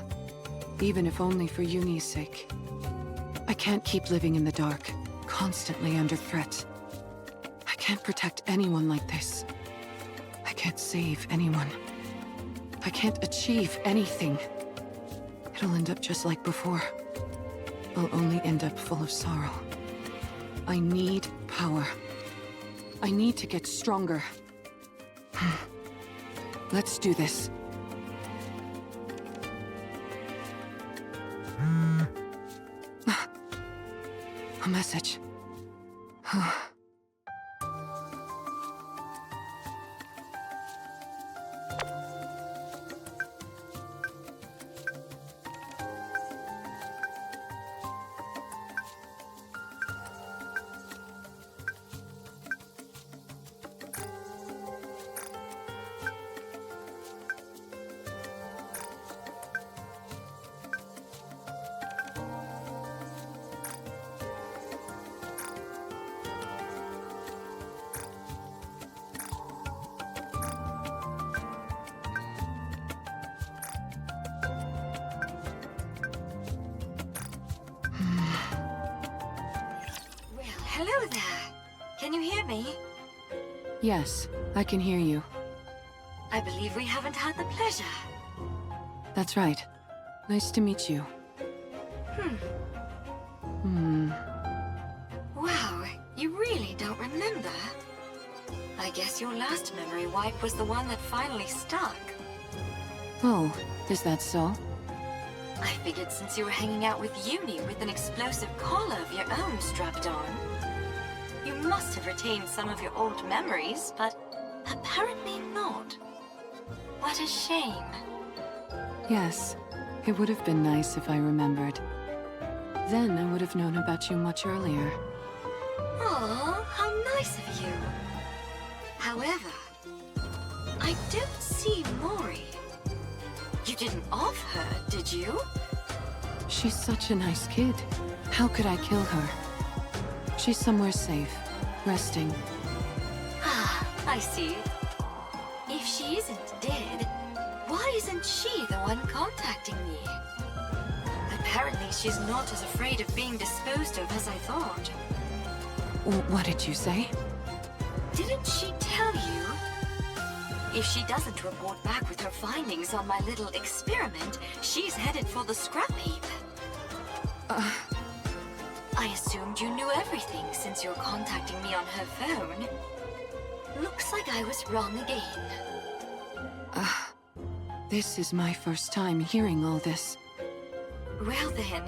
Even if only for Uni's sake. I can't keep living in the dark, constantly under threat. I can't protect anyone like this. I can't save anyone. I can't achieve anything. It'll end up just like before. I'll only end up full of sorrow. I need power. I need to get stronger. Let's do this. A message. Hello there. Can you hear me? Yes, I can hear you. I believe we haven't had the pleasure. That's right. Nice to meet you. Wow, you really don't remember? I guess your last memory wipe was the one that finally stuck. Oh, is that so? I figured since you were hanging out with Uni with an explosive collar of your own strapped on, you must have retained some of your old memories, but apparently not. What a shame. Yes, it would have been nice if I remembered. Then I would have known about you much earlier. Aw, how nice of you. However, I don't see Mori. You didn't off her, did you? She's such a nice kid. How could I kill her? She's somewhere safe, resting. Ah, I see. If she isn't dead, instead, why isn't she the one contacting me? Apparently, she's not as afraid of being disposed of as I thought. What did you say? Didn't she tell you? If she doesn't report back with her findings on my little experiment, she's headed for the scrap heap. I assumed you knew everything since you're contacting me on her phone. Looks like I was wrong again. This is my first time hearing all this. Well then,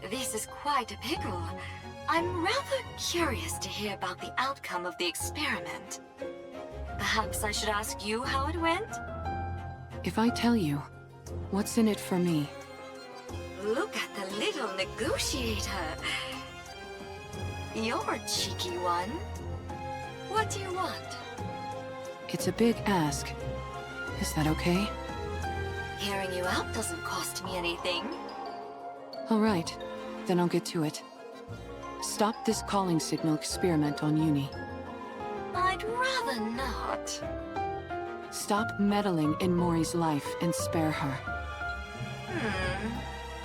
this is quite a pickle. I'm rather curious to hear about the outcome of the experiment. Perhaps I should ask you how it went? If I tell you, what's in it for me? Look at the little negotiator. You're a cheeky one. What do you want? It's a big ask. Is that okay? Hearing you out doesn't cost me anything. All right, then I'll get to it. Stop this calling signal experiment on Uni. I'd rather not. Stop meddling in Mori's life and spare her.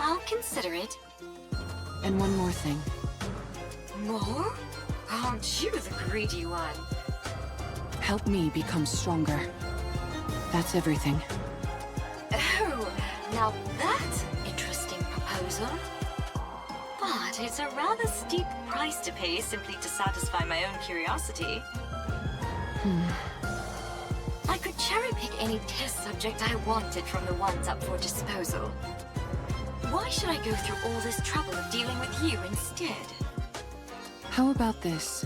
I'll consider it. And one more thing. More? Aren't you the greedy one? Help me become stronger. That's everything. Oh, now that's an interesting proposal. But it's a rather steep price to pay simply to satisfy my own curiosity. I could cherry-pick any test subject I wanted from the ones up for disposal. Why should I go through all this trouble of dealing with you instead? How about this?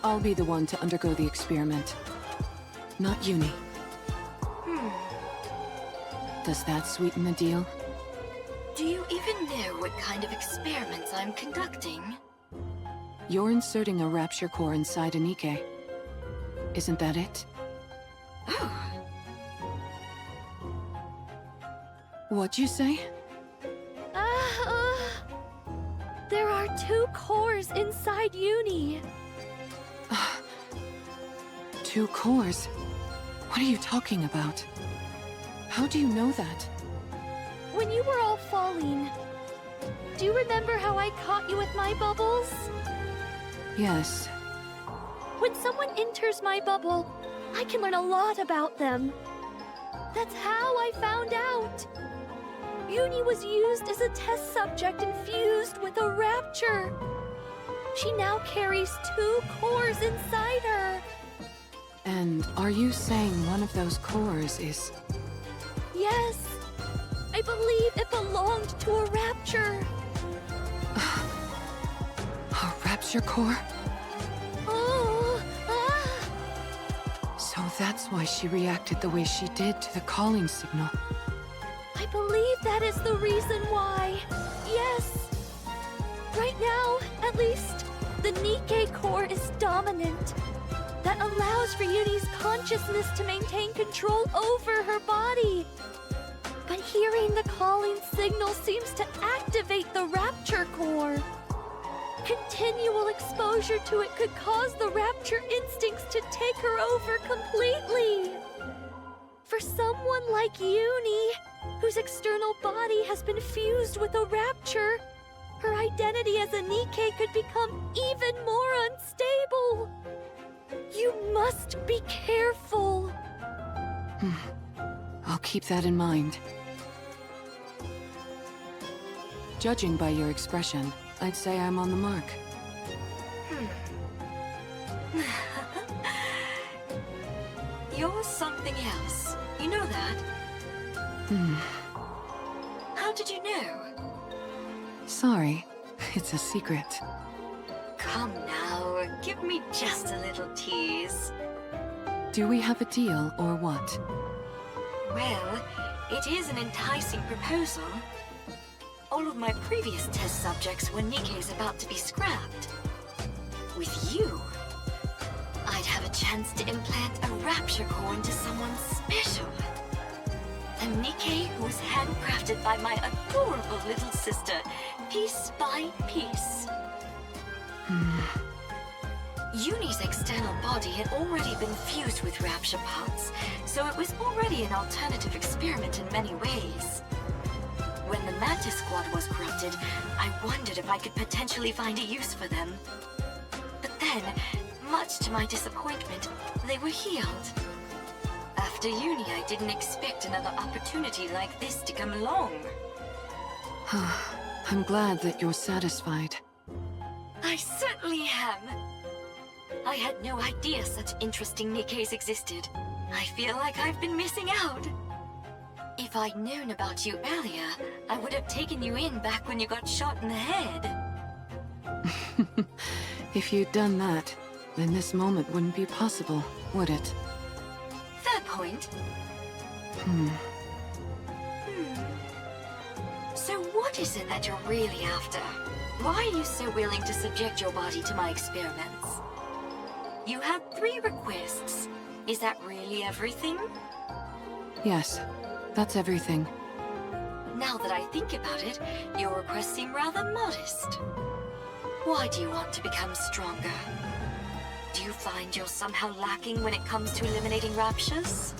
I'll be the one to undergo the experiment. Not Uni. Does that sweeten the deal? Do you even know what kind of experiments I'm conducting? You're inserting a rapture core inside a Nikke. Isn't that it? Oh, What'd you say? There are 2 cores inside Uni. 2 cores? What are you talking about? How do you know that? When you were all falling, do you remember how I caught you with my bubbles? Yes. When someone enters my bubble, I can learn a lot about them. That's how I found out. Uni was used as a test subject infused with a rapture. She now carries 2 cores inside her. And are you saying one of those cores is... Yes, I believe it belonged to a rapture. a rapture core? Oh, So that's why she reacted the way she did to the calling signal. I believe that is the reason why. Yes. Right now, at least, the Nikke core is dominant. That allows for Uni's consciousness to maintain control over her body. But hearing the calling signal seems to activate the rapture core. Continual exposure to it could cause the rapture instincts to take her over completely. For someone like Uni, whose external body has been fused with a rapture, her identity as a Nikke could become even more unstable. You must be careful. I'll keep that in mind. Judging by your expression, I'd say I'm on the mark. You're something else. You know that? How did you know? Sorry, it's a secret. Come now, give me just a little tease. Do we have a deal or what? Well, it is an enticing proposal. All of my previous test subjects were Nikke's about to be scrapped. With you, I'd have a chance to implant a rapture core into someone special. A Nikke who was handcrafted by my adorable little sister, piece by piece. Yuni's external body had already been fused with Rapture parts, so it was already an alternative experiment in many ways. When the Mantis Squad was corrupted, I wondered if I could potentially find a use for them. But then, much to my disappointment, they were healed. After Uni, I didn't expect another opportunity like this to come along. I'm glad that you're satisfied. I certainly am. I had no idea such interesting Nikkes existed. I feel like I've been missing out. If I'd known about you earlier, I would have taken you in back when you got shot in the head. If you'd done that, then this moment wouldn't be possible, would it? Fair point. So what is it that you're really after? Why are you so willing to subject your body to my experiments? You had 3 requests. Is that really everything? Yes, that's everything. Now that I think about it, your requests seem rather modest. Why do you want to become stronger? Do you find you're somehow lacking when it comes to eliminating raptures?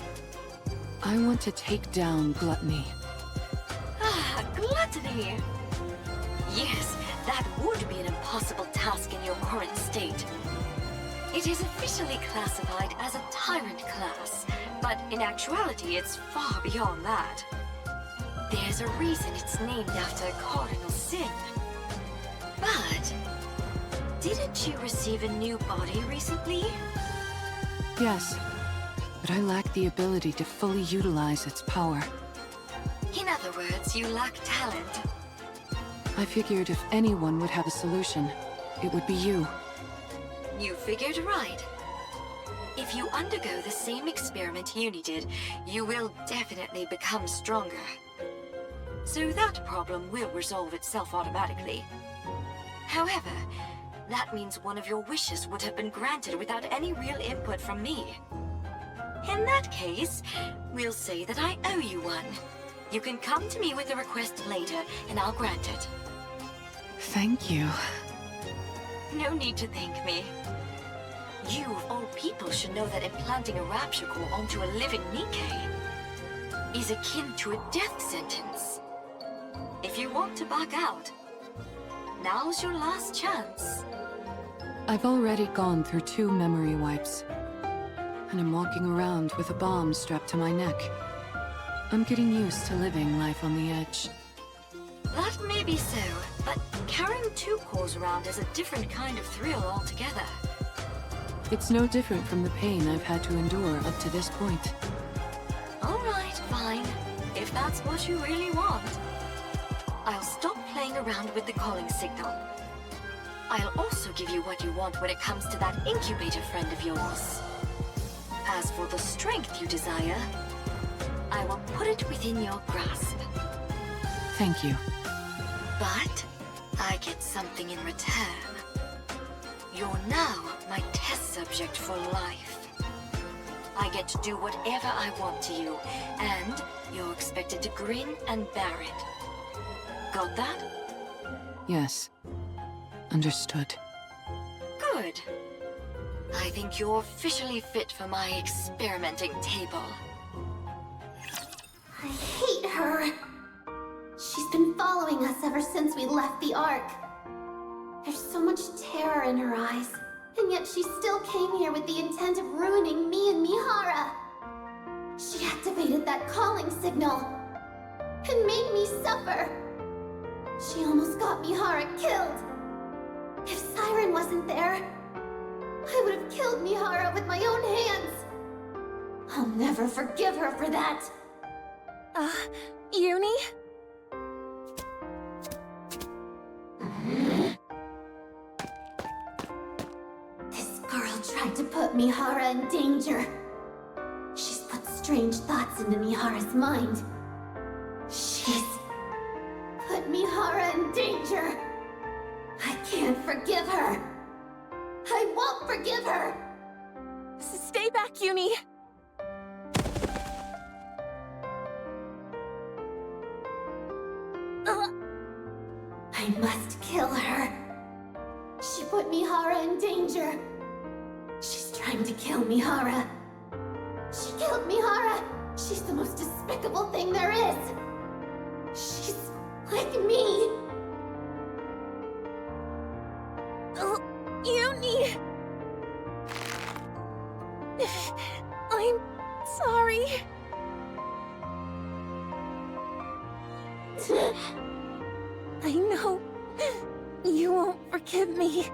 I want to take down gluttony. Ah, gluttony! Yes, that would be an impossible task in your current state. It is officially classified as a tyrant class, but in actuality it's far beyond that. There's a reason it's named after a cardinal sin. But didn't you receive a new body recently? Yes, but I lack the ability to fully utilize its power. In other words, you lack talent. I figured if anyone would have a solution, it would be you. You figured right. If you undergo the same experiment Uni did, you will definitely become stronger. So that problem will resolve itself automatically. However, that means one of your wishes would have been granted without any real input from me. In that case, we'll say that I owe you one. You can come to me with a request later, and I'll grant it. Thank you. No need to thank me. You, of all people, should know that implanting a rapture core onto a living Nikke is akin to a death sentence. If you want to back out, now's your last chance. I've already gone through 2 memory wipes, and I'm walking around with a bomb strapped to my neck. I'm getting used to living life on the edge. That may be so, but carrying 2 cores around is a different kind of thrill altogether. It's no different from the pain I've had to endure up to this point. All right, fine. If that's what you really want. I'll stop playing around with the calling signal. I'll also give you what you want when it comes to that incubator friend of yours. As for the strength you desire, I will put it within your grasp. Thank you. But I get something in return. You're now my test subject for life. I get to do whatever I want to you, and you're expected to grin and bear it. Got that? Yes. Understood. Good. I think you're officially fit for my experimenting table. I hate her. She's been following us ever since we left the Ark. There's so much terror in her eyes, and yet she still came here with the intent of ruining me and Mihara. She activated that calling signal and made me suffer. She almost got Mihara killed. If Siren wasn't there, I would have killed Mihara with my own hands. I'll never forgive her for that. Uni? This girl tried to put Mihara in danger. She's put strange thoughts into Mihara's mind. She's put Mihara in danger. I can't forgive her. I won't forgive her. Stay back, Uni! I must kill her. She put Mihara in danger. time to kill Mihara. She killed Mihara! She's the most despicable thing there is! She's like me! Oh, Uni! I'm sorry. I know you won't forgive me.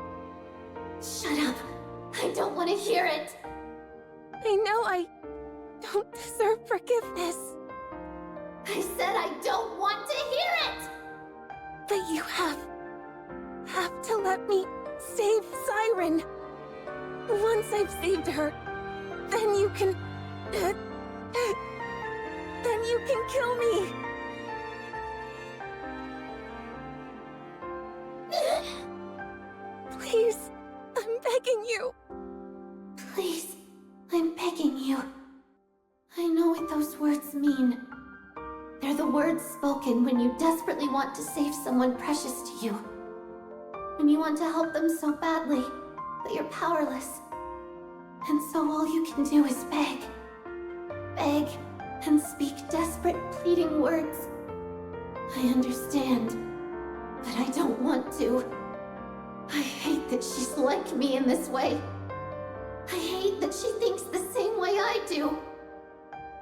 Shut up. I don't want to hear it. I know I don't deserve forgiveness. I said I don't want to hear it! But you have to let me save Siren. Once I've saved her, then you can kill me. Please, I'm begging you. Please, I'm begging you. I know what those words mean. They're the words spoken when you desperately want to save someone precious to you. When you want to help them so badly, but you're powerless. And so all you can do is beg. Beg and speak desperate, pleading words. I understand, but I don't want to. I hate that she's like me in this way. I hate that she thinks the same way I do.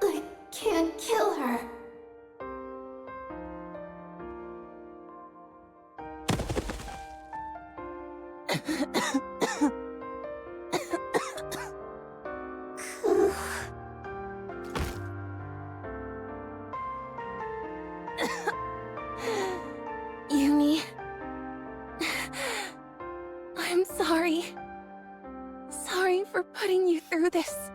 I can't kill her. Yumi, I'm sorry. Sorry for putting you through this.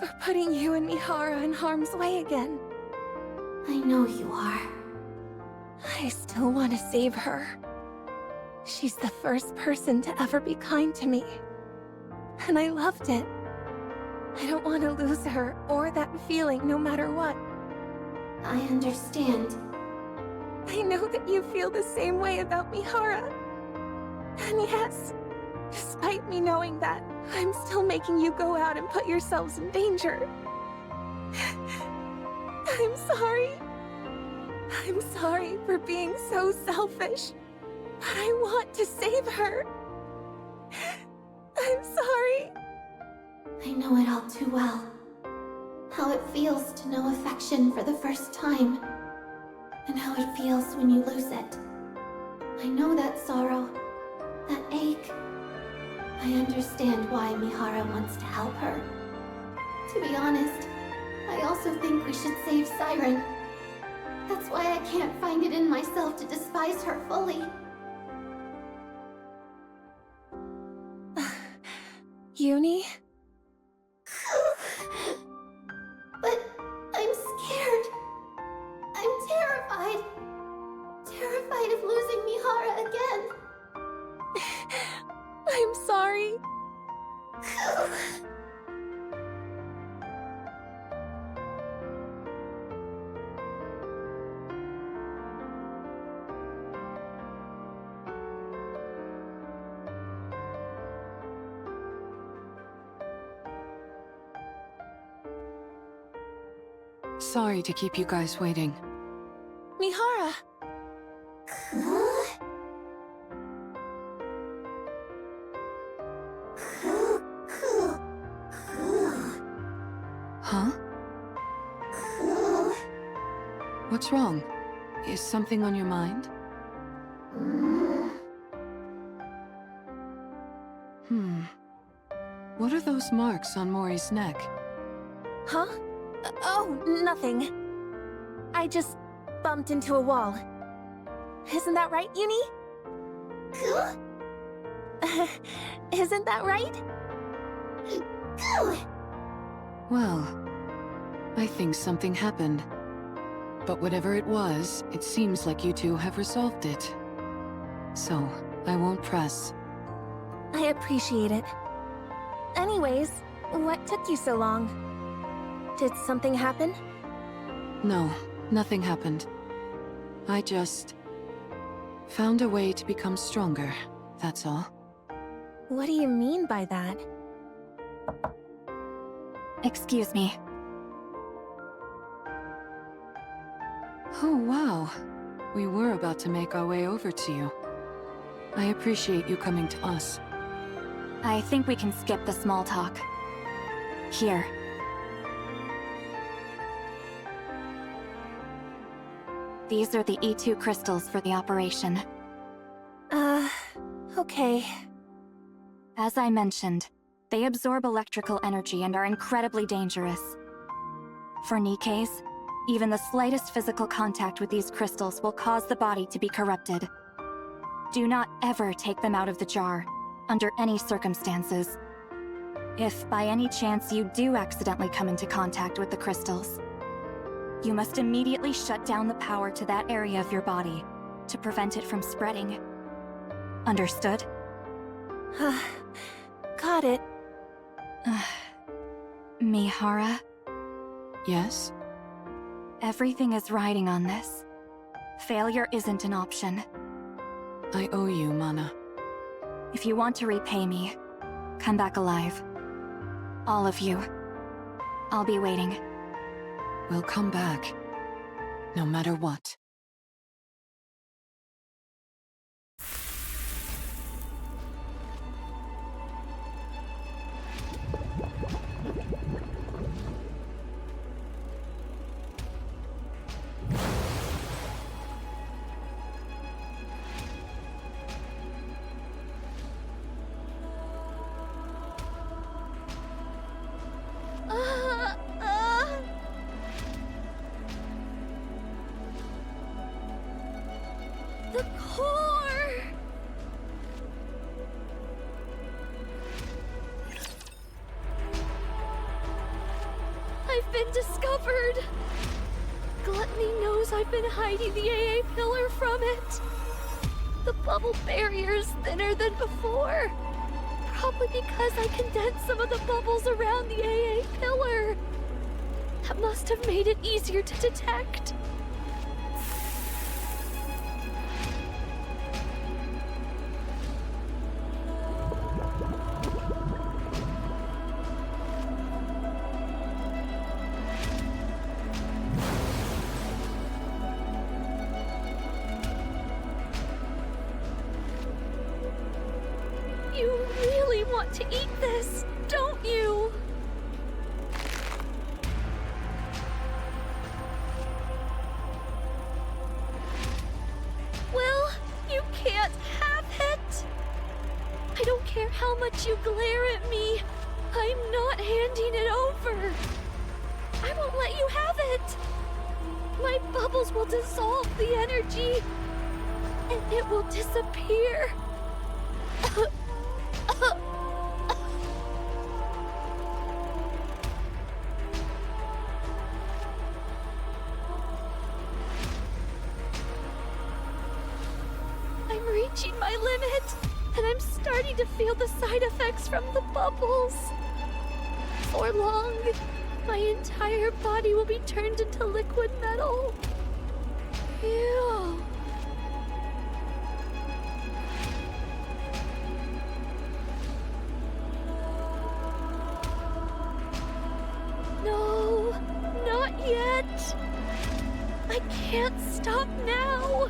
For putting you and Mihara in harm's way again. I know you are. I still want to save her. She's the first person to ever be kind to me. And I loved it. I don't want to lose her or that feeling no matter what. I understand. I know that you feel the same way about Mihara. And yes, despite me knowing that, I'm still making you go out and put yourselves in danger. I'm sorry. I'm sorry for being so selfish. But I want to save her. I'm sorry. I know it all too well. How it feels to know affection for the first time. And how it feels when you lose it. I know that sorrow. That ache. I understand why Mihara wants to help her. To be honest, I also think we should save Siren. That's why I can't find it in myself to despise her fully. Uni? But I'm scared. I'm terrified. Terrified of losing Mihara again. I'm sorry. Sorry to keep you guys waiting. Mihara! Huh? What's wrong? Is something on your mind? What are those marks on Mori's neck? Huh? Oh, nothing. I just bumped into a wall. Isn't that right, Uni? Isn't that right? Well, I think something happened. But whatever it was, it seems like you two have resolved it. So, I won't press. I appreciate it. Anyways, what took you so long? Did something happen? No, nothing happened. I just found a way to become stronger, that's all. What do you mean by that? Excuse me. Oh, wow. We were about to make our way over to you. I appreciate you coming to us. I think we can skip the small talk. Here. These are the E2 crystals for the operation. Okay. As I mentioned, they absorb electrical energy and are incredibly dangerous. For Nikke's, even the slightest physical contact with these crystals will cause the body to be corrupted. Do not ever take them out of the jar, under any circumstances. If by any chance you do accidentally come into contact with the crystals, you must immediately shut down the power to that area of your body to prevent it from spreading. Understood? Got it. Mihara, Yes? everything is riding on this. Failure isn't an option. I owe you, Mana. If you want to repay me, come back alive. All of you. I'll be waiting. We'll come back. No matter what. The core! I've been discovered! Gluttony knows I've been hiding the AA pillar from it. The bubble barrier is thinner than before. Probably because I condensed some of the bubbles around the AA pillar. That must have made it easier to detect. You really want to eat this, don't you? Well, you can't have it. I don't care how much you glare at me. I'm not handing it over. I won't let you have it. My bubbles will dissolve the energy, and it will disappear. I'm reaching my limit, and I'm starting to feel the side effects from the bubbles. Before long, my entire body will be turned into liquid metal. Ew. No, not yet. I can't stop now.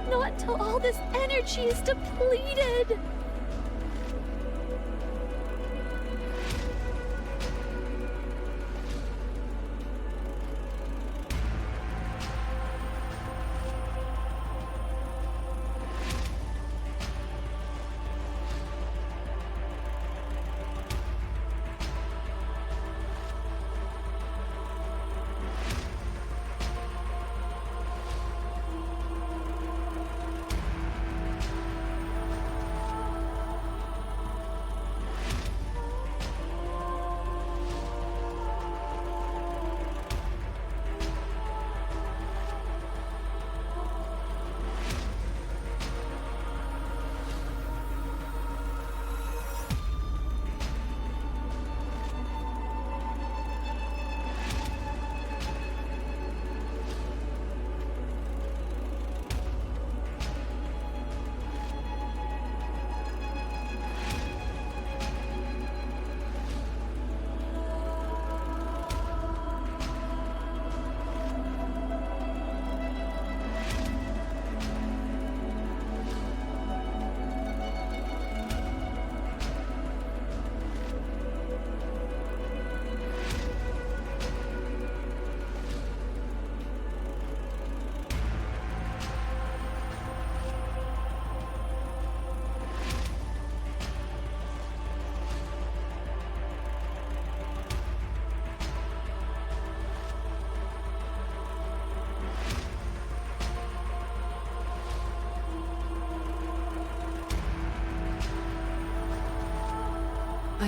Not until all this energy is depleted.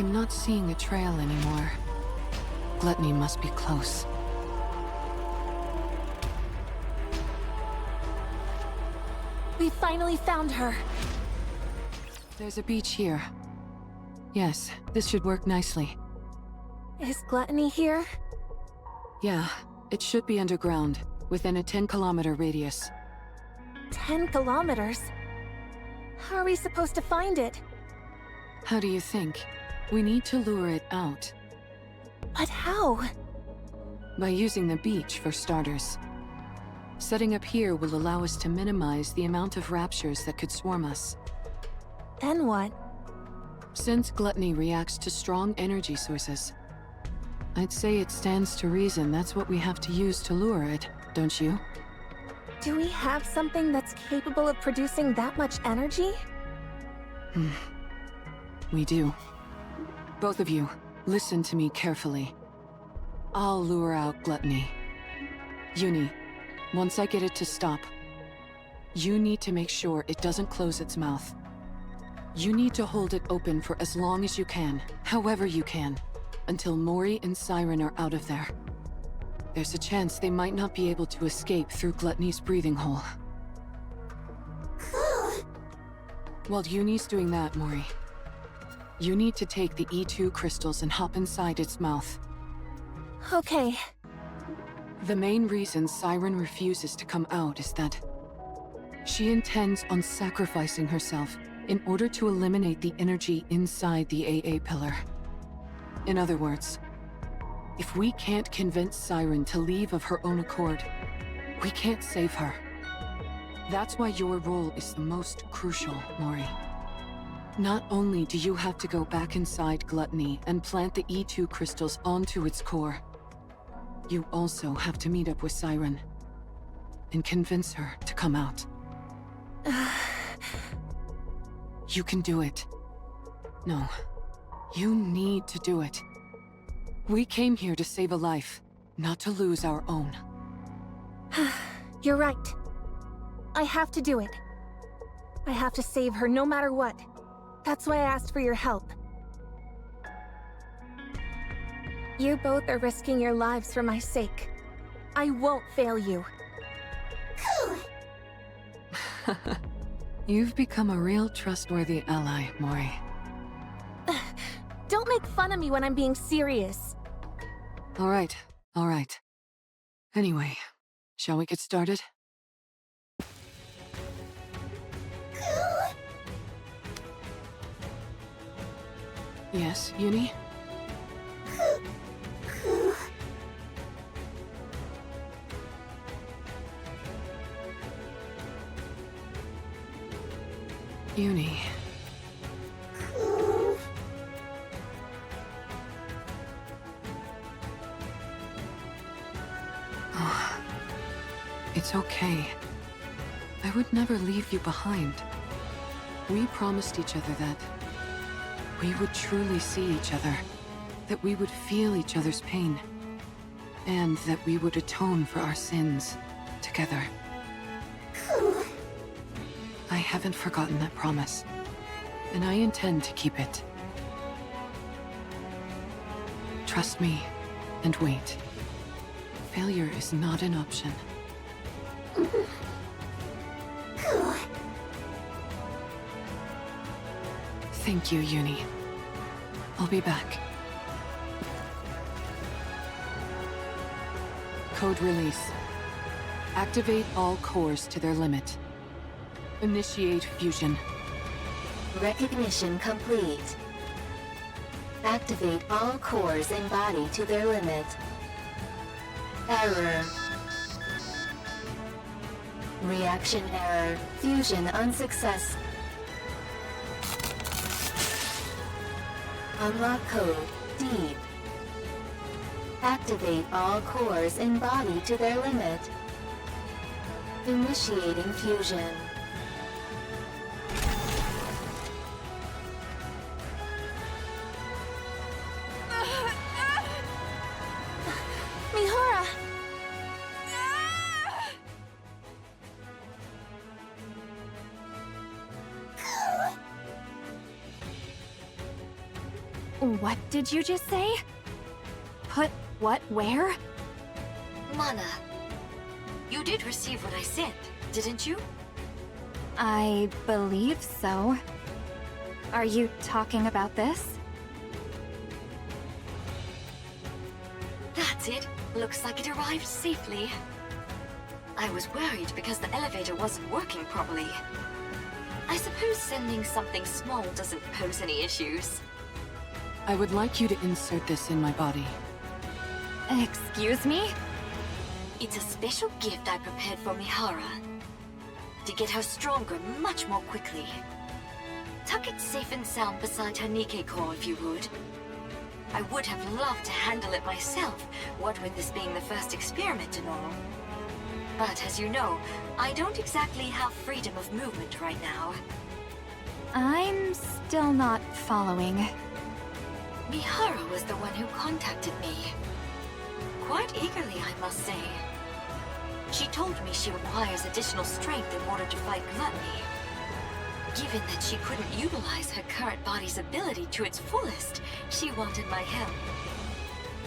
I'm not seeing a trail anymore. Gluttony must be close. We finally found her. There's a beach here. Yes, this should work nicely. Is Gluttony here? Yeah, it should be underground, within a 10-kilometer radius. 10 kilometers? How are we supposed to find it? How do you think? We need to lure it out. But how? By using the beach, for starters. Setting up here will allow us to minimize the amount of raptures that could swarm us. Then what? Since Gluttony reacts to strong energy sources, I'd say it stands to reason that's what we have to use to lure it, don't you? Do we have something that's capable of producing that much energy? We do. Both of you, listen to me carefully. I'll lure out Gluttony. Uni, once I get it to stop, you need to make sure it doesn't close its mouth. You need to hold it open for as long as you can, however you can, until Mori and Siren are out of there. There's a chance they might not be able to escape through Gluttony's breathing hole. While Uni's doing that, Mori, you need to take the E2 crystals and hop inside its mouth. Okay. The main reason Siren refuses to come out is that she intends on sacrificing herself in order to eliminate the energy inside the AA pillar. In other words, if we can't convince Siren to leave of her own accord, we can't save her. That's why your role is the most crucial, Mori. Not only do you have to go back inside Gluttony and plant the E2 crystals onto its core, you also have to meet up with Siren and convince her to come out. You can do it. No, you need to do it. We came here to save a life, not to lose our own. You're right. I have to do it. I have to save her no matter what. That's why I asked for your help. You both are risking your lives for my sake. I won't fail you. You've become a real trustworthy ally, Mori. Don't make fun of me when I'm being serious. All right. Anyway, shall we get started? Yes, Uni? Uni. Oh, it's okay. I would never leave you behind. We promised each other that we would truly see each other, that we would feel each other's pain, and that we would atone for our sins together. I haven't forgotten that promise, and I intend to keep it. Trust me, and wait. Failure is not an option. Thank you, Uni. I'll be back. Code release. Activate all cores to their limit. Initiate fusion. Recognition complete. Activate all cores in body to their limit. Error. Reaction error. Fusion unsuccess. Unlock code Deep. Activate all cores in body to their limit. Initiating fusion. Mihara! What did you just say? Put what where? Mana, you did receive what I sent, didn't you? I believe so. Are you talking about this? That's it. Looks like it arrived safely. I was worried because the elevator wasn't working properly. I suppose sending something small doesn't pose any issues. I would like you to insert this in my body. Excuse me? It's a special gift I prepared for Mihara. To get her stronger much more quickly. Tuck it safe and sound beside her Nikke core if you would. I would have loved to handle it myself, what with this being the first experiment and all. But as you know, I don't exactly have freedom of movement right now. I'm still not following. Mihara was the one who contacted me. Quite eagerly, I must say. She told me she requires additional strength in order to fight gluttony. Given that she couldn't utilize her current body's ability to its fullest, she wanted my help.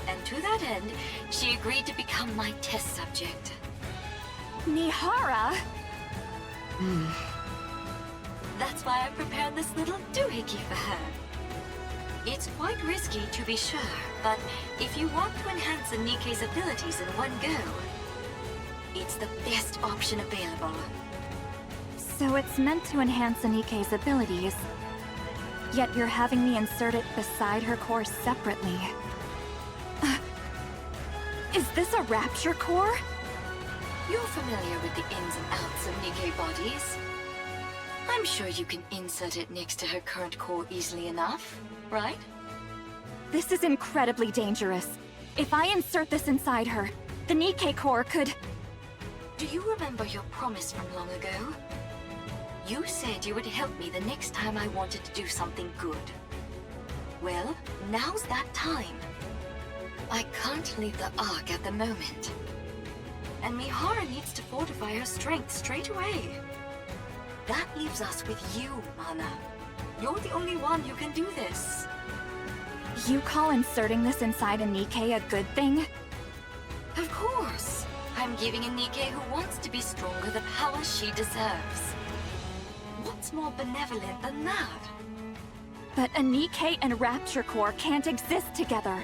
And to that end, she agreed to become my test subject. Mihara? That's why I prepared this little doohickey for her. It's quite risky to be sure, but if you want to enhance a Nikke's abilities in one go, it's the best option available. So it's meant to enhance Nikke's abilities. Yet you're having me insert it beside her core separately. Is this a rapture core? You're familiar with the ins and outs of Nikke bodies. I'm sure you can insert it next to her current core easily enough, right? This is incredibly dangerous. If I insert this inside her, the Nikke core could... Do you remember your promise from long ago? You said you would help me the next time I wanted to do something good. Well, now's that time. I can't leave the Ark at the moment. And Mihara needs to fortify her strength straight away. That leaves us with you, Mana. You're the only one who can do this. You call inserting this inside a Nikke a good thing? Of course. I'm giving a Nikke who wants to be stronger the power she deserves. What's more benevolent than that? But a Nikke and Rapture Core can't exist together.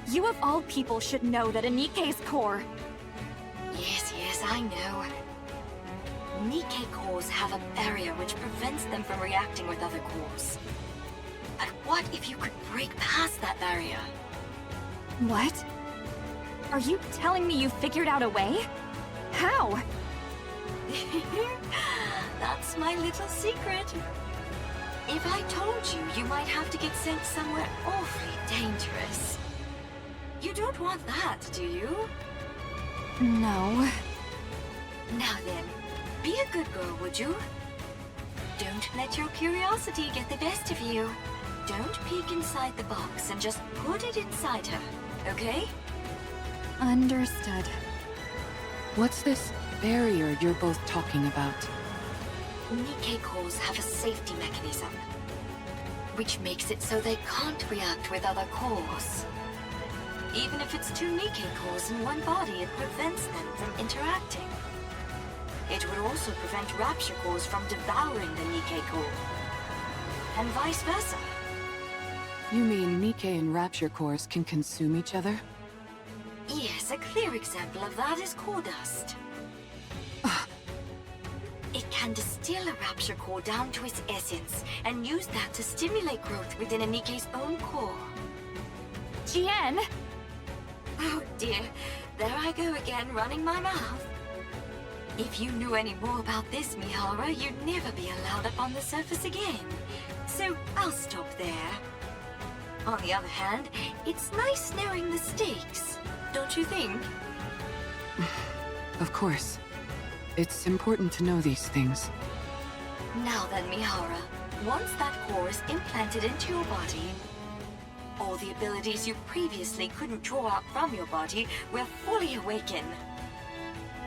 You of all people should know that a Nikke's core... Yes, I know. Nikke cores have a barrier which prevents them from reacting with other cores. But what if you could break past that barrier? What? Are you telling me you figured out a way? How? That's my little secret. If I told you, you might have to get sent somewhere awfully dangerous. You don't want that, do you? No. Now then, be a good girl, would you? Don't let your curiosity get the best of you. Don't peek inside the box and just put it inside her, okay? Understood. What's this barrier you're both talking about? Nikke cores have a safety mechanism, which makes it so they can't react with other cores. Even if it's two Nikke cores in one body, it prevents them from interacting. It would also prevent Rapture cores from devouring the Nikke core, and vice versa. You mean Nikke and Rapture cores can consume each other? Yes, a clear example of that is core dust. It can distill a Rapture core down to its essence, and use that to stimulate growth within a Nikke's own core. Jien! Oh dear, there I go again, running my mouth. If you knew any more about this, Mihara, you'd never be allowed up on the surface again. So I'll stop there. On the other hand, it's nice knowing the stakes, don't you think? Of course. It's important to know these things. Now then, Mihara, once that core is implanted into your body, all the abilities you previously couldn't draw out from your body will fully awaken.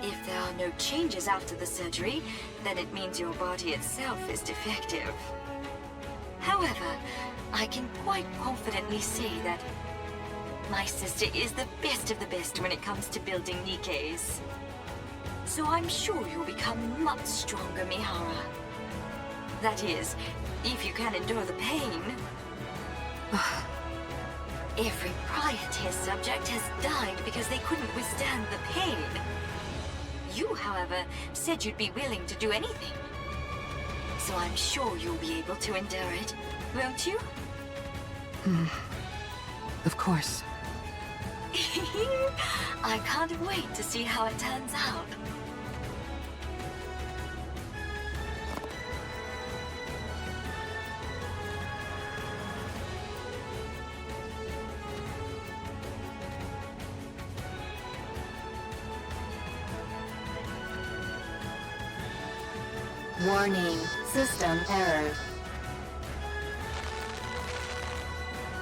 If there are no changes after the surgery, then it means your body itself is defective. However, I can quite confidently say that my sister is the best of the best when it comes to building Nikkes. So I'm sure you'll become much stronger, Mihara. That is, if you can endure the pain. Every prior test subject has died because they couldn't withstand the pain. You, however, said you'd be willing to do anything. So I'm sure you'll be able to endure it, won't you? Of course. I can't wait to see how it turns out. Warning, system error.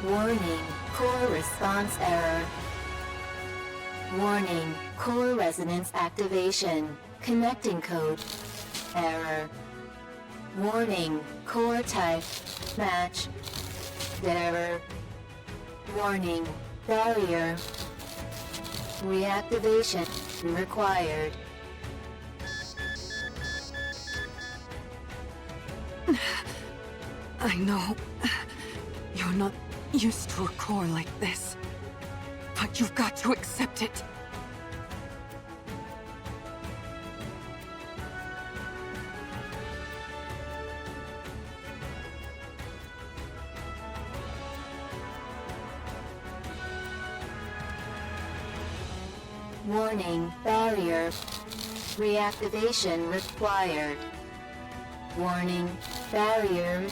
Warning, core response error. Warning, core resonance activation. Connecting code. Error. Warning, core type. Match. Error. Warning, barrier. Reactivation required. I know you're not used to a core like this, but you've got to accept it. Warning, barrier. Reactivation required. Warning, barrier.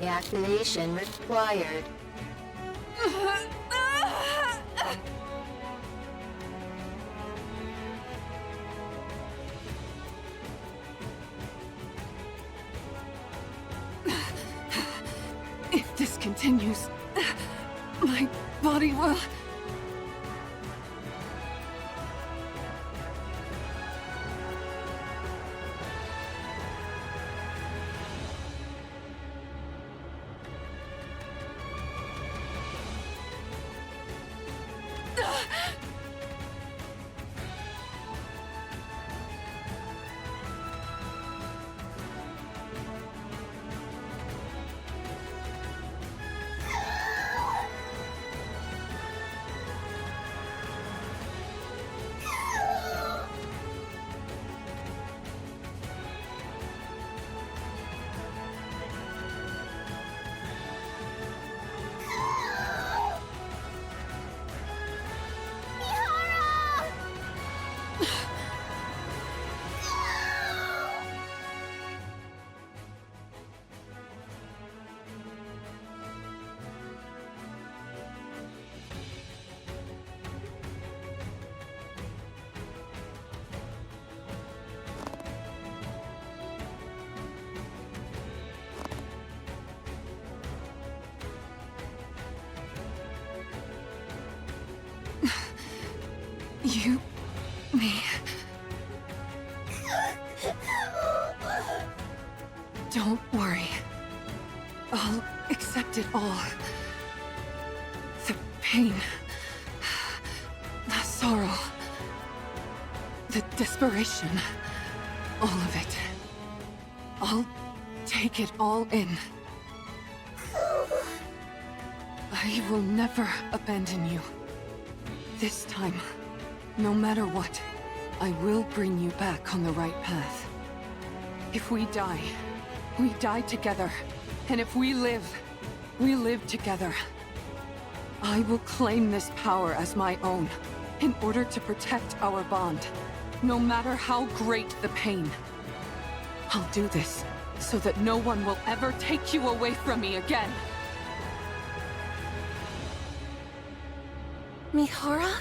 Reactivation required. If this continues, my body will... You... me... Don't worry. I'll accept it all. The pain... the sorrow... the desperation... all of it. I'll take it all in. I will never abandon you. This time... no matter what, I will bring you back on the right path. If we die together. And if we live together. I will claim this power as my own, in order to protect our bond, no matter how great the pain. I'll do this, so that no one will ever take you away from me again. Mihara?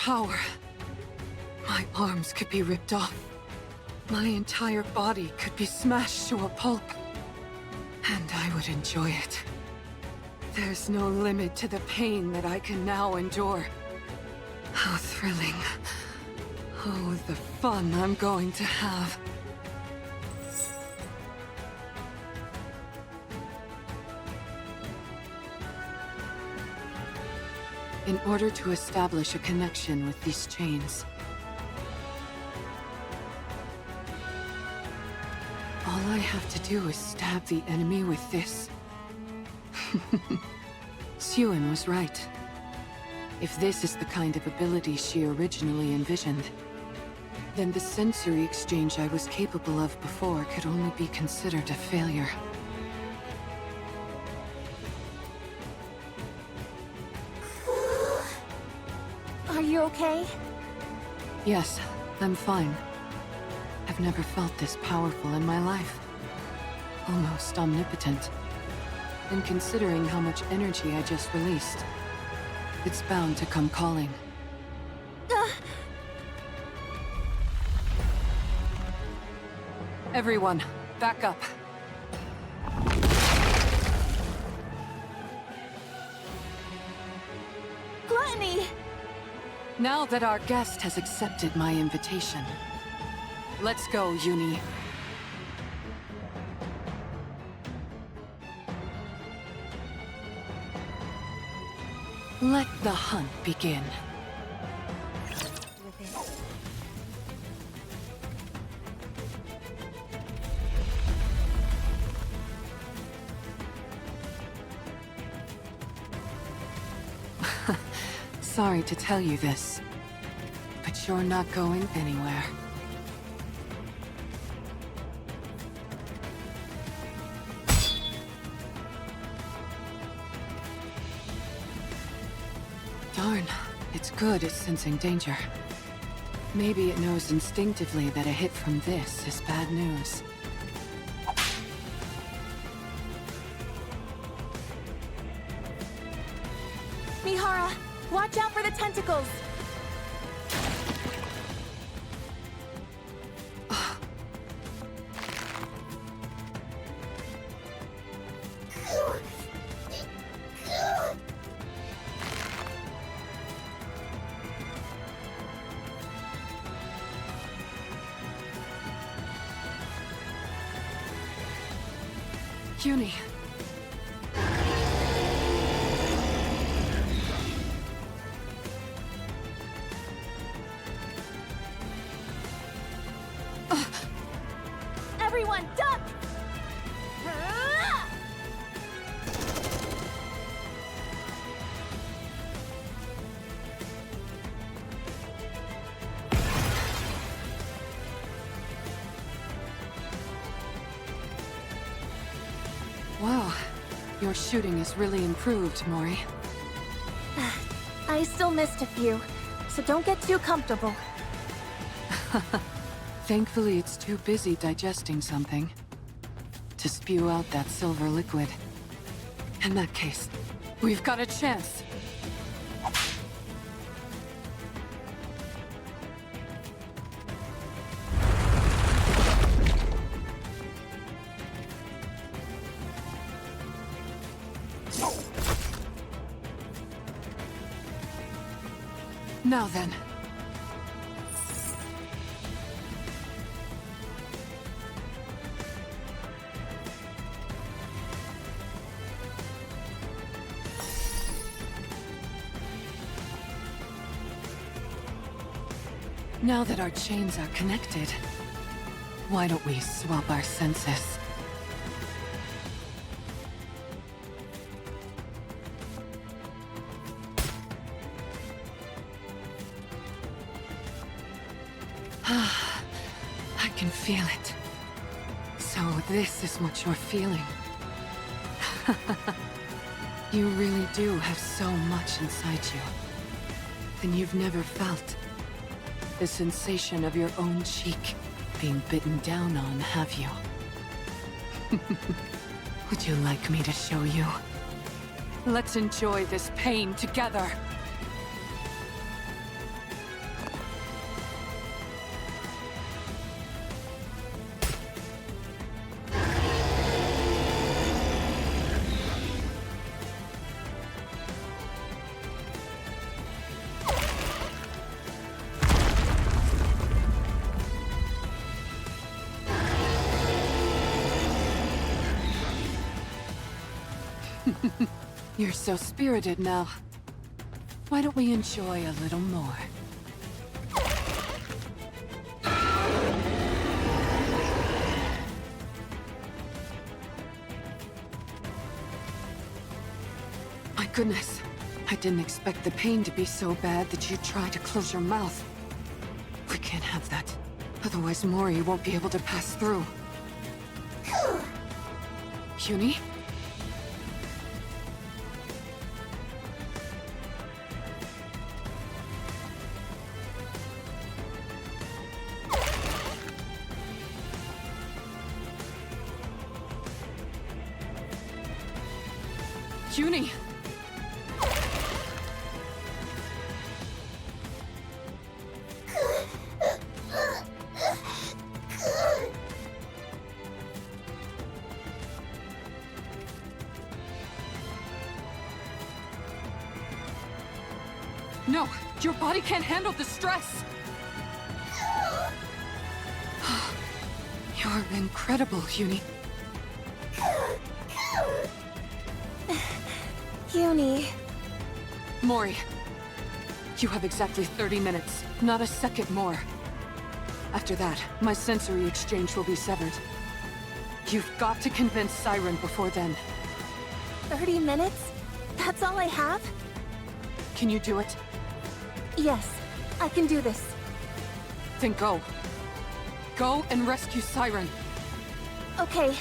power. My arms could be ripped off. My entire body could be smashed to a pulp. And I would enjoy it. There's no limit to the pain that I can now endure. How thrilling. Oh, the fun I'm going to have. In order to establish a connection with these chains, all I have to do is stab the enemy with this. Suen was right. If this is the kind of ability she originally envisioned, then the sensory exchange I was capable of before could only be considered a failure. Are you okay? Yes, I'm fine. I've never felt this powerful in my life. Almost omnipotent. And considering how much energy I just released, it's bound to come calling. Everyone, back up. Gluttony! Now that our guest has accepted my invitation, let's go, Uni. Let the hunt begin. Sorry to tell you this, but you're not going anywhere. Darn, it's good at sensing danger. Maybe it knows instinctively that a hit from this is bad news. Mihara, watch out for the tentacles! Uni. Everyone, duck! Wow, your shooting is really improved, Mori. I still missed a few, so don't get too comfortable. Thankfully, it's too busy digesting something to spew out that silver liquid. In that case, we've got a chance. Now then. Now that our chains are connected, why don't we swap our senses? I can feel it. So this is what you're feeling. You really do have so much inside you. Than you've never felt. The sensation of your own cheek being bitten down on, have you? Would you like me to show you? Let's enjoy this pain together. You're so spirited now. Why don't we enjoy a little more? My goodness. I didn't expect the pain to be so bad that you'd try to close your mouth. We can't have that. Otherwise Mori won't be able to pass through. Uni? Uni! No! Your body can't handle the stress! You're incredible, Uni. Uni. Mori, you have exactly 30 minutes, not a second more. After that, my sensory exchange will be severed. You've got to convince Siren before then. 30 minutes? That's all I have? Can you do it? Yes, I can do this. Then go. Go and rescue Siren. Okay.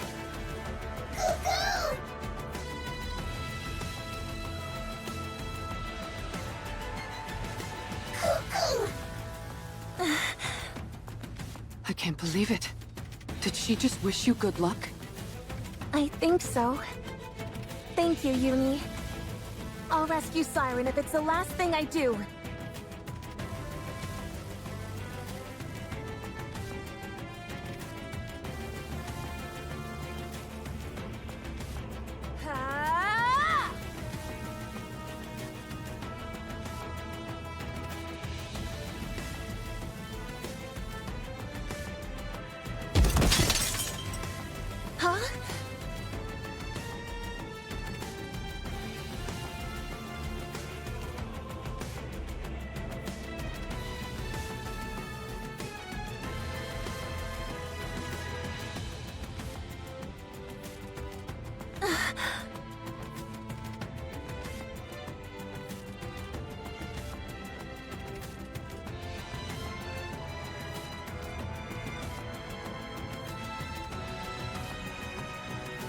I can't believe it. Did she just wish you good luck? I think so. Thank you, Uni. I'll rescue Siren if it's the last thing I do. Huh?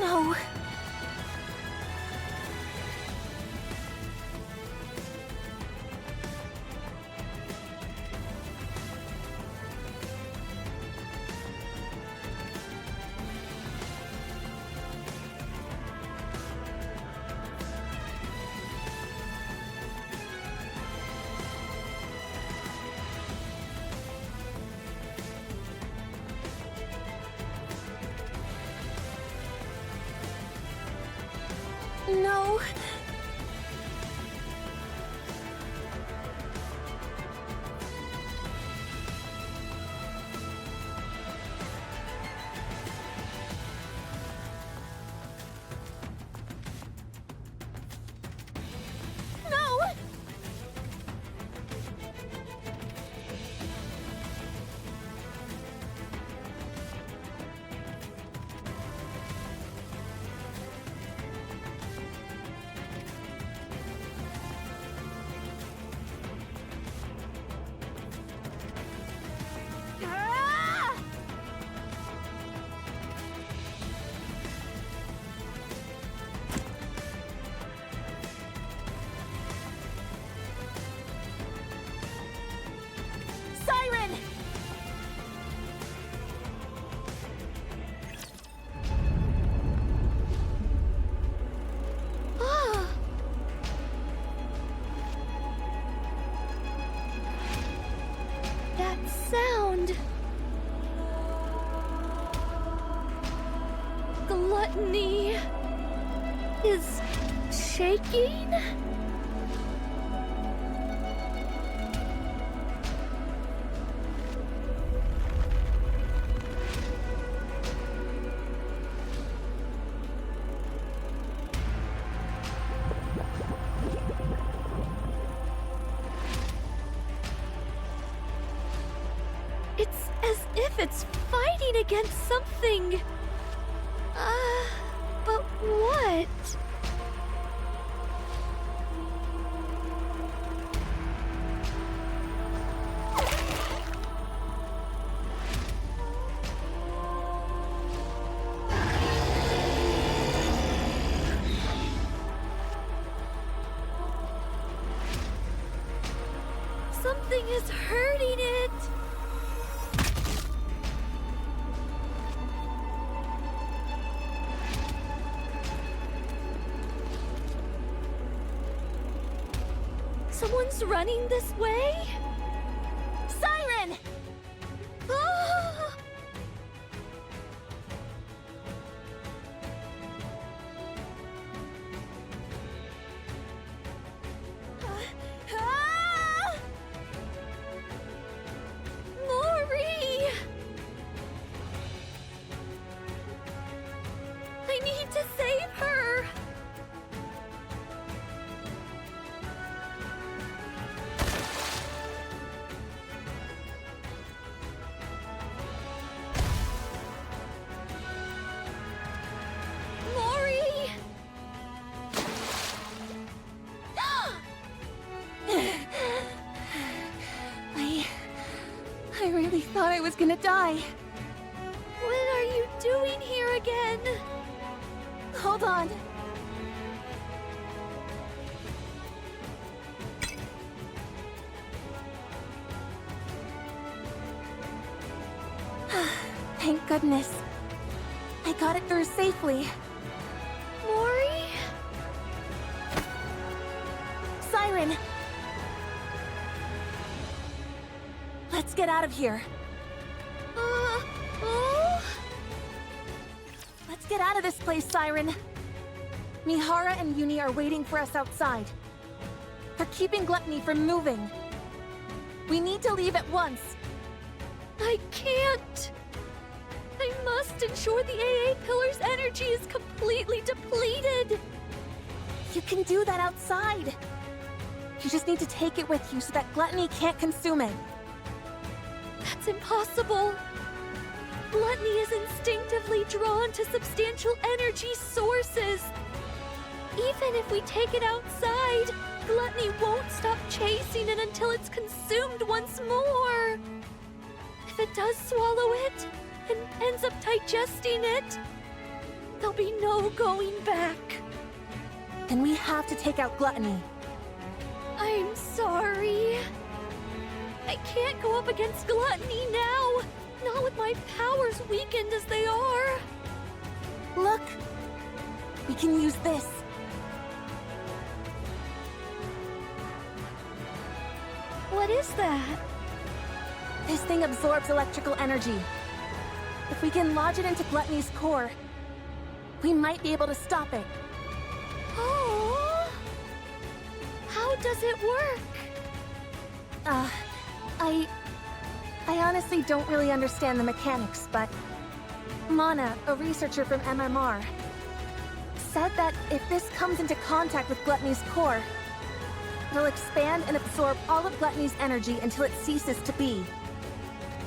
No. No. No! Siren! Ah. That sound. Gluttony is shaking? It's as if it's fighting against something. But what? Something is hurting it. Someone's running this way? Siren! Ah! Ah! Mori! I need to save her! Mori! I really thought I was gonna die. What are you doing here again? Hold on. Thank goodness. I got it through safely. Mori? Siren! Let's get out of here. Oh? Let's get out of this place, Siren. Mihara and Uni are waiting for us outside. They're keeping Gluttony from moving. We need to leave at once. I can't. I must ensure the AA Pillar's energy is completely depleted. You can do that outside. You just need to take it with you so that Gluttony can't consume it. That's impossible. Gluttony is instinctively drawn to substantial energy sources. Even if we take it outside, Gluttony won't stop chasing it until it's consumed once more. If it does swallow it and ends up digesting it, there'll be no going back. Then we have to take out Gluttony. I'm sorry. I can't go up against Gluttony now. Not with my powers weakened as they are. Look! We can use this. What is that? This thing absorbs electrical energy. If we can lodge it into Gluttony's core, we might be able to stop it. Oh! How does it work? I honestly don't really understand the mechanics, but Mana, a researcher from MMR, said that if this comes into contact with Gluttony's core, it'll expand and absorb all of Gluttony's energy until it ceases to be.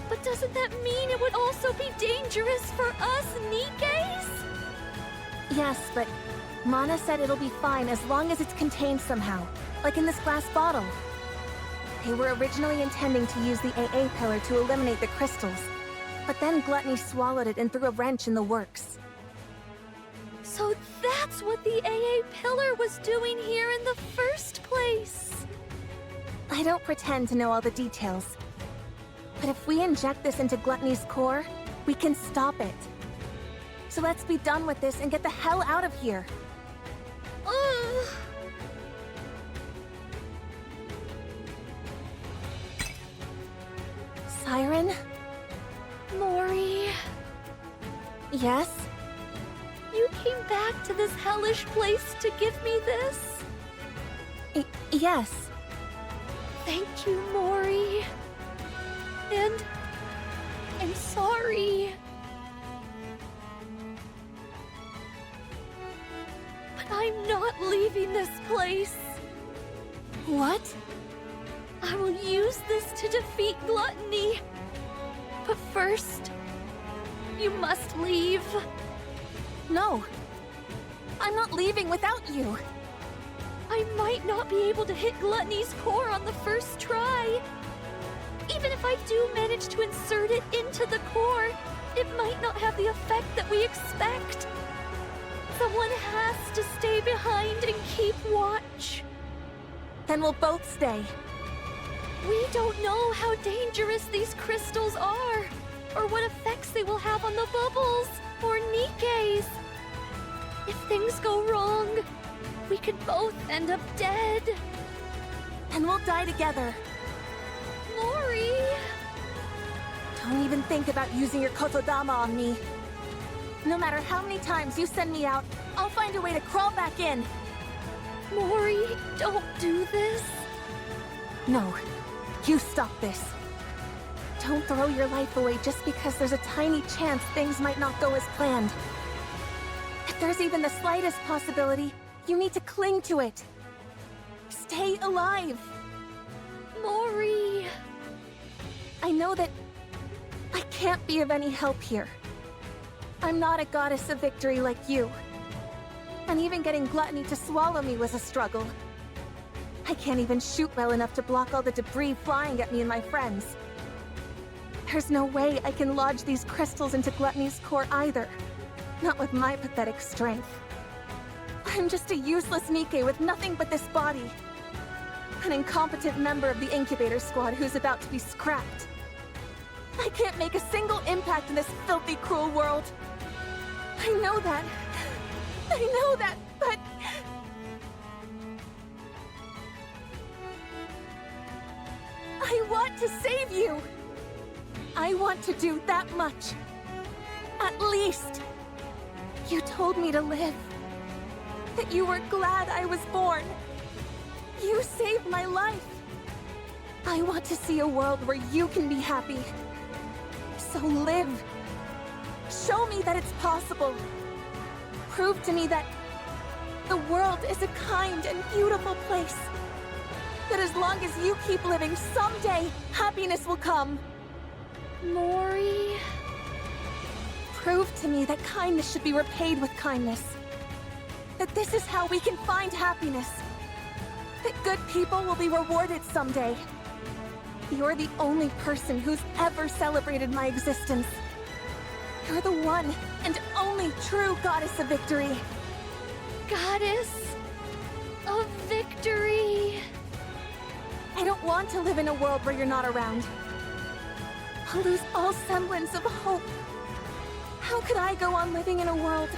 But doesn't that mean it would also be dangerous for us Nikkes? Yes, but Mana said it'll be fine as long as it's contained somehow, like in this glass bottle. They were originally intending to use the AA pillar to eliminate the crystals, but then Gluttony swallowed it and threw a wrench in the works. So that's what the AA pillar was doing here in the first place. I don't pretend to know all the details, but if we inject this into Gluttony's core, we can stop it. So let's be done with this and get the hell out of here. Ugh. Siren? Mori, Yes? you came back to this hellish place to give me this? Yes. Thank you, Mori. And I'm sorry. But I'm not leaving this place. What? I will use this to defeat Gluttony. But first, you must leave. No. I'm not leaving without you. I might not be able to hit Gluttony's core on the first try. Even if I do manage to insert it into the core, it might not have the effect that we expect. Someone has to stay behind and keep watch. Then we'll both stay. We don't know how dangerous these crystals are, or what effects they will have on the bubbles, or Nikke's. If things go wrong, we could both end up dead. And we'll die together. Mori! Don't even think about using your kotodama on me. No matter how many times you send me out, I'll find a way to crawl back in. Mori, don't do this. No, you stop this. Don't throw your life away just because there's a tiny chance things might not go as planned. If there's even the slightest possibility, you need to cling to it. Stay alive. Mori. I know that I can't be of any help here. I'm not a goddess of victory like you. And even getting Gluttony to swallow me was a struggle. I can't even shoot well enough to block all the debris flying at me and my friends. There's no way I can lodge these crystals into Gluttony's core either. Not with my pathetic strength. I'm just a useless Nikke with nothing but this body. An incompetent member of the incubator squad who's about to be scrapped. I can't make a single impact in this filthy, cruel world. I know that. I know that, but... I want to save you! I want to do that much. At least. You told me to live. That you were glad I was born. You saved my life. I want to see a world where you can be happy. So live. Show me that it's possible. Prove to me that the world is a kind and beautiful place. That as long as you keep living, someday happiness will come. Mori. Prove to me that kindness should be repaid with kindness. That this is how we can find happiness. That good people will be rewarded someday. You're the only person who's ever celebrated my existence. You're the one and only true goddess of victory. Goddess of victory. I don't want to live in a world where you're not around. I'll lose all semblance of hope. How could I go on living in a world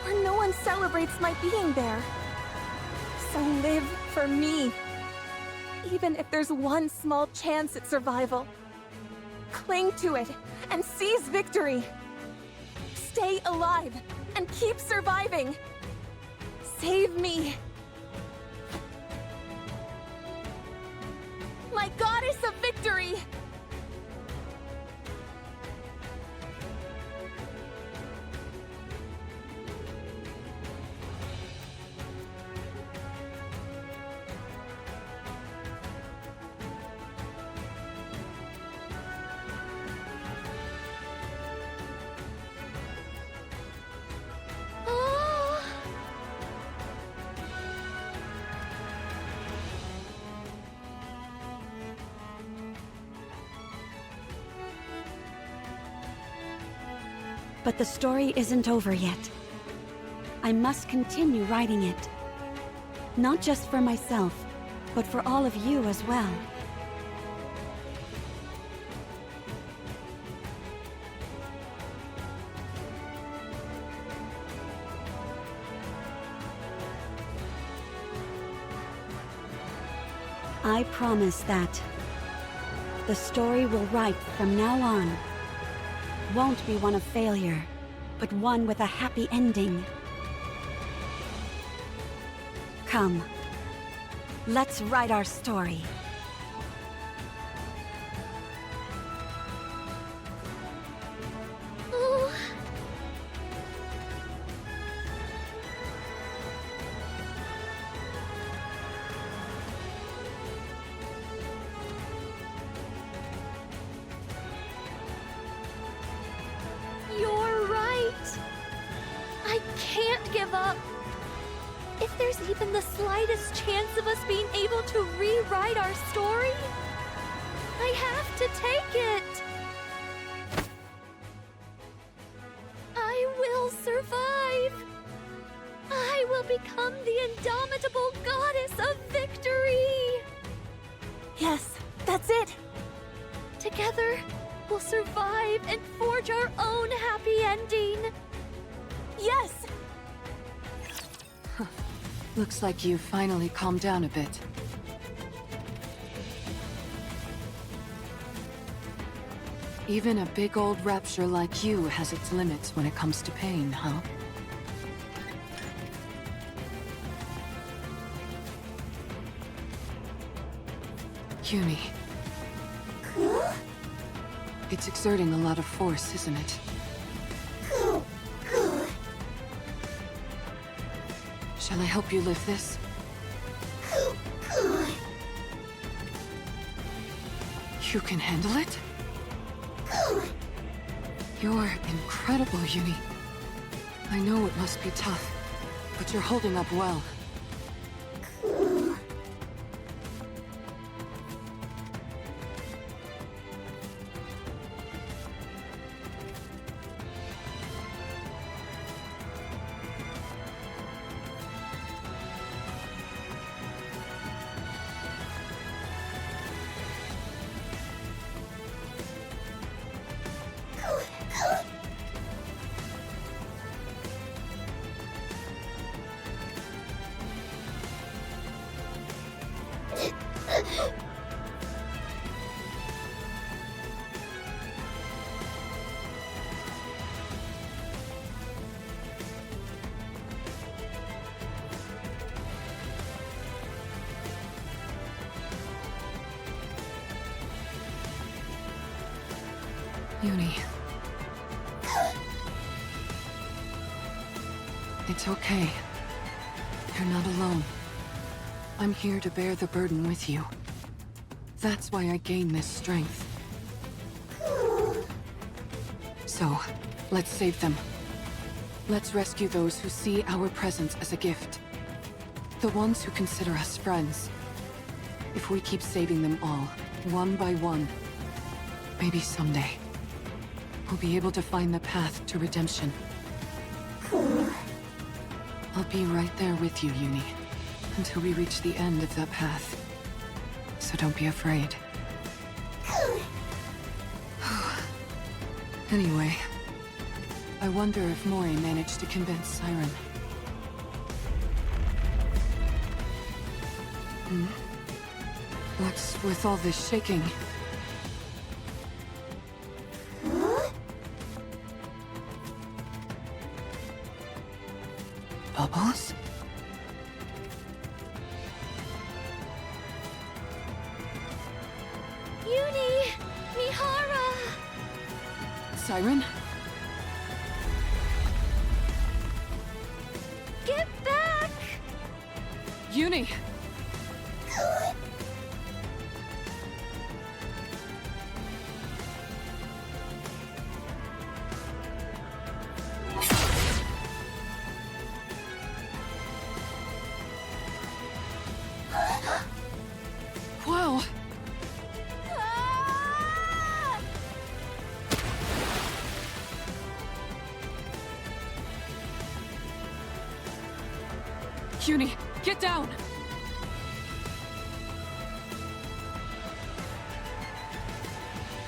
where no one celebrates my being there? So live for me. Even if there's one small chance at survival. Cling to it and seize victory. Stay alive and keep surviving. Save me. My goddess of victory! But the story isn't over yet. I must continue writing it. Not just for myself, but for all of you as well. I promise that the story we'll write from now on won't be one of failure, but one with a happy ending. Come, let's write our story. Oh. If there's even the slightest chance of us being able to rewrite our story, I have to take it. I will survive. I will become the indomitable goddess of victory. Yes, that's it. Together, we'll survive and forge our own happy ending. Yes! Looks like you've finally calmed down a bit. Even a big old rapture like you has its limits when it comes to pain, huh? Yumi. It's exerting a lot of force, isn't it? Shall I help you lift this? You can handle it? You're incredible, Yumi. I know it must be tough, but you're holding up well. Yuni. It's okay. You're not alone. I'm here to bear the burden with you. That's why I gain this strength. So, let's save them. Let's rescue those who see our presence as a gift. The ones who consider us friends. If we keep saving them all, one by one, maybe someday, we'll be able to find the path to redemption. I'll be right there with you, Yuni, until we reach the end of that path. So don't be afraid. Anyway, I wonder if Mori managed to convince Siren. What's with all this shaking? Bubbles? Yuni! Mihara! Siren? Get back! Yuni! Wow! Yuni, get down!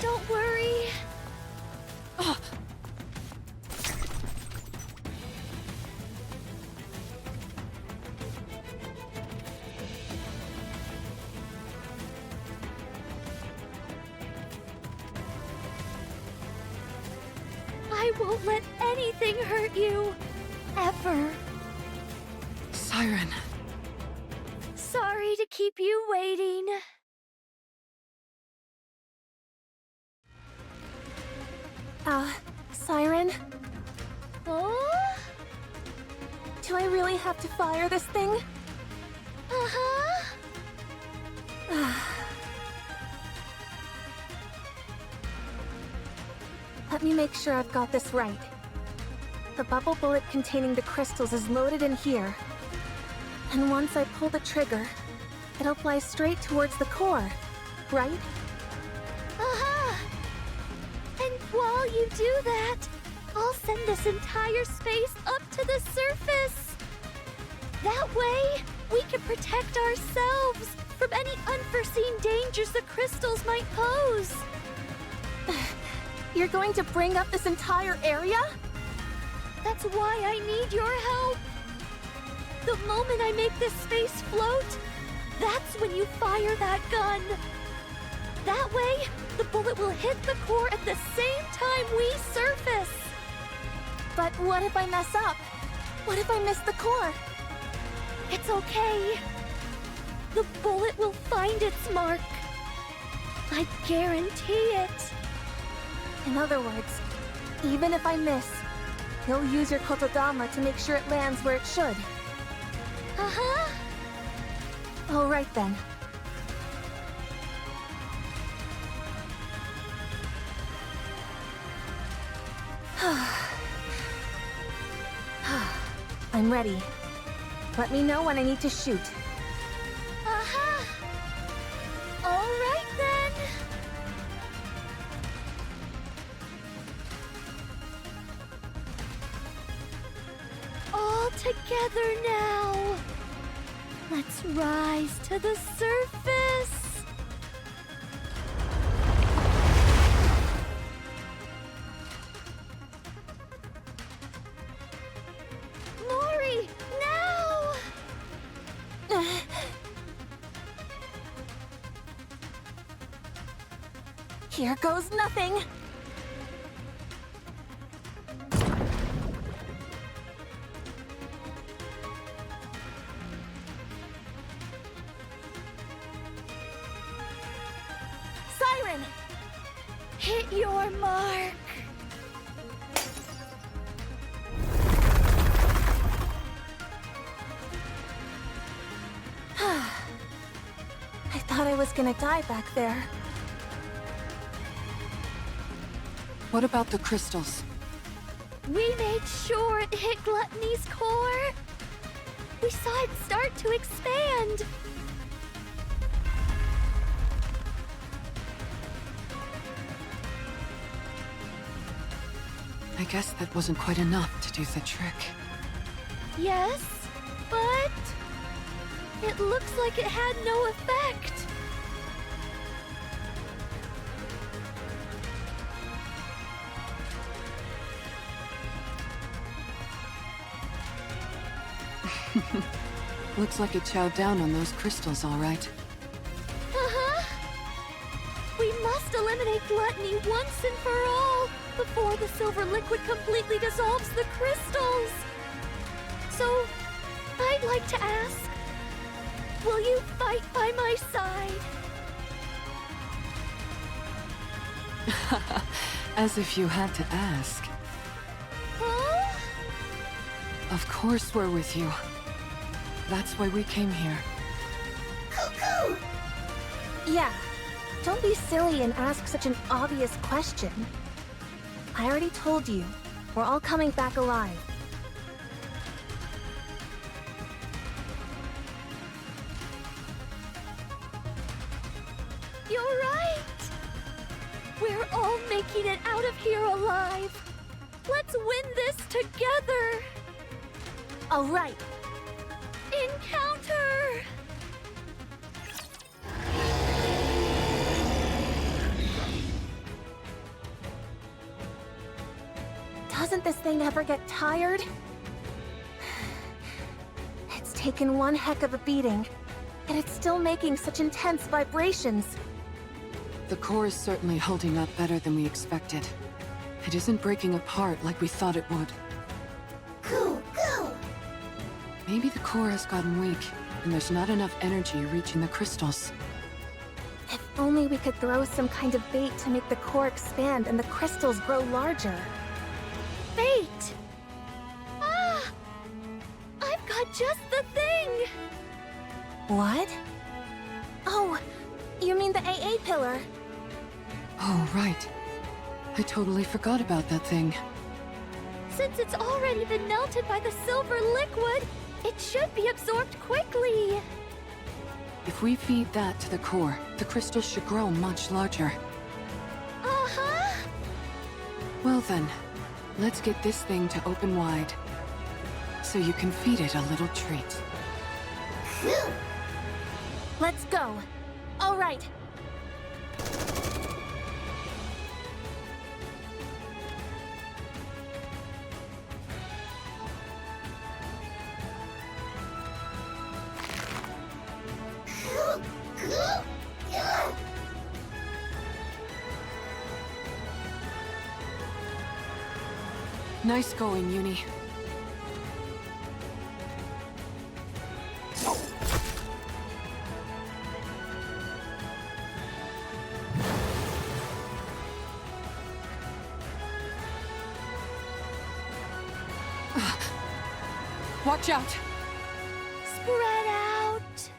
Don't worry. I won't let anything hurt you. Ever. Siren. Sorry to keep you waiting. Siren? Oh? Do I really have to fire this thing? Uh-huh. Let me make sure I've got this right. The bubble bullet containing the crystals is loaded in here. And once I pull the trigger, it'll fly straight towards the core, right? Aha! And while you do that, I'll send this entire space up to the surface. That way, we can protect ourselves from any unforeseen dangers the crystals might pose. You're going to bring up this entire area? That's why I need your help. The moment I make this space float, that's when you fire that gun. That way, the bullet will hit the core at the same time we surface. But what if I mess up? What if I miss the core? It's okay. The bullet will find its mark. I guarantee it. In other words, even if I miss, you'll use your kotodama to make sure it lands where it should. Uh-huh. All right then. I'm ready. Let me know when I need to shoot. Uh-huh. All right then. All together now. Let's rise to the surface. Mori, now! Here goes nothing. Siren! Hit your mark. I thought I was gonna die back there. What about the crystals? We made sure it hit Gluttony's core. We saw it start to expand. I guess that wasn't quite enough to do the trick. Yes, but it looks like it had no effect. Looks like it chowed down on those crystals, all right. Uh-huh. We must eliminate Gluttony once and for all before the silver liquid completely dissolves the crystals. So, I'd like to ask, will you fight by my side? As if you had to ask. Huh? Of course we're with you. That's why we came here. Cuckoo! Yeah, don't be silly and ask such an obvious question. I already told you, we're all coming back alive. You're right! We're all making it out of here alive. Let's win this together! All right. Encounter! Doesn't this thing ever get tired? It's taken one heck of a beating, and it's still making such intense vibrations. The core is certainly holding up better than we expected. It isn't breaking apart like we thought it would. Go, go! Maybe the core has gotten weak, and there's not enough energy reaching the crystals. If only we could throw some kind of bait to make the core expand and the crystals grow larger. Fate! Ah! I've got just the thing! What? Oh, you mean the AA pillar? Oh, right. I totally forgot about that thing. Since it's already been melted by the silver liquid, It should be absorbed quickly. If we feed that to the core, the crystals should grow much larger. Uh-huh. Well then, let's get this thing to open wide. So you can feed it a little treat. Let's go. All right. Nice going, Uni. Watch out! Spread out.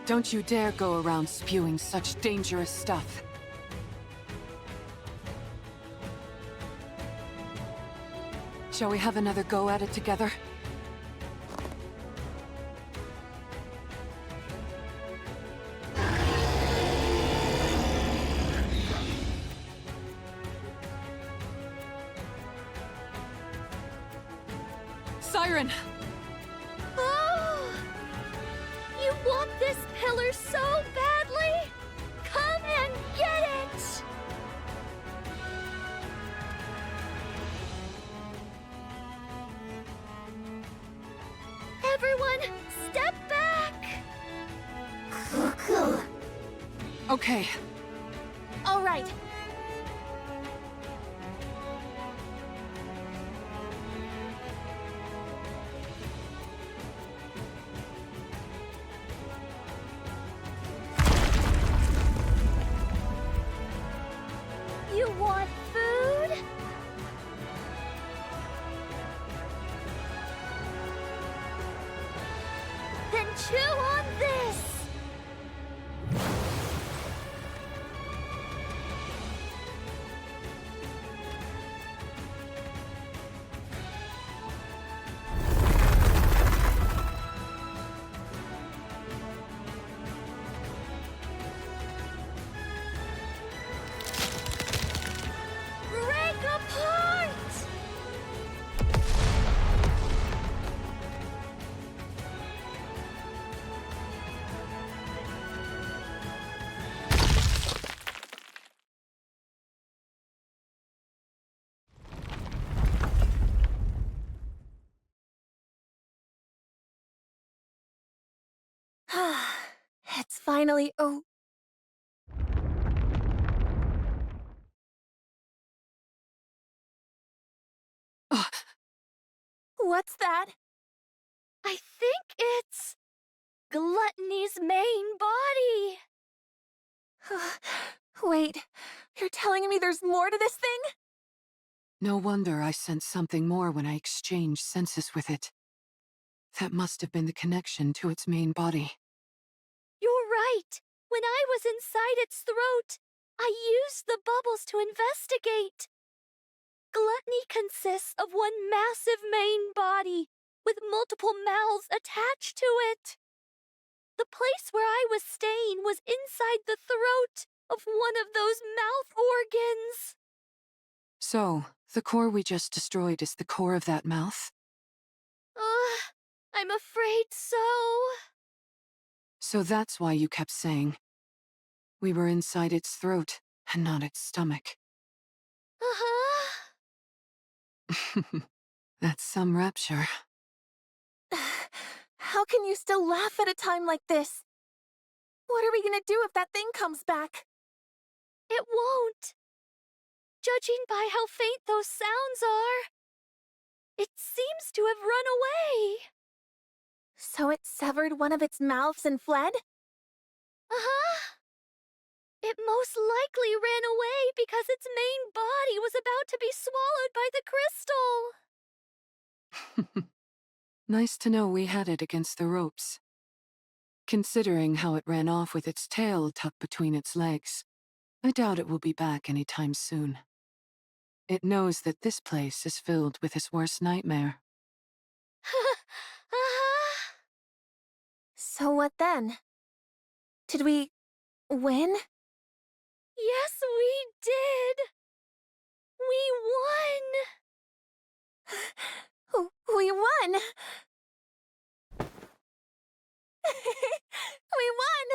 Don't you dare go around spewing such dangerous stuff. Shall we have another go at it together? Siren! Oh! You want this pillar so badly? Come and get it! Everyone, step back! Okay, All right. You want food? Then chew on this! Break apart! It's finally What's that? I think it's Gluttony's main body. Wait, you're telling me there's more to this thing? no wonder I sensed something more when I exchanged senses with it. That must have been the connection to its main body. You're right. When I was inside its throat, I used the bubbles to investigate. Gluttony consists of one massive main body, with multiple mouths attached to it. The place where I was staying was inside the throat of one of those mouth organs. So, the core we just destroyed is the core of that mouth? I'm afraid so. So that's why you kept saying we were inside its throat and not its stomach. Uh-huh. That's some rapture. How can you still laugh at a time like this? What are we gonna do if that thing comes back? It won't. Judging by how faint those sounds are, it seems to have run away. So it severed one of its mouths and fled? Uh-huh. It most likely ran away because its main body was about to be swallowed by the crystal. Nice to know we had it against the ropes. Considering how it ran off with its tail tucked between its legs, I doubt it will be back anytime soon. It knows that this place is filled with his worst nightmare. So what then? Did we win? Yes, we did! We won! We won! We won!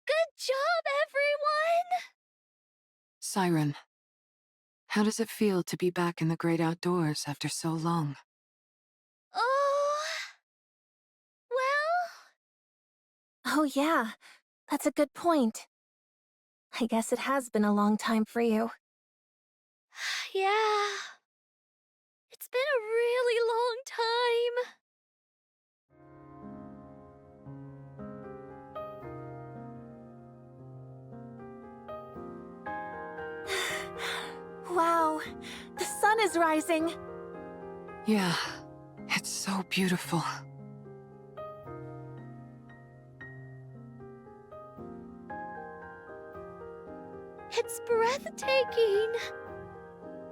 Good job, everyone! Siren, how does it feel to be back in the great outdoors after so long? Oh... well... Oh yeah, that's a good point. I guess it has been a long time for you. Yeah... It's been a really long time. Wow, the sun is rising. Yeah, it's so beautiful. It's breathtaking.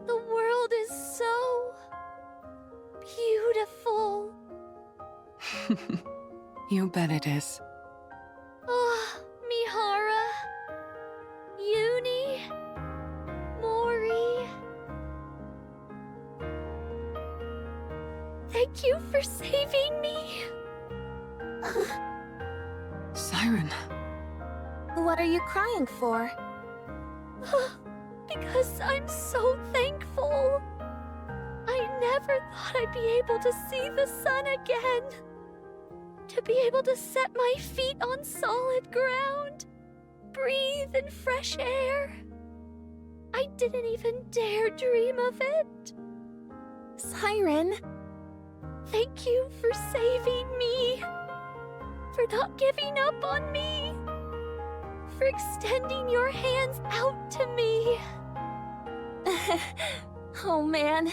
The world is so... beautiful. You bet it is. Oh, Mihara, Uni, Mori. Thank you for saving me. Siren. What are you crying for? Because I'm so thankful. I never thought I'd be able to see the sun again. To be able to set my feet on solid ground. Breathe in fresh air. I didn't even dare dream of it. Siren. Thank you for saving me. For not giving up on me. For extending your hands out to me. Oh man,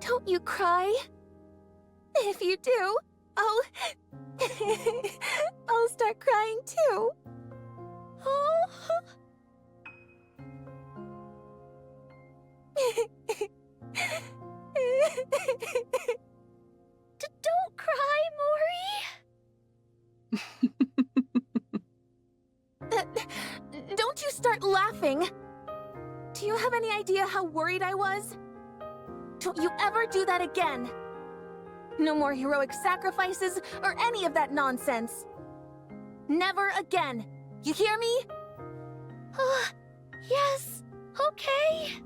don't you cry. If you do, I'll start crying too. Oh. Don't cry, Mori. Don't you start laughing. Do you have any idea how worried I was? Don't you ever do that again. No more heroic sacrifices or any of that nonsense. Never again. You hear me? Yes, okay.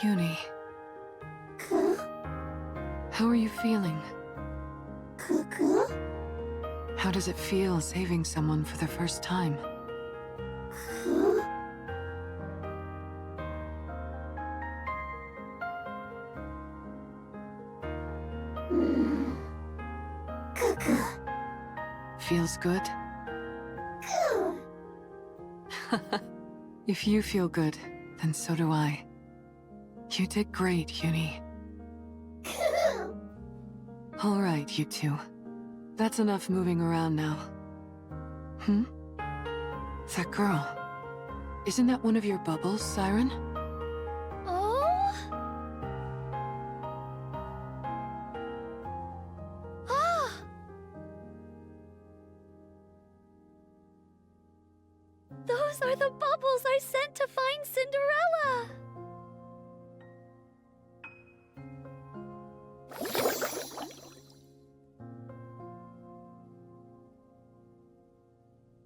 Uni. How are you feeling? How does it feel saving someone for the first time? Feels good? If you feel good, then so do I. You did great, Uni. All right, you two. That's enough moving around now. That girl. Isn't that one of your bubbles, Siren? Oh? Ah! Those are the bubbles I sent to find Cinderella!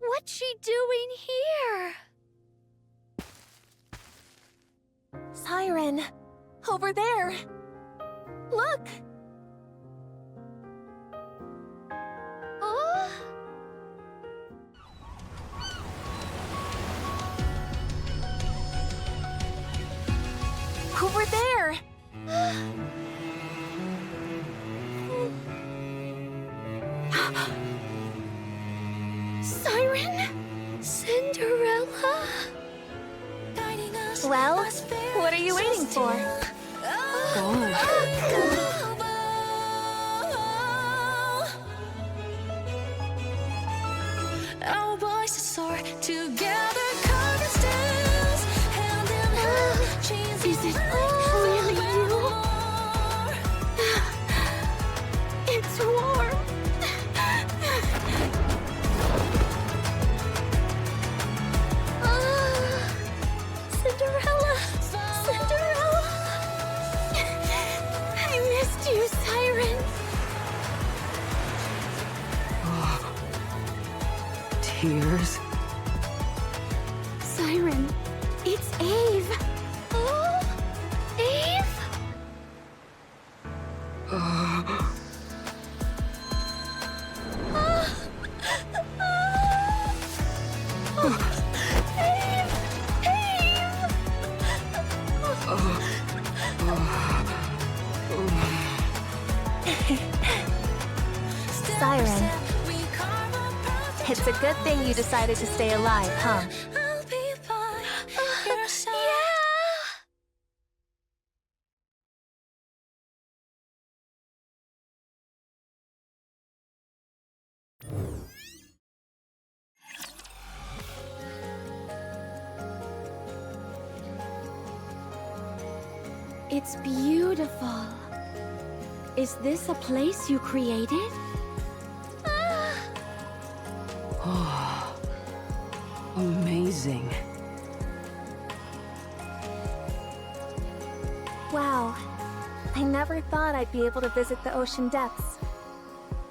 What's she doing here? Siren, over there. Look! Oh? Over there! more. Our voices soar together, carving stems, hand in hand, chains Is it really you? It's warm. Cinderella! Cinderella! I missed you, Siren. Tears? Siren, it's Eve. Oh, Eve? Siren, it's a good thing you decided to stay alive, huh? I'll be by your side. It's beautiful. Is this a place you created? Amazing. Wow. I never thought I'd be able to visit the ocean depths.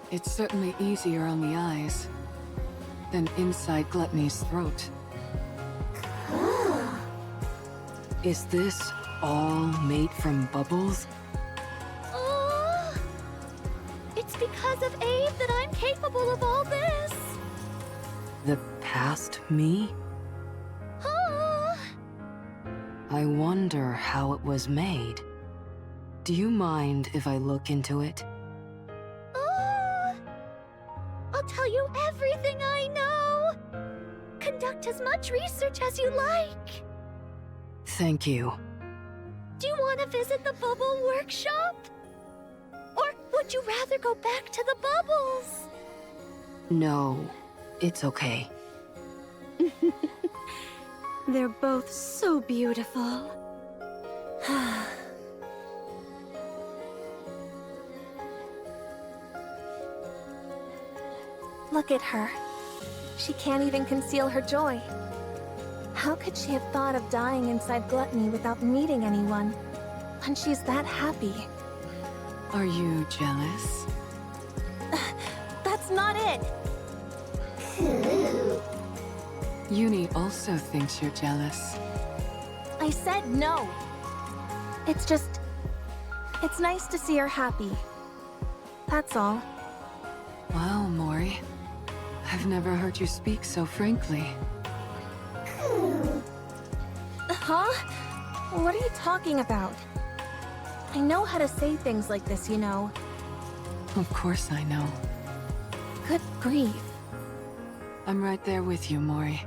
It's certainly easier on the eyes than inside Gluttony's throat. Is this all made from bubbles? Oh, it's because of Eve that I'm capable of all this. The past me? Oh. I wonder how it was made. Do you mind if I look into it? Oh. I'll tell you everything I know. Conduct as much research as you like. Thank you. Do you want to visit the bubble workshop? Or would you rather go back to the bubbles? No, it's okay. They're both so beautiful. Look at her. She can't even conceal her joy. How could she have thought of dying inside Gluttony without meeting anyone, when she's that happy? Are you jealous? That's not it! Uni also thinks you're jealous. I said no. It's just... it's nice to see her happy. That's all. Wow, Mori. I've never heard you speak so frankly. Huh? What are you talking about? I know how to say things like this, you know. Of course I know. Good grief. I'm right there with you, Mori.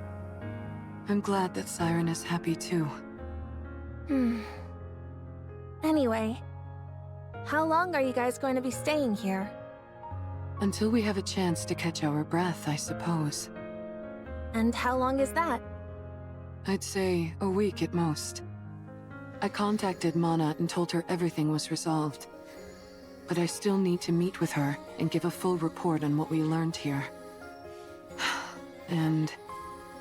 I'm glad that Siren is happy too. Anyway, how long are you guys going to be staying here? Until we have a chance to catch our breath, I suppose. And how long is that? I'd say a week at most. I contacted Mana and told her everything was resolved. But I still need to meet with her and give a full report on what we learned here. And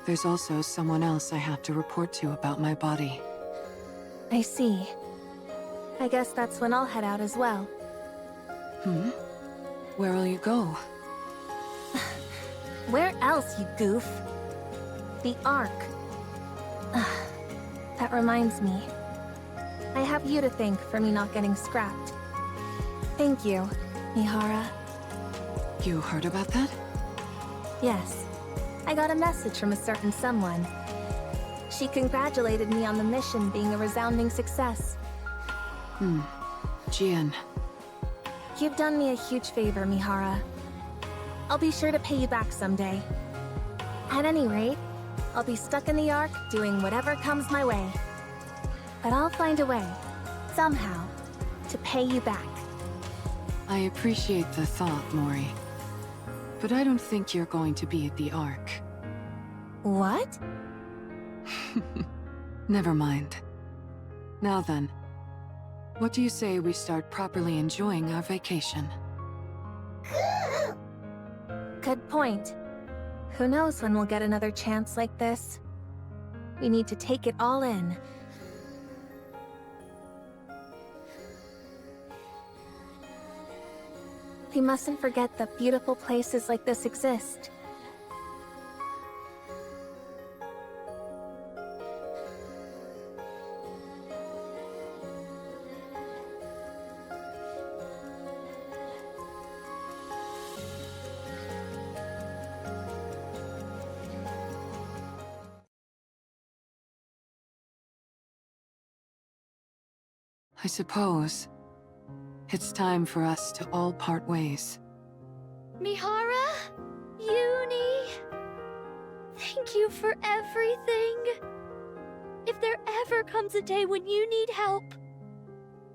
there's also someone else I have to report to about my body. I see. I guess that's when I'll head out as well. Where will you go? Where else, you goof? The Ark. That reminds me. I have you to thank for me not getting scrapped. Thank you, Mihara. You heard about that? Yes. I got a message from a certain someone. She congratulated me on the mission being a resounding success. Jian. You've done me a huge favor, Mihara. I'll be sure to pay you back someday. At any rate, I'll be stuck in the Ark doing whatever comes my way. But I'll find a way. somehow, to pay you back. I appreciate the thought, Mori. But I don't think you're going to be at the Ark. What? Never mind. Now then, what do you say we start properly enjoying our vacation? Good point. Who knows when we'll get another chance like this? We need to take it all in. We mustn't forget that beautiful places like this exist. I suppose it's time for us to all part ways. Mihara, Uni, thank you for everything. If there ever comes a day when you need help,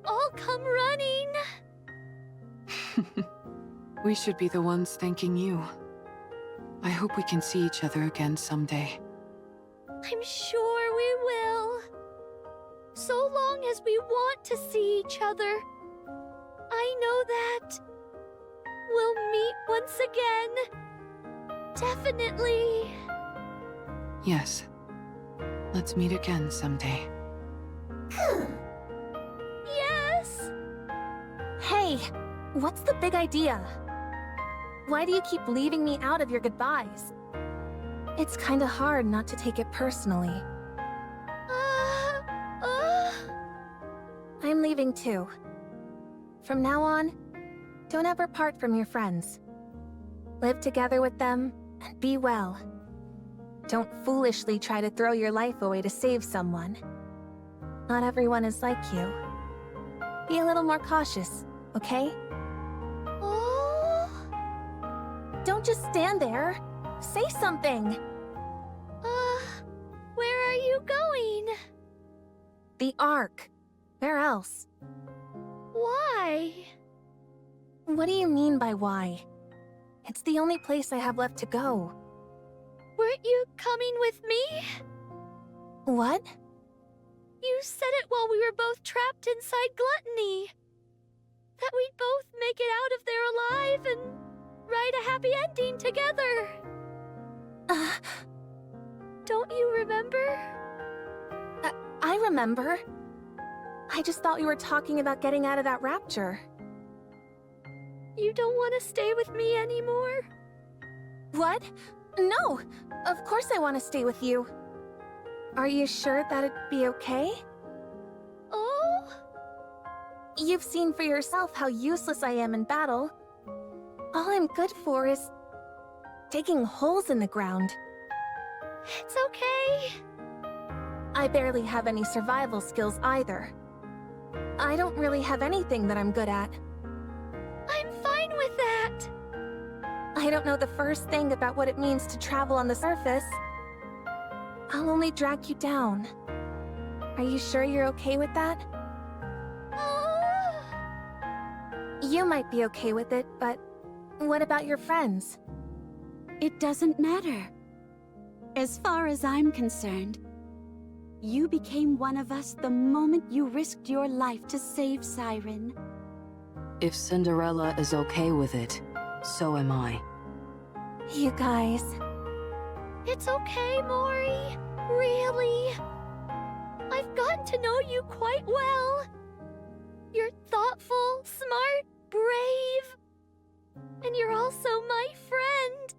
I'll come running. We should be the ones thanking you. I hope we can see each other again someday. I'm sure we will. So long as we want to see each other, I know that we'll meet once again. Definitely. Yes. Let's meet again someday. Yes! Hey, what's the big idea? Why do you keep leaving me out of your goodbyes? It's kinda hard not to take it personally. I'm leaving too. From now on, don't ever part from your friends. Live together with them, and be well. Don't foolishly try to throw your life away to save someone. Not everyone is like you. Be a little more cautious, okay? Oh? Don't just stand there. Say something! Where are you going? The Ark. Where else? Why? What do you mean by why? It's the only place I have left to go. Weren't you coming with me? What? You said it while we were both trapped inside Gluttony. That we'd both make it out of there alive and write a happy ending together. Don't you remember? I remember. I just thought we were talking about getting out of that rapture. You don't want to stay with me anymore? What? No! Of course I want to stay with you. Are you sure that'd be okay? Oh? You've seen for yourself how useless I am in battle. All I'm good for is digging holes in the ground. It's okay. I barely have any survival skills either. I don't really have anything that I'm good at. I'm fine with that. I don't know the first thing about what it means to travel on the surface. I'll only drag you down. Are you sure you're okay with that? You might be okay with it, but what about your friends? It doesn't matter. As far as I'm concerned, you became one of us the moment you risked your life to save Siren. If Cinderella is okay with it, so am I. You guys... It's okay, Mori. Really. I've gotten to know you quite well. You're thoughtful, smart, brave. And you're also my friend.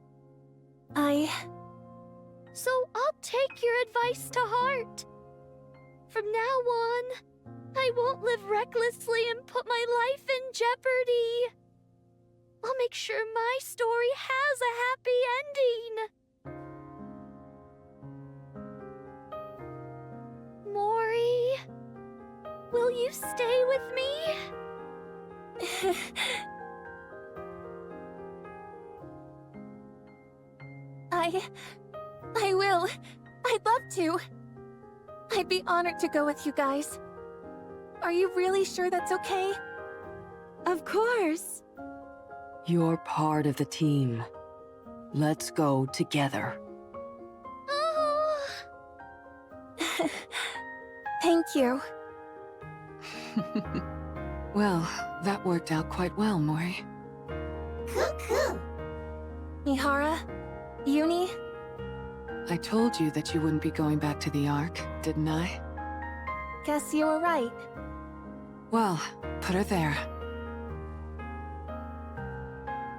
So I'll take your advice to heart. From now on, I won't live recklessly and put my life in jeopardy. I'll make sure my story has a happy ending. Mori, will you stay with me? I will. I'd love to. I'd be honored to go with you guys. Are you really sure that's okay? Of course. You're part of the team. Let's go together. Oh. Thank you. Well, that worked out quite well, Mori. Cool. Mihara? Uni? I told you that you wouldn't be going back to the Ark, didn't I? Guess you were right. Well, put her there.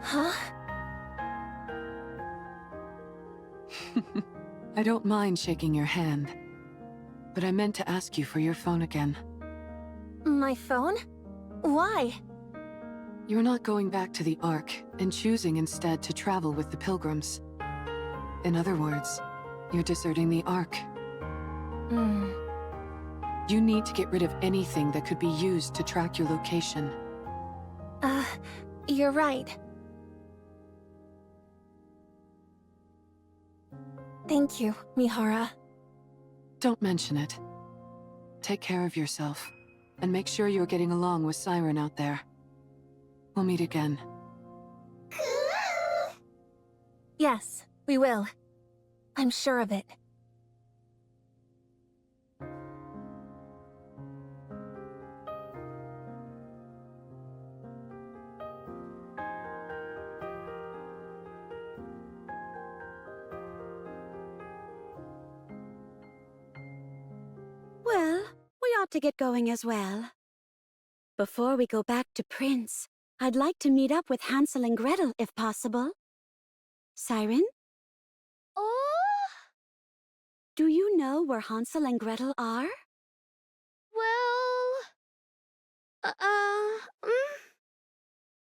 Huh? I don't mind shaking your hand, but I meant to ask you for your phone again. My phone? Why? You're not going back to the Ark, and choosing instead to travel with the Pilgrims. In other words, you're deserting the Ark. You need to get rid of anything that could be used to track your location. You're right. Thank you, Mihara. Don't mention it. Take care of yourself, and make sure you're getting along with Siren out there. We'll meet again. Yes, we will. I'm sure of it. Well, we ought to get going as well. Before we go back to Prince, I'd like to meet up with Hansel and Gretel if possible. Siren, Oh, do you know where Hansel and Gretel are? well...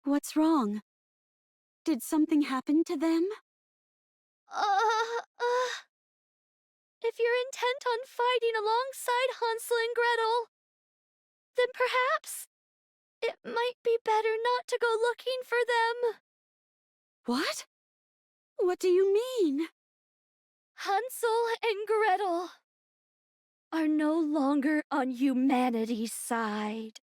What's wrong? Did something happen to them? If you're intent on fighting alongside Hansel and Gretel, then perhaps it might be better not to go looking for them. What? What do you mean? Hansel and Gretel are no longer on humanity's side.